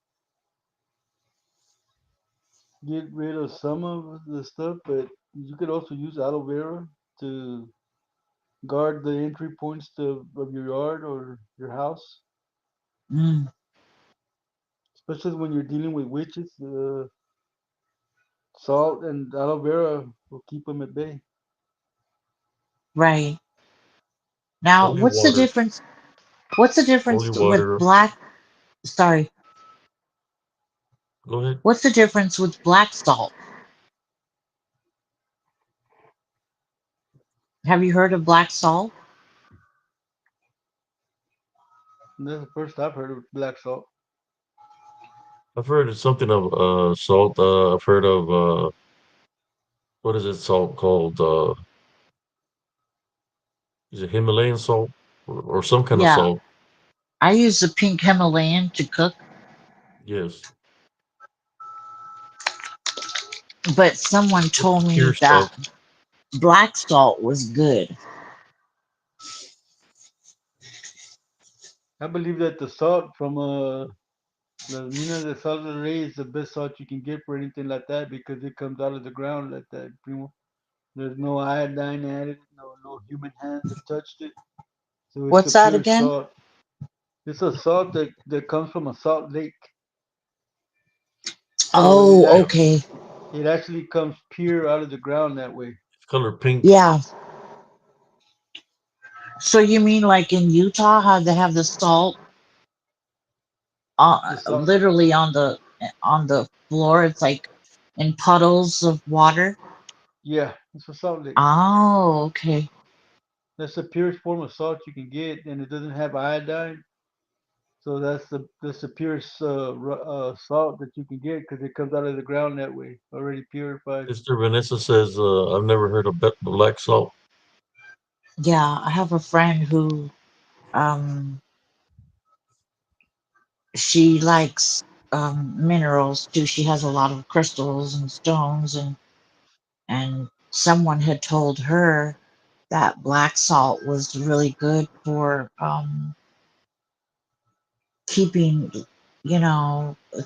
get rid of some of the stuff, but you could also use aloe vera to guard the entry points of your yard or your house, mm, especially when you're dealing with witches. Salt and aloe vera will keep them at bay. right. Now, Holy what's the water, difference? What's the holy difference with water. black? Sorry. Go ahead. What's the difference with black salt? Have you heard of black salt? And that's the first I've heard of black salt. I've heard of something of salt. I've heard of what is it salt called? Is it Himalayan salt or some kind of Yeah, salt? I use the pink Himalayan to cook, Yes, but someone it's the told me pure that stuff. black salt was good. I believe that the salt from the Mina de Sal del Rey is the best salt you can get for anything like that because it comes out of the ground like that. Primo. There's no iodine added, no human hands have touched it. So it's a What's that pure again? salt. It's a salt that comes from a salt lake. So Oh, okay. it actually comes pure out of the ground that way. It's color pink. Yeah. So you mean like in Utah, how they have the salt The salt, literally on the floor? It's like in puddles of water. yeah, it's a salt lake. Oh, okay. That's the purest form of salt you can get, and it doesn't have iodine. So that's the purest salt that you can get because it comes out of the ground that way, already purified. Sister Vanessa says, I've never heard of black salt. Yeah, I have a friend who um she likes minerals too. She has a lot of crystals and stones, and someone had told her that black salt was really good for keeping,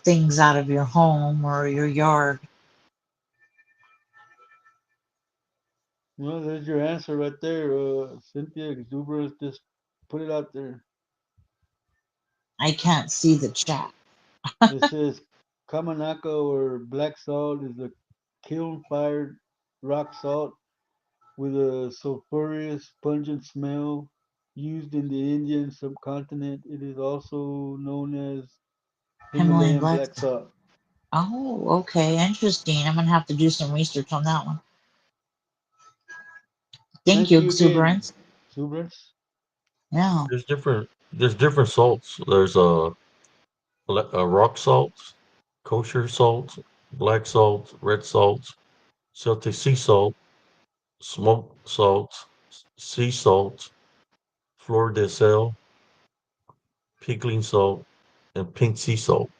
things out of your home or your yard. Well, there's your answer right there, Cynthia. Exuberance. Just put it out there. I can't see the chat. It says Kamanaka or black salt is a kiln-fired rock salt with a sulfurous, pungent smell used in the Indian subcontinent. It is also known as Himalayan Himalayan black. black salt. Oh, okay, interesting. I'm gonna have to do some research on that one. Thank Thank you, you again, exuberance. Exuberance. Yeah, There's different salts. There's rock salt, kosher salt, black salt, red salt, Celtic sea salt, smoked salt, sea salt, fleur de sel, pickling salt, and pink sea salt.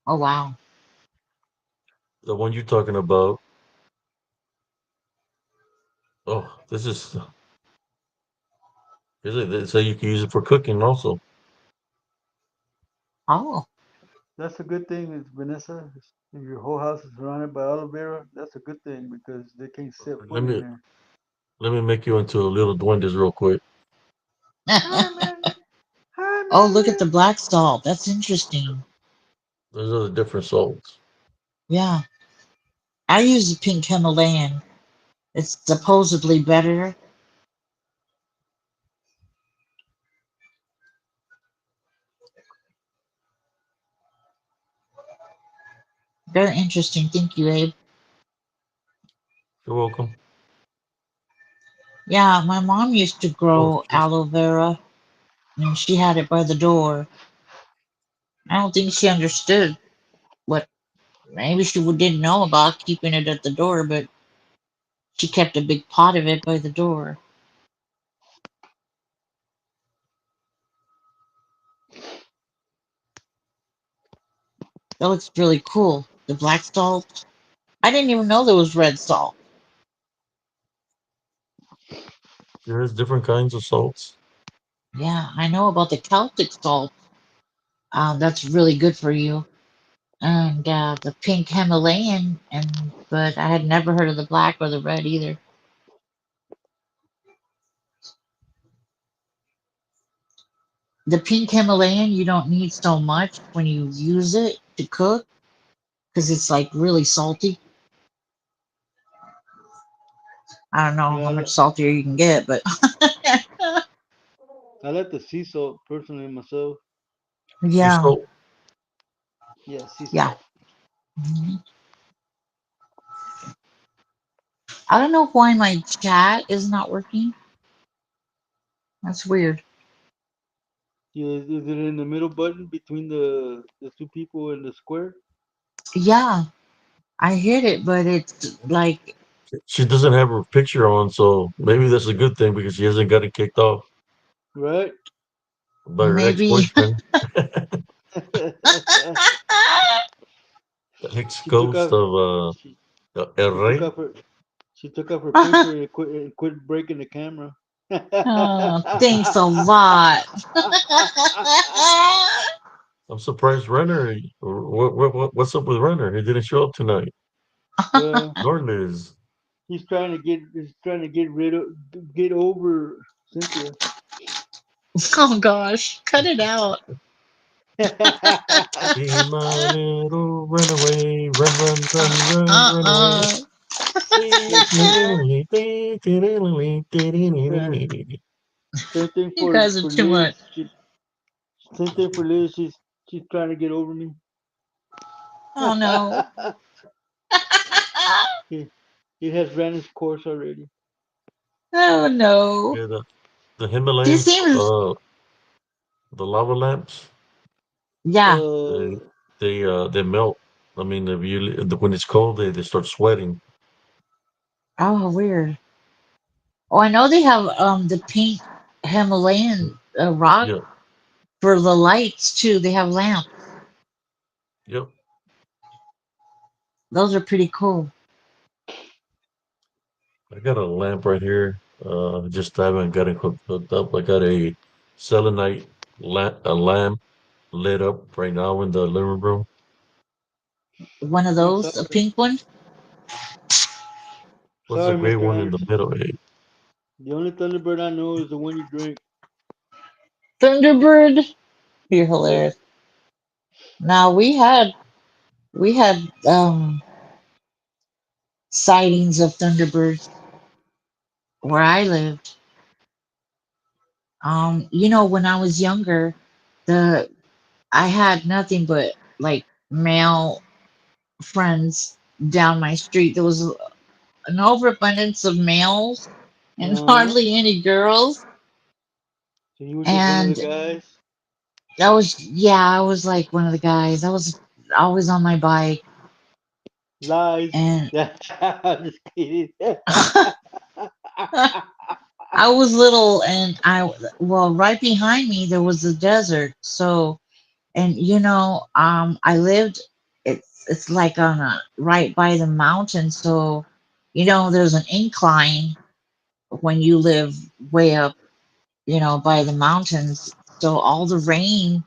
oh wow. The one you're talking about, oh, they say you can use it for cooking also. Oh, That's a good thing, Vanessa. If your whole house is surrounded by aloe vera, that's a good thing because they can't set Let foot in me there. let me make you into a little duendes real quick. Hi, man. Hi, oh, look at Manny. the black salt. That's interesting. Those are the different salts. Yeah, I use the pink Himalayan. It's supposedly better. Very interesting. Thank you, Abe. You're welcome. Yeah, my mom used to Oh, grow just aloe vera, and she had it by the door. I don't think she understood what. Maybe she didn't know about keeping it at the door, but she kept a big pot of it by the door. That looks really cool. The black salt. I didn't even know there was red salt. there's different kinds of salts. Yeah, I know about the Celtic salt. That's really good for you. And the pink Himalayan, and but I had never heard of the black or the red either. The pink Himalayan, you don't need so much when you use it to cook because it's like really salty. I don't know Yeah, how much saltier you can get, but I like the sea salt personally myself. Sea yeah, salt. Yeah, sea yeah. salt. Mhm. I don't know why my chat is not working. That's weird. Yeah, is it in the middle button between the two people in the square? Yeah, I hit it, but it's like, She doesn't have her picture on, so maybe that's a good thing because she hasn't got it kicked off Right? by her maybe. ex-boyfriend, the she took ex-ghost off of she, El she took Rey. off her she took off her picture and quit breaking the camera. Oh, thanks a lot. I'm surprised Renner. What's up with Renner? He didn't show up tonight. Well, Nor Liz. he's trying to get rid of get over Cynthia. Oh gosh, cut it out. Be my little runaway, run, run, run, run, run away. Uh-uh. Same thing You guys are for too Liz. much. Same thing for Liz. She's trying to get over me. Oh no. he he has ran his course already. Oh no. Yeah, the He Himalayas, seems, the lava lamps, yeah. they Uh, they melt. I mean, if when it's cold, they start sweating. Oh, weird. Oh, I know they have the pink Himalayan rock Yeah, for the lights too. They have lamps. yep. Those are pretty cool. I got a lamp right here. Just haven't got it hooked up. I got a selenite lamp lit up right now in the living room. One of that's those, a awesome. pink one. What's the Sorry, gray Mr. one in the Anderson. middle? Hey, The only Thunderbird I know is the one you drink. Thunderbird, you're Yeah. hilarious. Now we had sightings of thunderbirds where I lived. When I was younger, the I had nothing but like male friends down my street. There was an overabundance of males and Uh huh. hardly any girls. So you were just one of the And guys. I was like one of the guys. I was always on my bike, Lies. and I'm just kidding. I was little, and right behind me there was the desert. So, and I lived. It's like on a right by the mountain. So, there's an incline when you live way up, by the mountains. So all the rain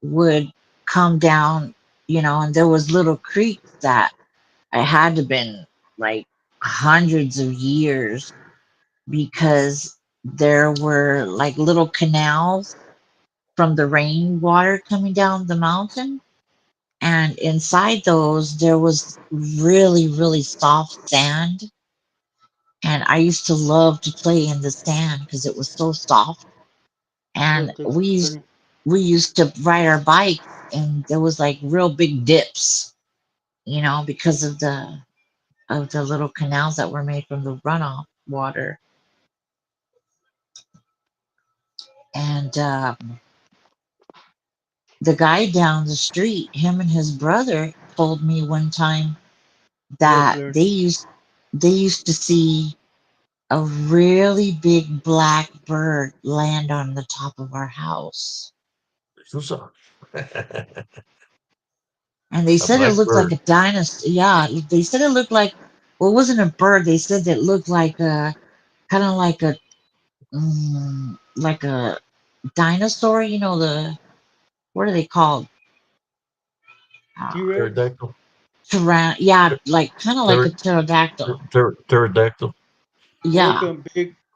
would come down, and there was little creeks that I had to been like hundreds of years because there were like little canals from the rainwater coming down the mountain. And inside those, there was really, really soft sand. And I used to love to play in the sand because it was so soft. And That's we used funny. we used to ride our bikes, and there was like real big dips, because of the little canals that were made from the runoff water. And the guy down the street, him and his brother, told me one time Yes, that sir. they used to see a really big black bird land on the top of our house. Susa. And they A said it looked like blackbird. a dinosaur. Yeah, they said it looked like, well, it wasn't a bird. They said that it looked like a kind of like a dinosaur. What are they called? T Uh, Rex. Pterodactyl. Yeah, Pter- like kind of like a pter- pterodactyl. Pterodactyl. Yeah,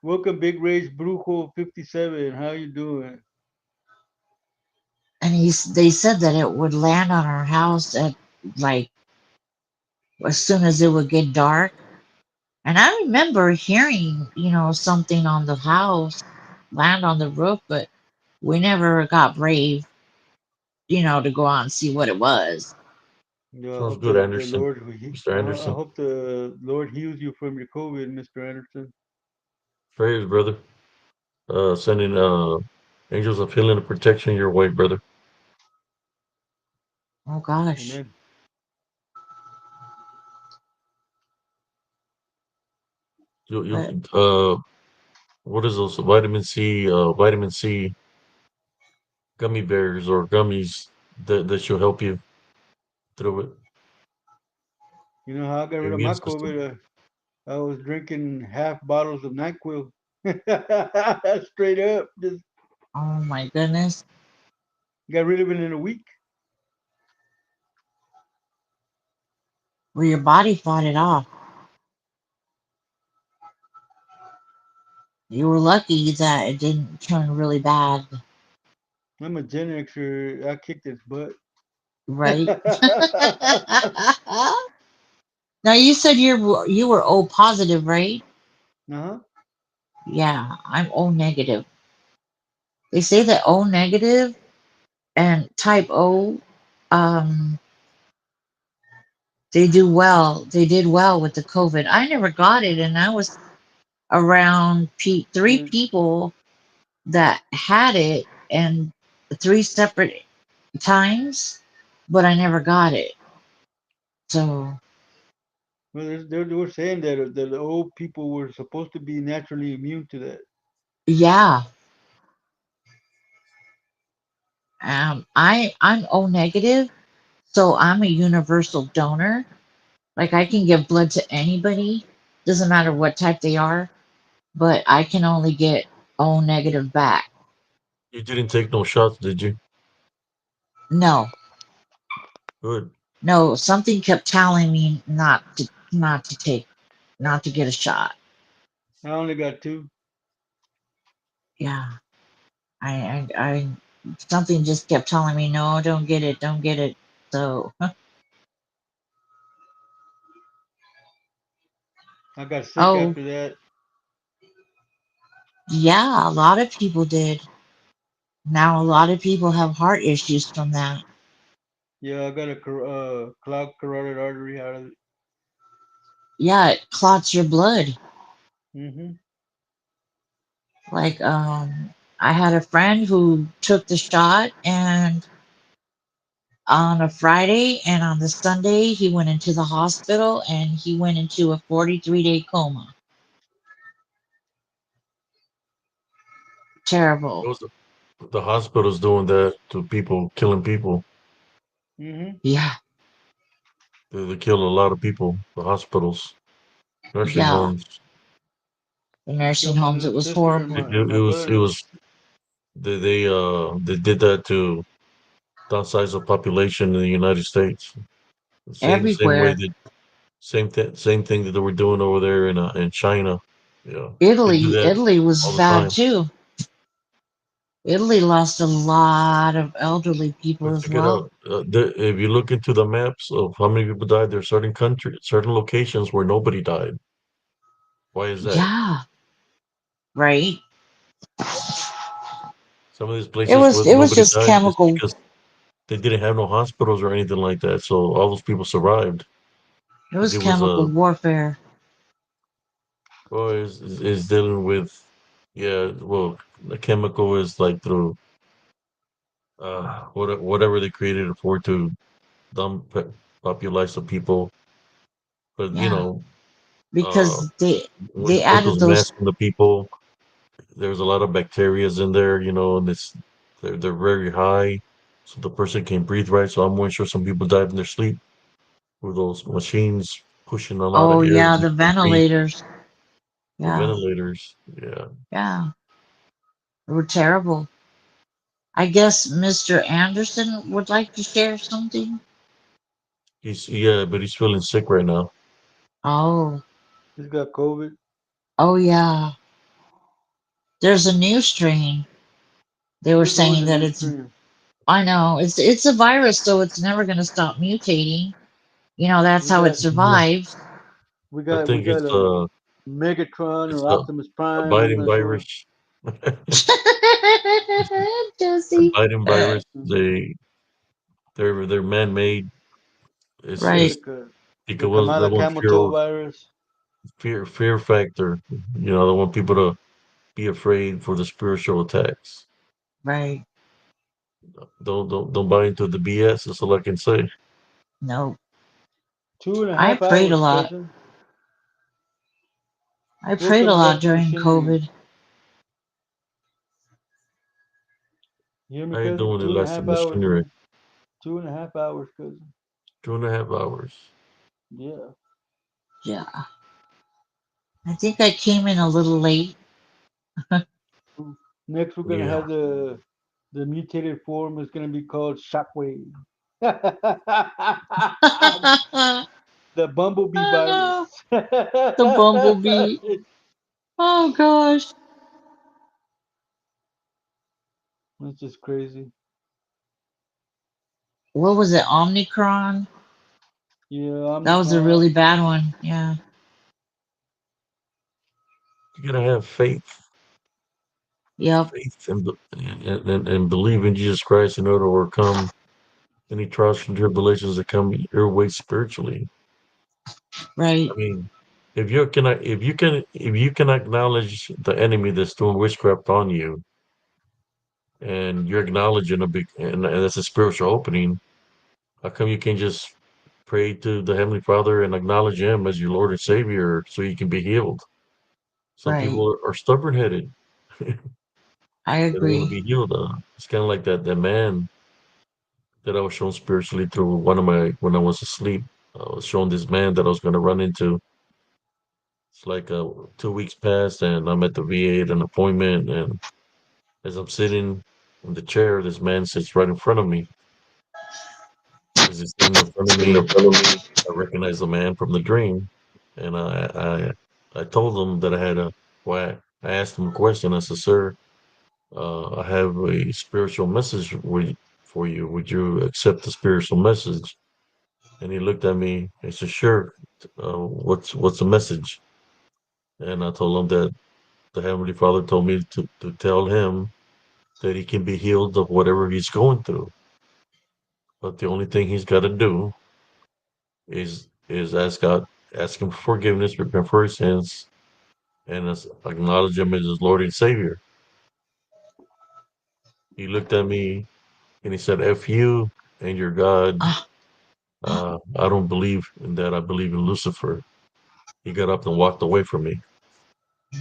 Welcome, Big Rage Brujo 57. How you doing? and they said that it would land on our house at like as soon as it would get dark. And I remember hearing, something on the house land on the roof, but we never got brave, to go out and see what it was. Yeah, I Sounds hope good, the Anderson. Lord Mr. I Anderson. hope the Lord heals you from your COVID, Mr. Anderson. Praise, brother. Sending angels of healing and protection your way, brother. Oh gosh. Amen. You But what is those vitamin C gummy bears or gummies that should help you through it, You know how I got your rid of immune my system. COVID? I was drinking half bottles of NyQuil. Straight up, just oh my goodness, got rid of it in a week. where your body fought it off. You were lucky that it didn't turn really bad, I'm a Gen Xer. I kicked its butt. right? Now you said you were O positive, right? Uh-huh. Yeah, I'm O negative. They say that O negative and type O, um, they do well. They did well with the COVID. I never got it, and I was around three Well, people that had it, and three separate times, but I never got it. So they were saying that the old people were supposed to be naturally immune to that. yeah, I'm O negative, so I'm a universal donor. Like I can give blood to anybody, doesn't matter what type they are, but I can only get O negative back. You didn't take no shots, did you? No, Good. no, something kept telling me not to take. not to get a shot. I only got two. Yeah, I something just kept telling me, no, don't get it, don't get it. So, I got sick oh, after that. yeah, a lot of people did. Now, a lot of people have heart issues from that. Yeah, I got a clogged carotid artery out of it. Yeah, it clots your blood. Mm-hmm. Like, I had a friend who took the shot, and on a Friday and on the Sunday, he went into the hospital and he went into a 43-day coma. Terrible. Those the hospitals doing that to people, killing people. Mm-hmm. Yeah, They kill a lot of people. The hospitals, nursing yeah. homes. The They nursing killed my homes, it little was sister and horrible. my It brother-in-law. was they did that to downsize the population in the United States. Same way Everywhere. that same thing that they were doing over there in China. Yeah, they do that Italy was all the bad time. too. Italy lost a lot of elderly people But as check it well. out. If you look into the maps of how many people died, there's certain countries, certain locations where nobody died. Why is that? Yeah, right. Some of these It places was where it was nobody just died is chemical. because they didn't have no hospitals or anything like that. So all those people survived It because was it was chemical warfare. well, is dealing with yeah. Well, the chemical is like through whatever they created it for to dump populate the people. But you Yeah, know, uh, because when they you put added those those. masks on the people, there's a lot of bacterias in there, you know, and they're very high, so the person can't breathe right. So I'm more sure some people died in their sleep with those machines pushing a lot of Oh air yeah, into the their brain. ventilators. The Yeah, ventilators, yeah. yeah, they were terrible. I guess Mr. Anderson would like to share something. But he's feeling sick right now. Oh, He's got COVID. oh yeah. There's a new strain. They were There's always saying a that new it's. strain. I know it's a virus, so it's never going to stop mutating. You know, that's We how it got Yeah, survives. I we think got a Megatron it's or Optimus a Prime. I'm Biden not sure. virus. The Josie. Biden virus, Mhm. they're man-made. Right, It's The because they Kamala want Camel Toe virus. fear factor. You know, they want people to be afraid for the spiritual attacks. right. Don't buy into the BS. That's all I can say. No, Two and a I half prayed a hours, lot. cousin. I Woke prayed up a lot without the during machinery. COVID. You hear me, I ain't cousin? doing it Two and a less than half hours, machinery. man. 2.5 hours, cousin. 2.5 hours. Yeah. Yeah, I think I came in a little late. Next, we're gonna Yeah. have the mutated form is gonna be called Shockwave. The bumblebee Oh no, virus. the bumblebee. Oh gosh, That's just crazy. what was it? Omnicron. Yeah, That was a really Omicron. bad one. Yeah. You gotta have faith, Yep. and believe in Jesus Christ in order to overcome any trials and tribulations that come your way spiritually. Right. I mean, if you can acknowledge the enemy that's doing witchcraft on you, and you're acknowledging a big and that's a spiritual opening, how come you can't just pray to the Heavenly Father and acknowledge Him as your Lord and Savior so you can be healed? Some Right. people are stubborn headed. I They don't want to agree. be healed. It's kind of like that man that I was shown spiritually through one of my when I was asleep. I was shown this man that I was going to run into. It's like 2 weeks passed, and I'm at the VA at an appointment, and as I'm sitting in the chair, this man sits right in front of me. As he's sitting in front of In the me, front of me. I recognize the man from the dream, and I told him that I had a. Well, I asked him a question. I said, "Sir, I have a spiritual message for you. Would you accept the spiritual message?" And he looked at me. He said, "Sure. What's the message?" And I told him that the Heavenly Father told me to tell him that he can be healed of whatever he's going through. But the only thing he's got to do is ask God, ask him for forgiveness, repent for his sins, and acknowledge him as his Lord and Savior. He looked at me and he said, "F you and your God. Oh, oh I don't believe in that. I believe in Lucifer." He got up and walked away from me.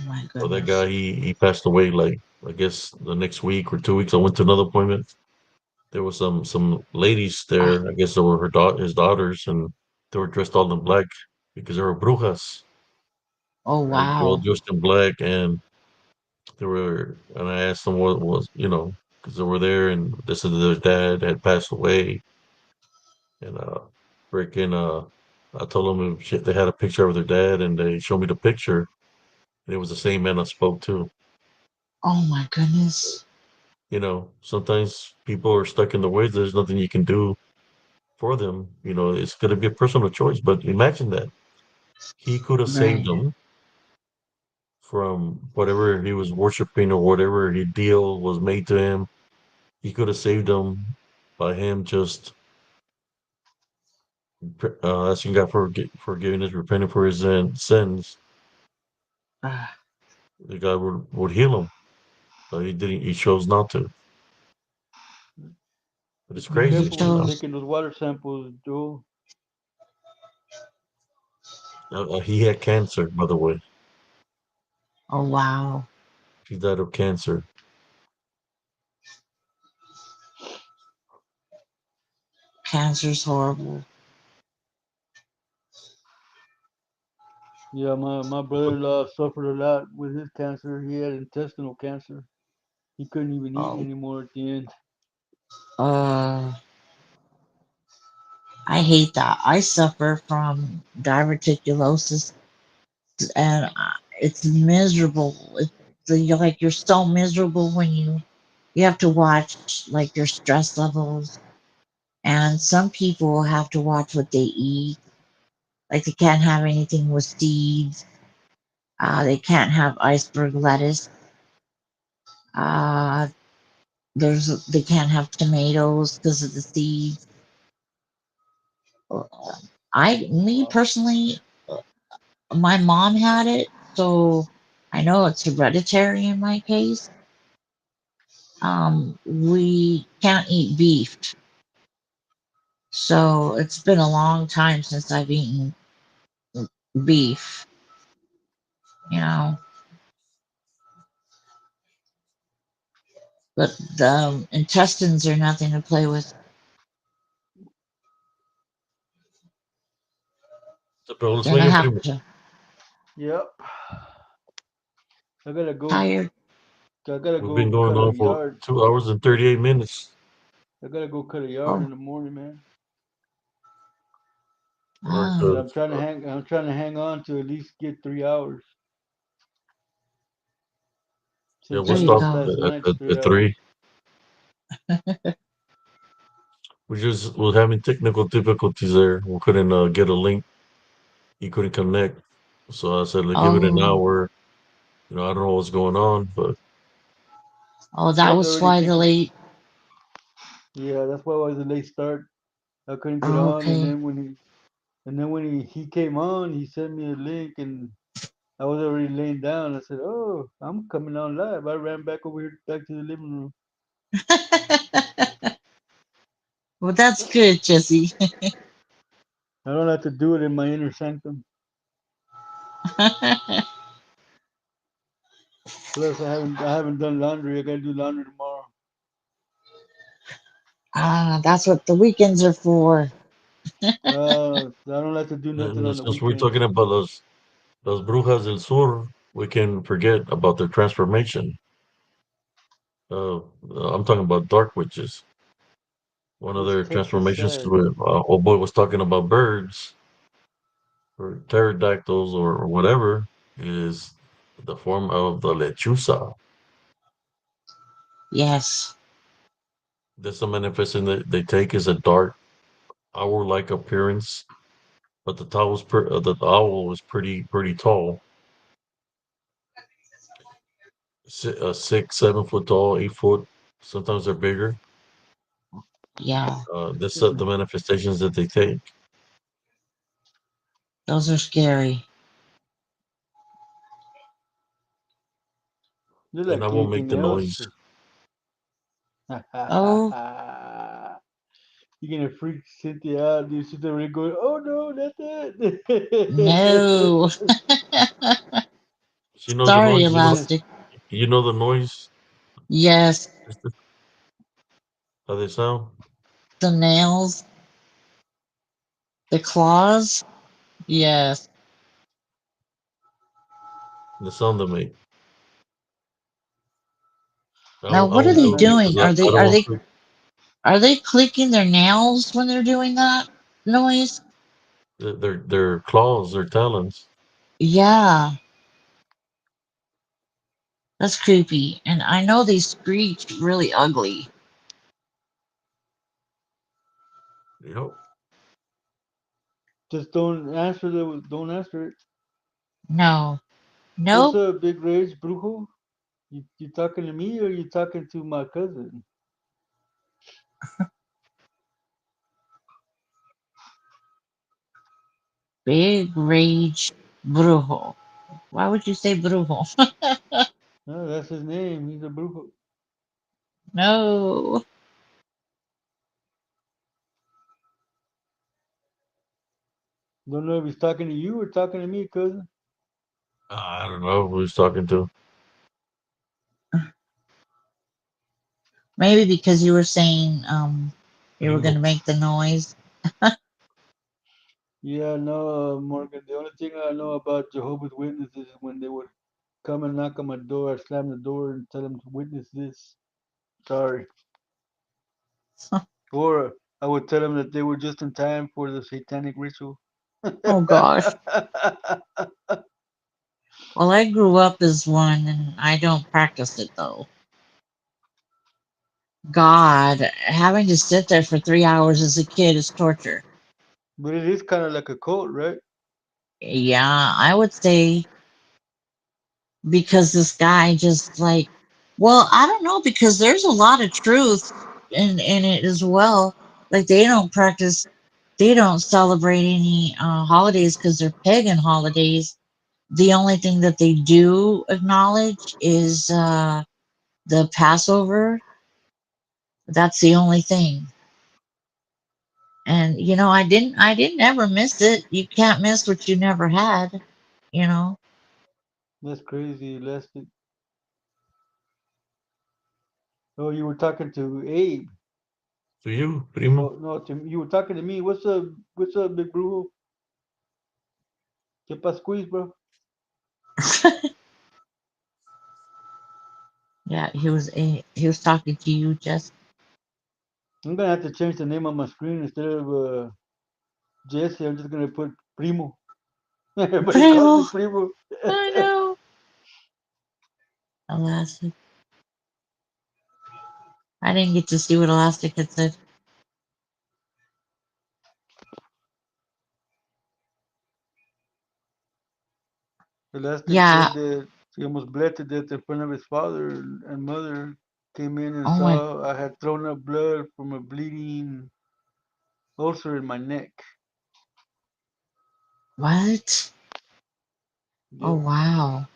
my So that goodness. guy, he passed away like I guess the next week or 2 weeks. I went to another appointment. There was some ladies Ah, there. I guess they were his daughters, and they were dressed all in black because they were brujas, oh and they were all wow. dressed in black. And they were, and I asked them what was, because they were there, and they said that their dad had passed away, and freaking, I told them if they had a picture of their dad, and they showed me the picture, and it was the same man I spoke to. Oh my goodness. Sometimes people are stuck in the ways. There's nothing you can do for them. It's going to be a personal choice. But imagine that he could have saved Right. them from whatever he was worshiping or whatever he deal was made to him. He could have saved them by him just asking God for forgiveness, repenting for his sins. Ah, The God would heal him, but he didn't. He chose not to. But it's Be he crazy. careful when you're chose. taking those water samples, Joe. He had cancer, by the way. Oh wow. He died of cancer. Cancer's horrible. Yeah, my brother-in-law suffered a lot with his cancer. He had intestinal cancer. He couldn't even eat Oh, anymore at the end. uh, I hate that. I suffer from diverticulosis, and it's miserable. You're like you're so miserable when you have to watch like your stress levels, and some people have to watch what they eat. Like they can't have anything with seeds. They can't have iceberg lettuce. Uh, they can't have tomatoes because of the seeds. Me personally, my mom had it, so I know it's hereditary in my case. We can't eat beef, so it's been a long time since I've eaten beef. You know, but the intestines are nothing to play with. Pero let's make Gonna it have famous. to Yep. I gotta go. tired. I gotta We've been go going cut a on for yard. 2 hours and 38 minutes. I gotta go cut a yard Oh, in the morning, man. All right, ah, But good. I'm trying to hang. I'm trying to hang on to at least get 3 hours Yeah, since we'll there I you stop lost go. last night's three at hours. 3. We was having technical difficulties there. We couldn't get a link. He couldn't connect. So I said, let's give it an Oh, hour. I don't know what's going on, but oh, He that was was already why the thinking. late. Yeah, that's why it was a late start. I couldn't get on, and Okay. then when he came on, he sent me a link, and I was already laying down. I said, "Oh, I'm coming on live." I ran back over here, back to the living room. Well, that's good, Jesse. I don't have to do it in my inner sanctum. Plus, I haven't done laundry. I gotta do laundry tomorrow. That's what the weekends are for. I don't have to do nothing and on the since we're weekends. talking about Los Brujas del Sur, we can forget about their transformation. Uh, I'm talking about dark witches. One of What's their Texas transformations said? to it. Old boy was talking about birds. or pterodactyls or whatever is the form of the lechuza. Yes. That's the manifestation that they take is a dark owl-like appearance, but the owl is pretty tall, 6, 7 foot tall, 8 foot. Sometimes they're bigger. Yeah. That's the manifestations that they take, Those are scary. They're and I like won't make anything the else. noise. Oh, You're gonna freak Cynthia out, dude. She's already going, oh no, that's it. no. She knows the Sorry, noise. Elastic. You know the noise. Yes. How they sound. The nails, the claws. Yes. The sound they make. Now, I what are won't they do it because doing? Are I they don't are want they to. are they clicking their nails when they're doing that noise? Their claws, their talons. Yeah, that's creepy. And I know they screech really ugly. Yep. Just don't answer the, don't answer it. No. What's Nope. up, Big Rage Brujo? You talking to me or you talking to my cousin? Big rage brujo. Why would you say brujo? No, that's his name. He's a Brujo. No. Don't know if he's talking to you or talking to me, cousin. I don't know who he's talking to. Maybe because you were saying you were gonna Primo. make the noise. Yeah, no, Morgan. The only thing I know about Jehovah's Witnesses is when they would come and knock on my door, I slam the door and tell them to witness this. Sorry. Or I would tell them that they were just in time for the satanic ritual. Oh gosh. Well, I grew up as one and I don't practice it though. God, having to sit there for 3 hours as a kid is torture. But it is kind of like a cult, right? Yeah, I would say because this guy just like, well, I don't know because there's a lot of truth in it as well. Like they don't celebrate any holidays because they're pagan holidays. The only thing that they do acknowledge is the Passover. That's the only thing. And I didn't ever miss it. You can't miss what you never had, you know. That's crazy, Elastic. Oh, you were talking to Abe. To you, primo. Oh no, you were talking to me. What's up? What's up, Big Brujo? ¿Qué pascuis, bro? Yeah, he was talking to you, just I'm gonna have to change the name on my screen instead of Jesse. I'm just gonna put Primo. Everybody calls me Primo. Primo. I know. Elastic. I didn't get to see what Elastic had said. Elastic Yeah. said that he almost bled to death in front of his father and mother. Came in and Oh my. saw I had thrown up blood from a bleeding ulcer in my neck. What? Oh Yep. wow.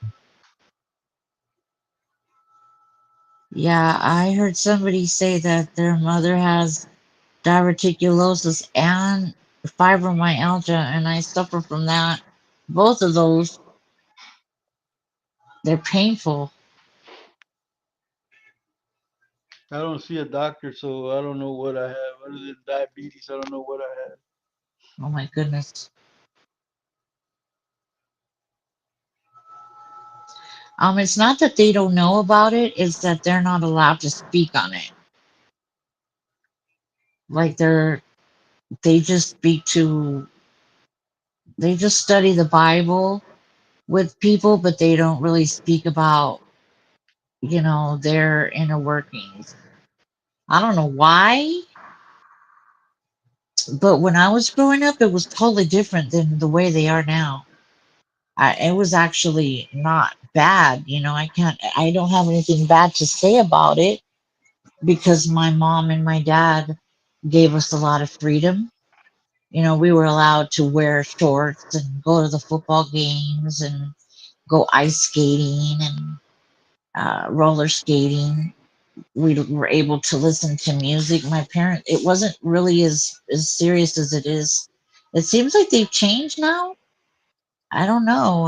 Yeah, I heard somebody say that their mother has diverticulosis and fibromyalgia, and I suffer from that. Both of those, they're painful. I don't see a doctor, so I don't know what I have. Other than diabetes, I don't know what I have. Oh my goodness. It's not that they don't know about it, it's that they're not allowed to speak on it. Like they just speak to They just study the Bible with people, but they don't really speak about, their inner workings. I don't know why, but when I was growing up, it was totally different than the way they are now. It was actually not bad. I don't have anything bad to say about it because my mom and my dad gave us a lot of freedom. We were allowed to wear shorts and go to the football games and go ice skating and roller skating. We were able to listen to music. My parents, it wasn't really as serious as it is. It seems like they've changed now. I don't know.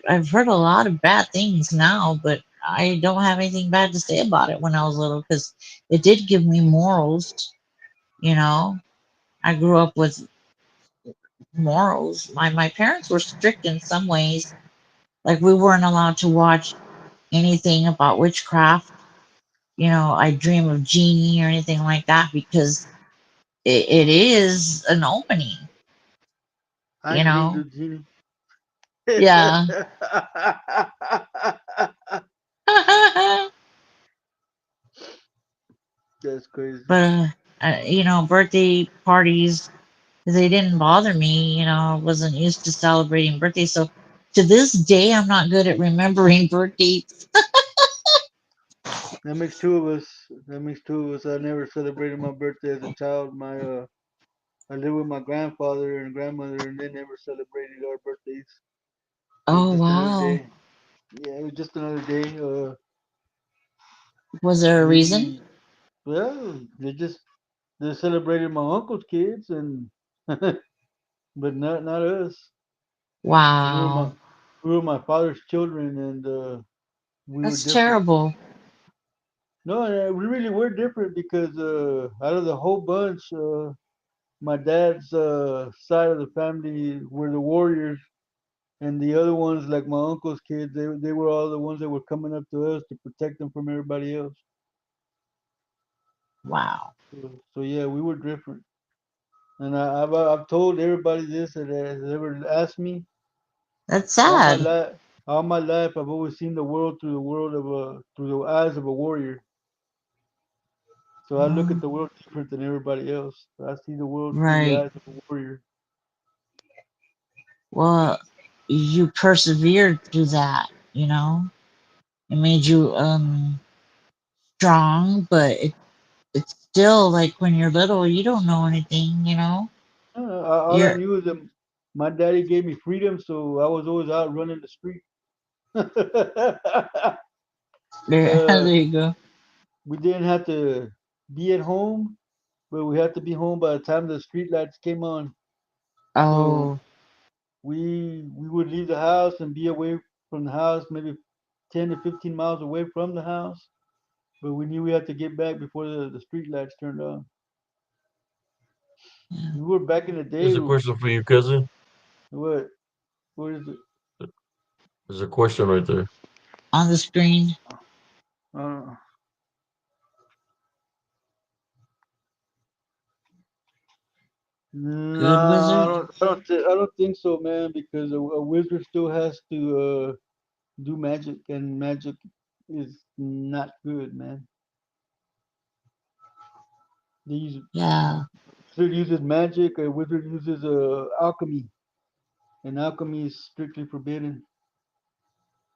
I've heard a lot of bad things now, but I don't have anything bad to say about it when I was little because it did give me morals. You know, I grew up with morals. My parents were strict in some ways. Like we weren't allowed to watch anything about witchcraft. I dream of genie or anything like that because it is an opening. I You dreamed know, of Genie. yeah. That's crazy. But birthday parties, they didn't bother me. I wasn't used to celebrating birthdays, so to this day, I'm not good at remembering birthdays. That makes two of us. That makes two of us. I never celebrated my birthday as a child. I lived with my grandfather and grandmother, and they never celebrated our birthdays. It was Oh just another wow, day. Yeah, it was just another day. was there a reason? We well, they celebrated my uncle's kids, and but not us. We were my Wow, we were my father's children, and we were that's different. terrible. No, we really were different because out of the whole bunch, my dad's side of the family were the warriors, and the other ones, like my uncle's kids, they were all the ones that were coming up to us to protect them from everybody else. Wow, So yeah, we were different. And I've told everybody this that has ever asked me that's all my sad. life. All my life, I've always seen the world through the world of a through the eyes of a warrior. So I look at Oh, the world different than everybody else. I see the world through the right. eyes of a warrior. Well, you persevered through that. It made you strong, but it's still like when you're little, you don't know anything. All I You're knew is that my daddy gave me freedom, so I was always out running the street. there. There uh, you go. we didn't have to be at home, but we had to be home by the time the street lights came on. So Oh, we would leave the house and be away from the house, maybe 10 to 15 miles away from the house. But we knew we had to get back before the street lights turned on. yeah. We were back in the day. Here's a question for you, cousin. What? What is it? There's a question right there. On the screen. Uh, Good no, wizard. I don't think so, man. Because a wizard still has to do magic, and magic is not good, man. They use Yeah, wizard uses magic. A wizard uses alchemy, and alchemy is strictly forbidden.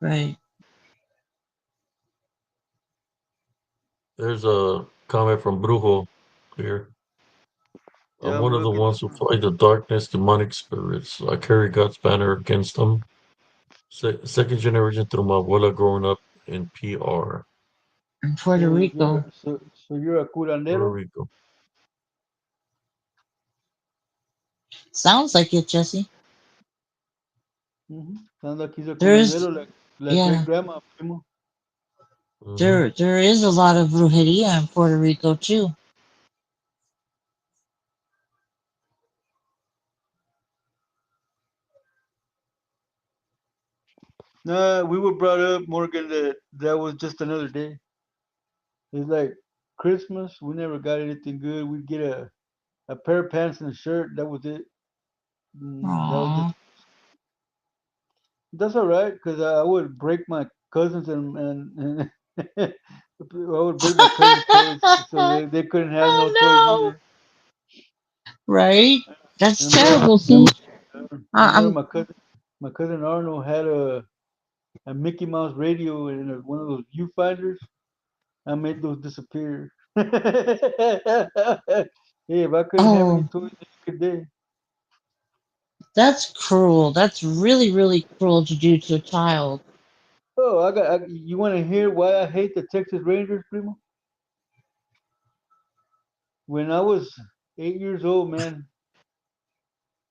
right. There's a comment from Brujo here. I'm Yeah, I'm one of the looking. ones who fight the darkness, demonic spirits. I carry God's banner against them. Second generation through my abuela growing up in PR, In Puerto Rico. So you're a Puerto curandero. Rico. Sounds like it, Jesse. Sounds like he's a There's curandero, like great yeah. grandma. Primo. Hmm. There is a lot of brujeria in Puerto Rico too. Nah, we were brought up, Morgan, that that was just another day. It's like Christmas. We never got anything good. We'd get a pair of pants and a shirt. That was it. That was just Aww. That's all right, because I would break my cousins and I would break my cousins' toys so they couldn't have no toys Oh no! either. Right? That's And bro, terrible. See, and bro, I'm my cousin Arnold had a Mickey Mouse radio and one of those viewfinders. I made those disappear. Yeah, if I couldn't have any oh, toys, could they? that's cruel. That's really, really cruel to do to a child. Oh, you want to hear why I hate the Texas Rangers, Primo? When I was 8 years old, man,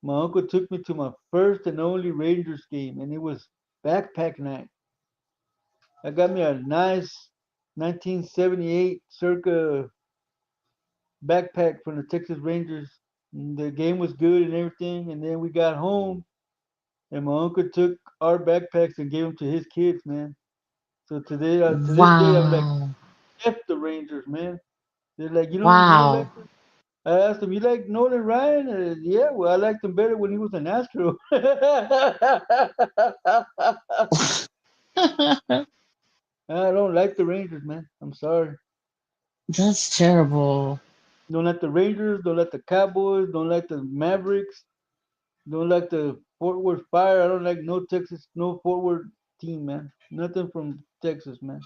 my uncle took me to my first and only Rangers game, and it was backpack night. I got me a nice 1978 circa backpack from the Texas Rangers. And the game was good and everything, and then we got home, and my uncle took our backpacks and gave them to his kids, man. So today, to this day, I'm like, Wow. F the Rangers, man. They're like, you don't Wow. like them? I asked him, you like Nolan Ryan? Yeah, well, I liked him better when he was an Astro. I don't like the Rangers, man. I'm sorry. That's terrible. Don't like the Rangers. Don't like the Cowboys. Don't like the Mavericks. Don't like the Fort Worth Fire. I don't like no Texas, no Fort Worth team, man. Nothing from Texas, man.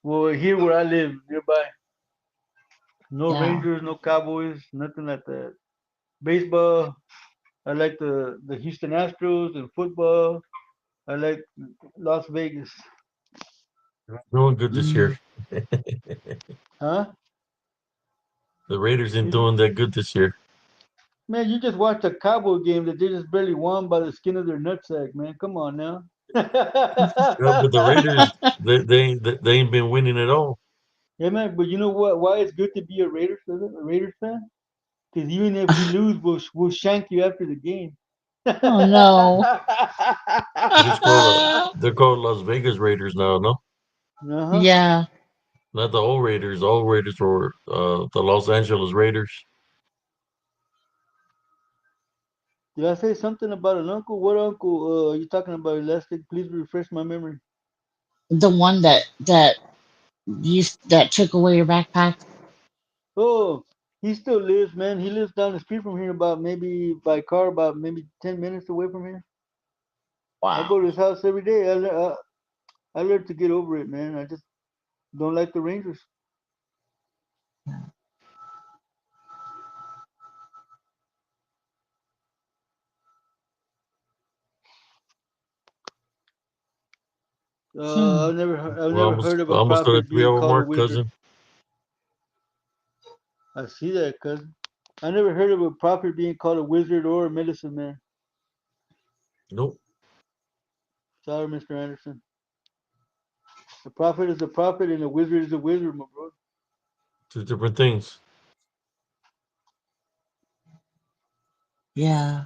Well, here where I live, nearby, no Yeah. Rangers, no Cowboys, nothing like that. Baseball, I like the Houston Astros, and football, I like Las Vegas. Doing good this year. Mm. Huh? The Raiders ain't You doing that good this year. Man, you just watched a Cowboy game that they just barely won by the skin of their nutsack, man. Come on now. Yeah, but the Raiders, they ain't been winning at all. Yeah, man. But you know what? Why it's good to be a Raiders fan? Because even if we lose, we'll shank you after the game. Oh no. But it's called they're called Las Vegas Raiders now, no? Uh-huh. Yeah. Not the old Raiders. The old Raiders were the Los Angeles Raiders. Did I say something about an uncle? What uncle are you talking about, Elastic? Please refresh my memory. The one that that took away your backpack. Oh, he still lives, man. He lives down the street from here, about maybe by car, about maybe 10 minutes away from here. I go to Wow. his house every day. I learned to get over it, man. I just don't like the Rangers. Hmm. I've We're never heard of a almost at a prophet being 3 hour called a mark, wizard. cousin. I see that, cousin. I never heard of a prophet being called a wizard or a medicine man. Nope. Sorry, Mr. Anderson. A prophet is a prophet, and a wizard is a wizard, my bro. Two different things. Yeah.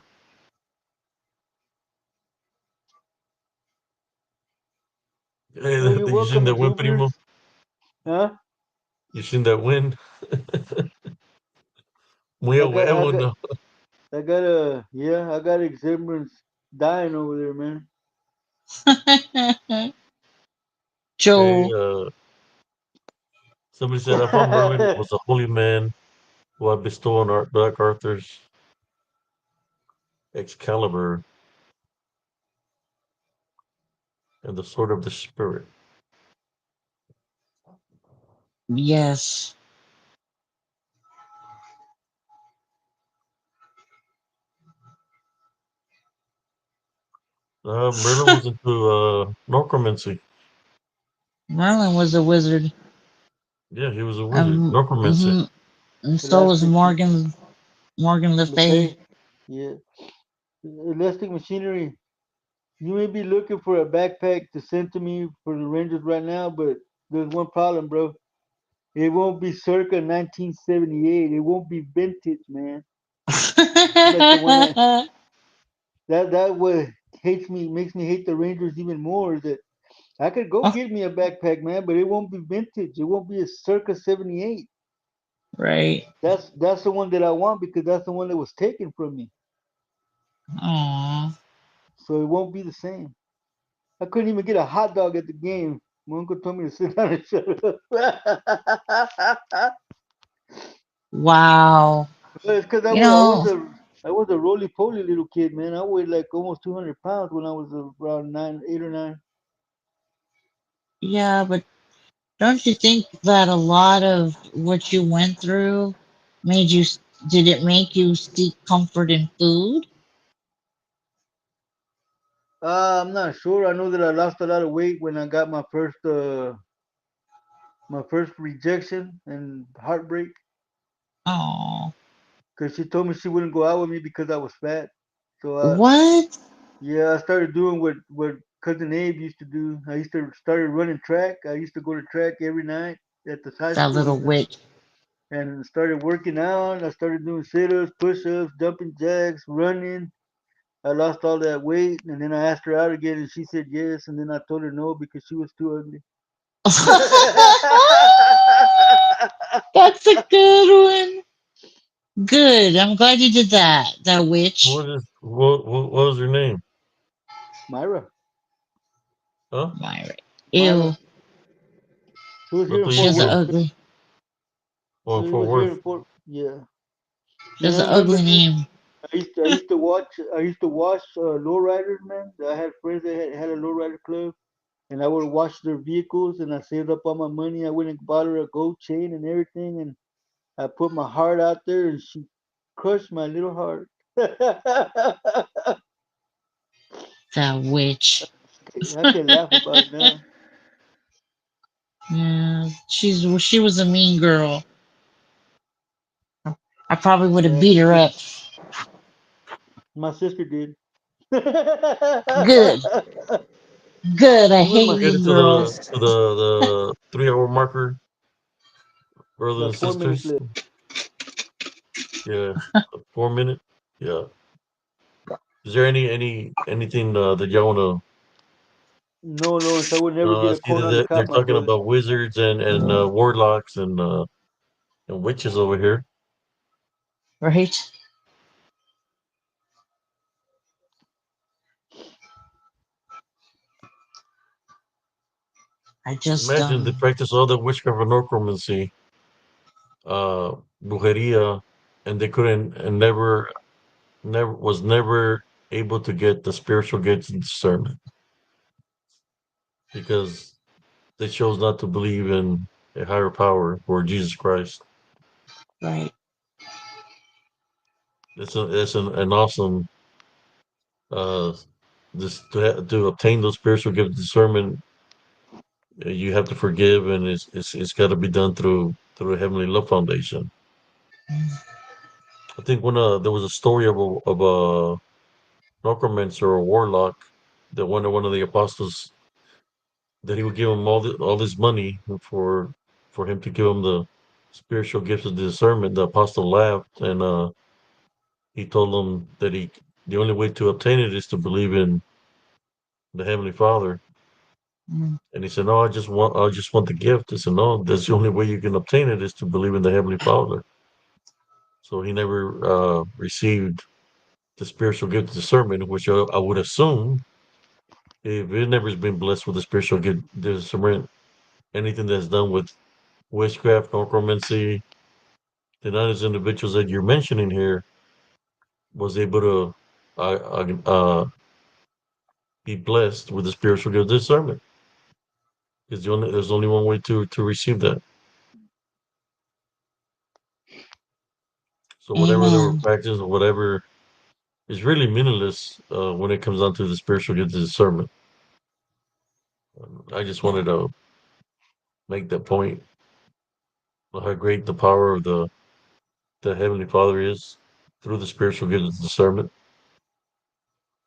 Oh, you're Hey, you seen welcome, that win, exuberance. Primo? Huh? You seen that win? Muy I a got, I huevo, got, no. I got exuberance dying over there, man. Hey, Joe. somebody said, I thought Merlin was a holy man who had bestowed on Black Arthur's Excalibur and the Sword of the Spirit. Yes. Merlin was into necromancy. Merlin was a wizard. Yeah, he was a wizard. Necromancy. Hmm. And so was Elastic, Morgan Le Le Fay. Fay. Yeah. Elastic machinery. You may be looking for a backpack to send to me for the Rangers right now, but there's one problem, bro. It won't be circa 1978. It won't be vintage, man. Like the one that what hates me, makes me hate the Rangers even more. Is that I could go Oh, get me a backpack, man, but it won't be vintage. It won't be a circa 78. right. That's the one that I want because that's the one that was taken from me. Aw. so it won't be the same. I couldn't even get a hot dog at the game. My uncle told me to sit down and shut up. Wow. Well, it's because You know, I was a roly poly little kid, man. I weighed like almost 200 pounds when I was around 8 or 9. yeah, but don't you think that a lot of what you went through made you, did it make you seek comfort in food? I'm not sure. I know that I lost a lot of weight when I got my first rejection and heartbreak. Oh, Because she told me she wouldn't go out with me because I was fat. So what? yeah, I started doing what cousin Abe used to do. I used to started running track. I used to go to track every night at the high That school little witch. and started working out. I started doing sit-ups, push-ups, jumping jacks, running. I lost all that weight, and then I asked her out again, and she said yes. And then I told her no because she was too ugly. That's a good one. Good. I'm glad you did that. That witch. What was her name? Myra, Huh? Myra. Ew. Myra, she was here in Luckily She you Fort has an Worth. knew. ugly. Or She Fort was here Worth. in Fort. Yeah. She Man, has I an remember ugly this. name. I used to watch lowriders, man. I had friends that had a lowrider club, and I would watch their vehicles, and I saved up all my money. I went and bought her a gold chain and everything, and I put my heart out there, and she crushed my little heart. That witch. I can laugh about it now. Yeah, she was a mean girl. I probably would have Yeah, beat her up. my sister did. Good. Good. I She was hate my Get it mean to the girls. to the 3 hour marker, brothers the and 4 minutes sisters. left. Yeah, a 4 minute. Yeah. Is there anything that y'all want No, Lawrence, I would never to get a ask? Either corn on the they're cob, my talking brother. about wizards and warlocks and witches over here. Right? I just Imagine they practice all the witchcraft and necromancy, uh, brujeria, and they couldn't and never able to get the spiritual gifts and discernment because they chose not to believe in a higher power or Jesus Christ. right. It's an awesome uh this to obtain those spiritual gifts discernment. You have to forgive, and it's got to be done through a heavenly love foundation. I think when there was a story of a necromancer or a warlock that one of the apostles that he would give him all this money for him to give him the spiritual gifts of discernment. The apostle laughed and he told him that the only way to obtain it is to believe in the heavenly Father. Mm, And he said, "No, I just want the gift." I said, "No, that's the only way you can obtain it is to believe in the heavenly Father." So he never received the spiritual gift of discernment, which I would assume if it never has been blessed with the spiritual gift of discernment, anything that's done with witchcraft, necromancy, the honest individuals that you're mentioning here was able to be blessed with the spiritual gift of discernment. There's only one way to receive that. So whatever they were amen. practicing, or whatever is really meaningless when it comes down to the spiritual gift of discernment. I just Yeah. wanted to make that point of how great the power of the Heavenly Father is through the spiritual gift of discernment.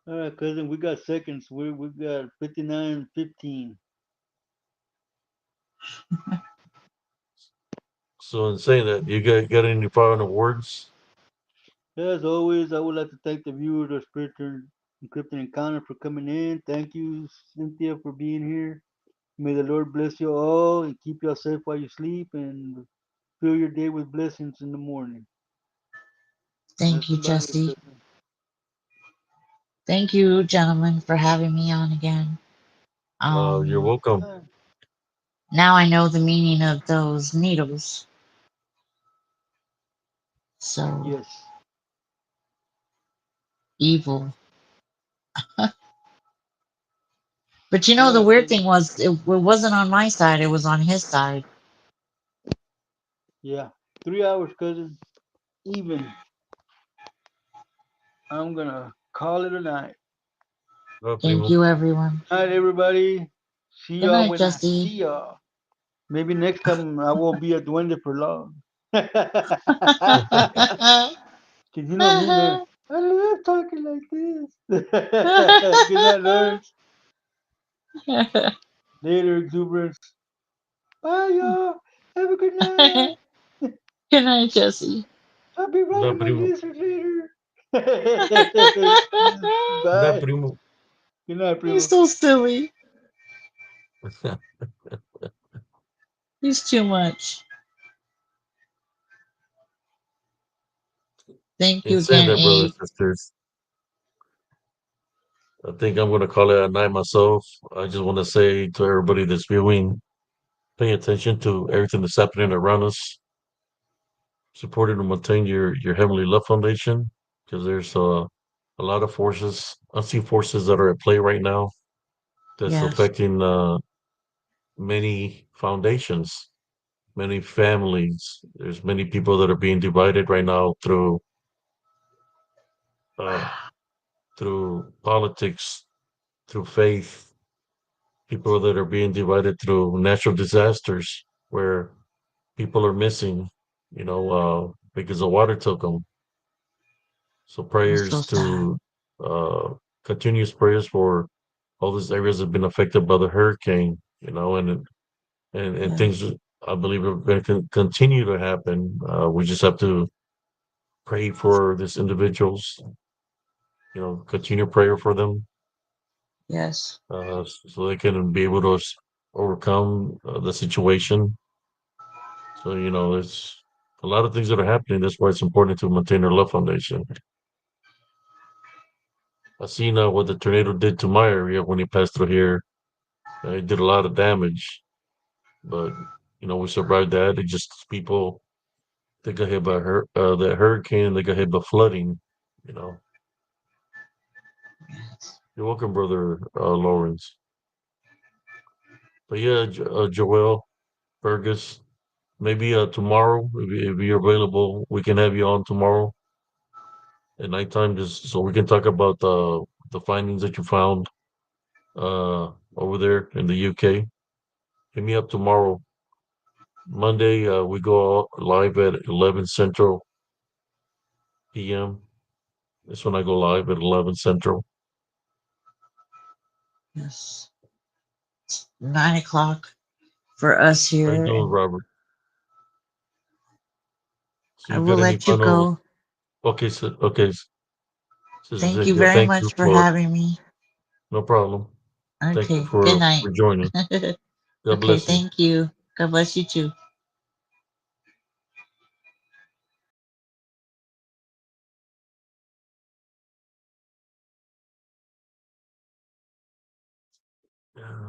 All right, cousin, we got seconds. We got 59:15. So in saying that, you got any final words? As always, I would like to thank the viewers of Spiritual Encrypted Encounter for coming in. Thank you, Cynthia, for being here. May the Lord bless you all and keep you safe while you sleep and fill your day with blessings in the morning. Thank That's you, about it, Jesse. cousin. Thank you, gentlemen, for having me on again. You're Um, welcome. Now I know the meaning of those needles. So Yes. evil. But you know, the Yeah, weird 'cause- thing was, it wasn't on my side, it was on his side. yeah. 3 hours, cousin. Even. I'm gonna call it a night. Thank Primo. you, everyone. All right, everybody. See Good y'all night, when I Jesse. see y'all. Maybe next time I won't be a duende for long. Cause you know me, man. I love talking like this. Good night, Lawrence. Later, exuberance. Bye, y'all. Have a good night. Good night, Jesse. I'll be No, riding my primo. lizard later. No, Bye. primo. Good night, He's primo. so silly. He's too much. Thank you In saying again, that, brothers Abe. and sisters, I think I'm going to call it a night myself. I just want to say to everybody that's viewing, pay attention to everything that's happening around us. Support it and maintain your heavenly love foundation because there's a lot of forces, unseen forces that are at play right now that's Yes, affecting many foundations, many families. There's many people that are being divided right now uh, through politics, through faith. People that are being divided through natural disasters where people are missing, because the water took them. So that's so prayers sad. uh, continuous prayers for all these areas that have been affected by the hurricane, and things Yes, I believe are going to continue to happen. We just have to pray for these individuals, continue prayer for them, yes, so they can be able to overcome the situation. So, there's a lot of things that are happening. That's why it's important to maintain our love foundation. I seen what the tornado did to my area when it passed through here. It did a lot of damage, but we survived that. It just people they got hit by that hurricane. They got hit by flooding. You know, yes. you're welcome, brother Lawrence. But yeah, Joel Fergus, maybe tomorrow if you're available, we can have you on tomorrow at nighttime, just so we can talk about the findings that you found over there in the UK. Hit me up tomorrow. Monday, we go live at 11 Central PM. That's when I go live at 11 Central. Yes. 9 o'clock for us How you here, doing, and Robert? So I you will got any let you final? go. Okay, so okay, Sister Thank you Cynthia, very thank you much for for having me. no problem. Thank you Okay, good for night. joining. God Okay, bless you. thank you. God bless you too.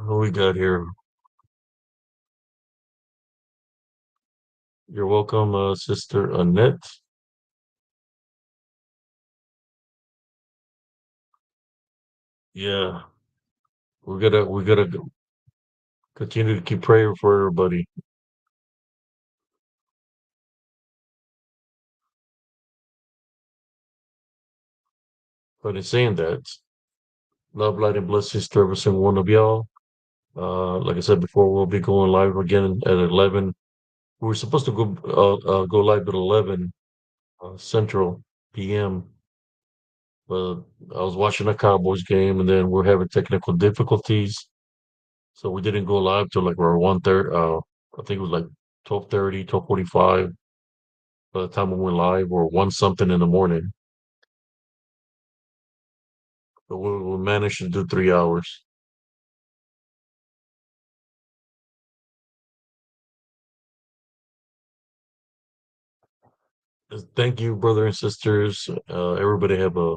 What we got here? You're welcome, Sister Annette. Yeah, we gotta continue to keep praying for everybody. But in saying that, love, light, and blessings to every single one of y'all. Like I said before, we'll be going live again at 11. We were supposed to go live at 11 Central PM, but I was watching a Cowboys game, and then we're having technical difficulties, so we didn't go live till like around 1:30. I think it was like 12:30, 12:45 by the time we went live, or one something in the morning. But we managed to do 3 hours. Thank you, brother and sisters. Everybody have a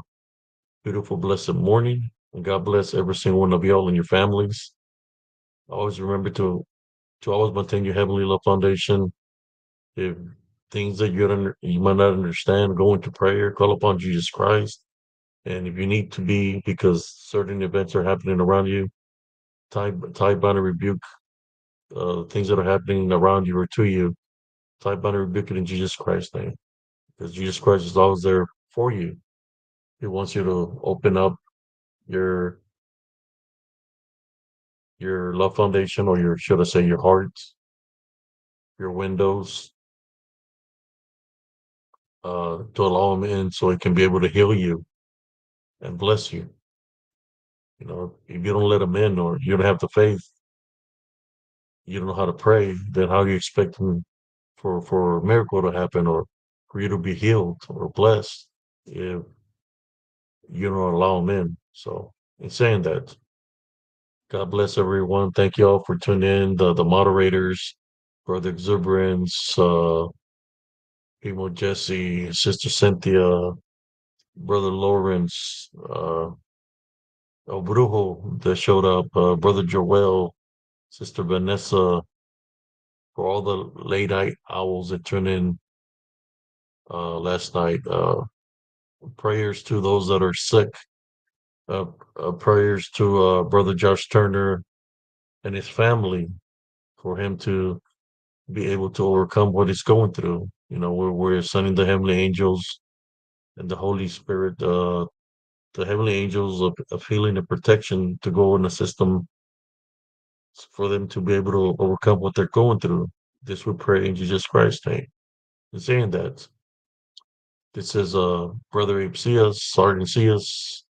beautiful, blessed morning. And God bless every single one of y'all and your families. Always remember to always maintain your heavenly love foundation. If things that you might not understand, go into prayer, call upon Jesus Christ. And if you need to be, because certain events are happening around you, tie bind and rebuke things that are happening around you or to you. Tie bind and rebuke it in Jesus Christ's name, because Jesus Christ is always there for you. He wants you to open up your your love foundation, or your, should I say, your heart, your windows, to allow him in so he can be able to heal you and bless you. You know, if you don't let him in, or you don't have the faith, you don't know how to pray, then how do you expect him for a miracle to happen, or for you to be healed or blessed, if you don't allow him in? So, in saying that, God bless everyone. Thank you all for tuning in. The moderators, Brother Exuberance, Primo Jesse, Sister Cynthia, Brother Lawrence, El Brujo that showed up, Brother Joel, Sister Vanessa, for all the late night owls that tuned in last night. Prayers to those that are sick. Uh, Prayers to Brother Josh Turner and his family, for him to be able to overcome what he's going through. You know, we're sending the heavenly angels and the Holy Spirit, the heavenly angels of healing and protection, to go and assist them, for them to be able to overcome what they're going through. This we pray in Jesus Christ's name. And saying that, this is Brother Abe Cias, Sergeant Cias,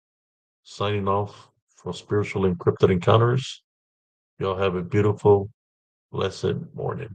signing off for Spiritual Encrypted Encounters. Y'all have a beautiful, blessed morning.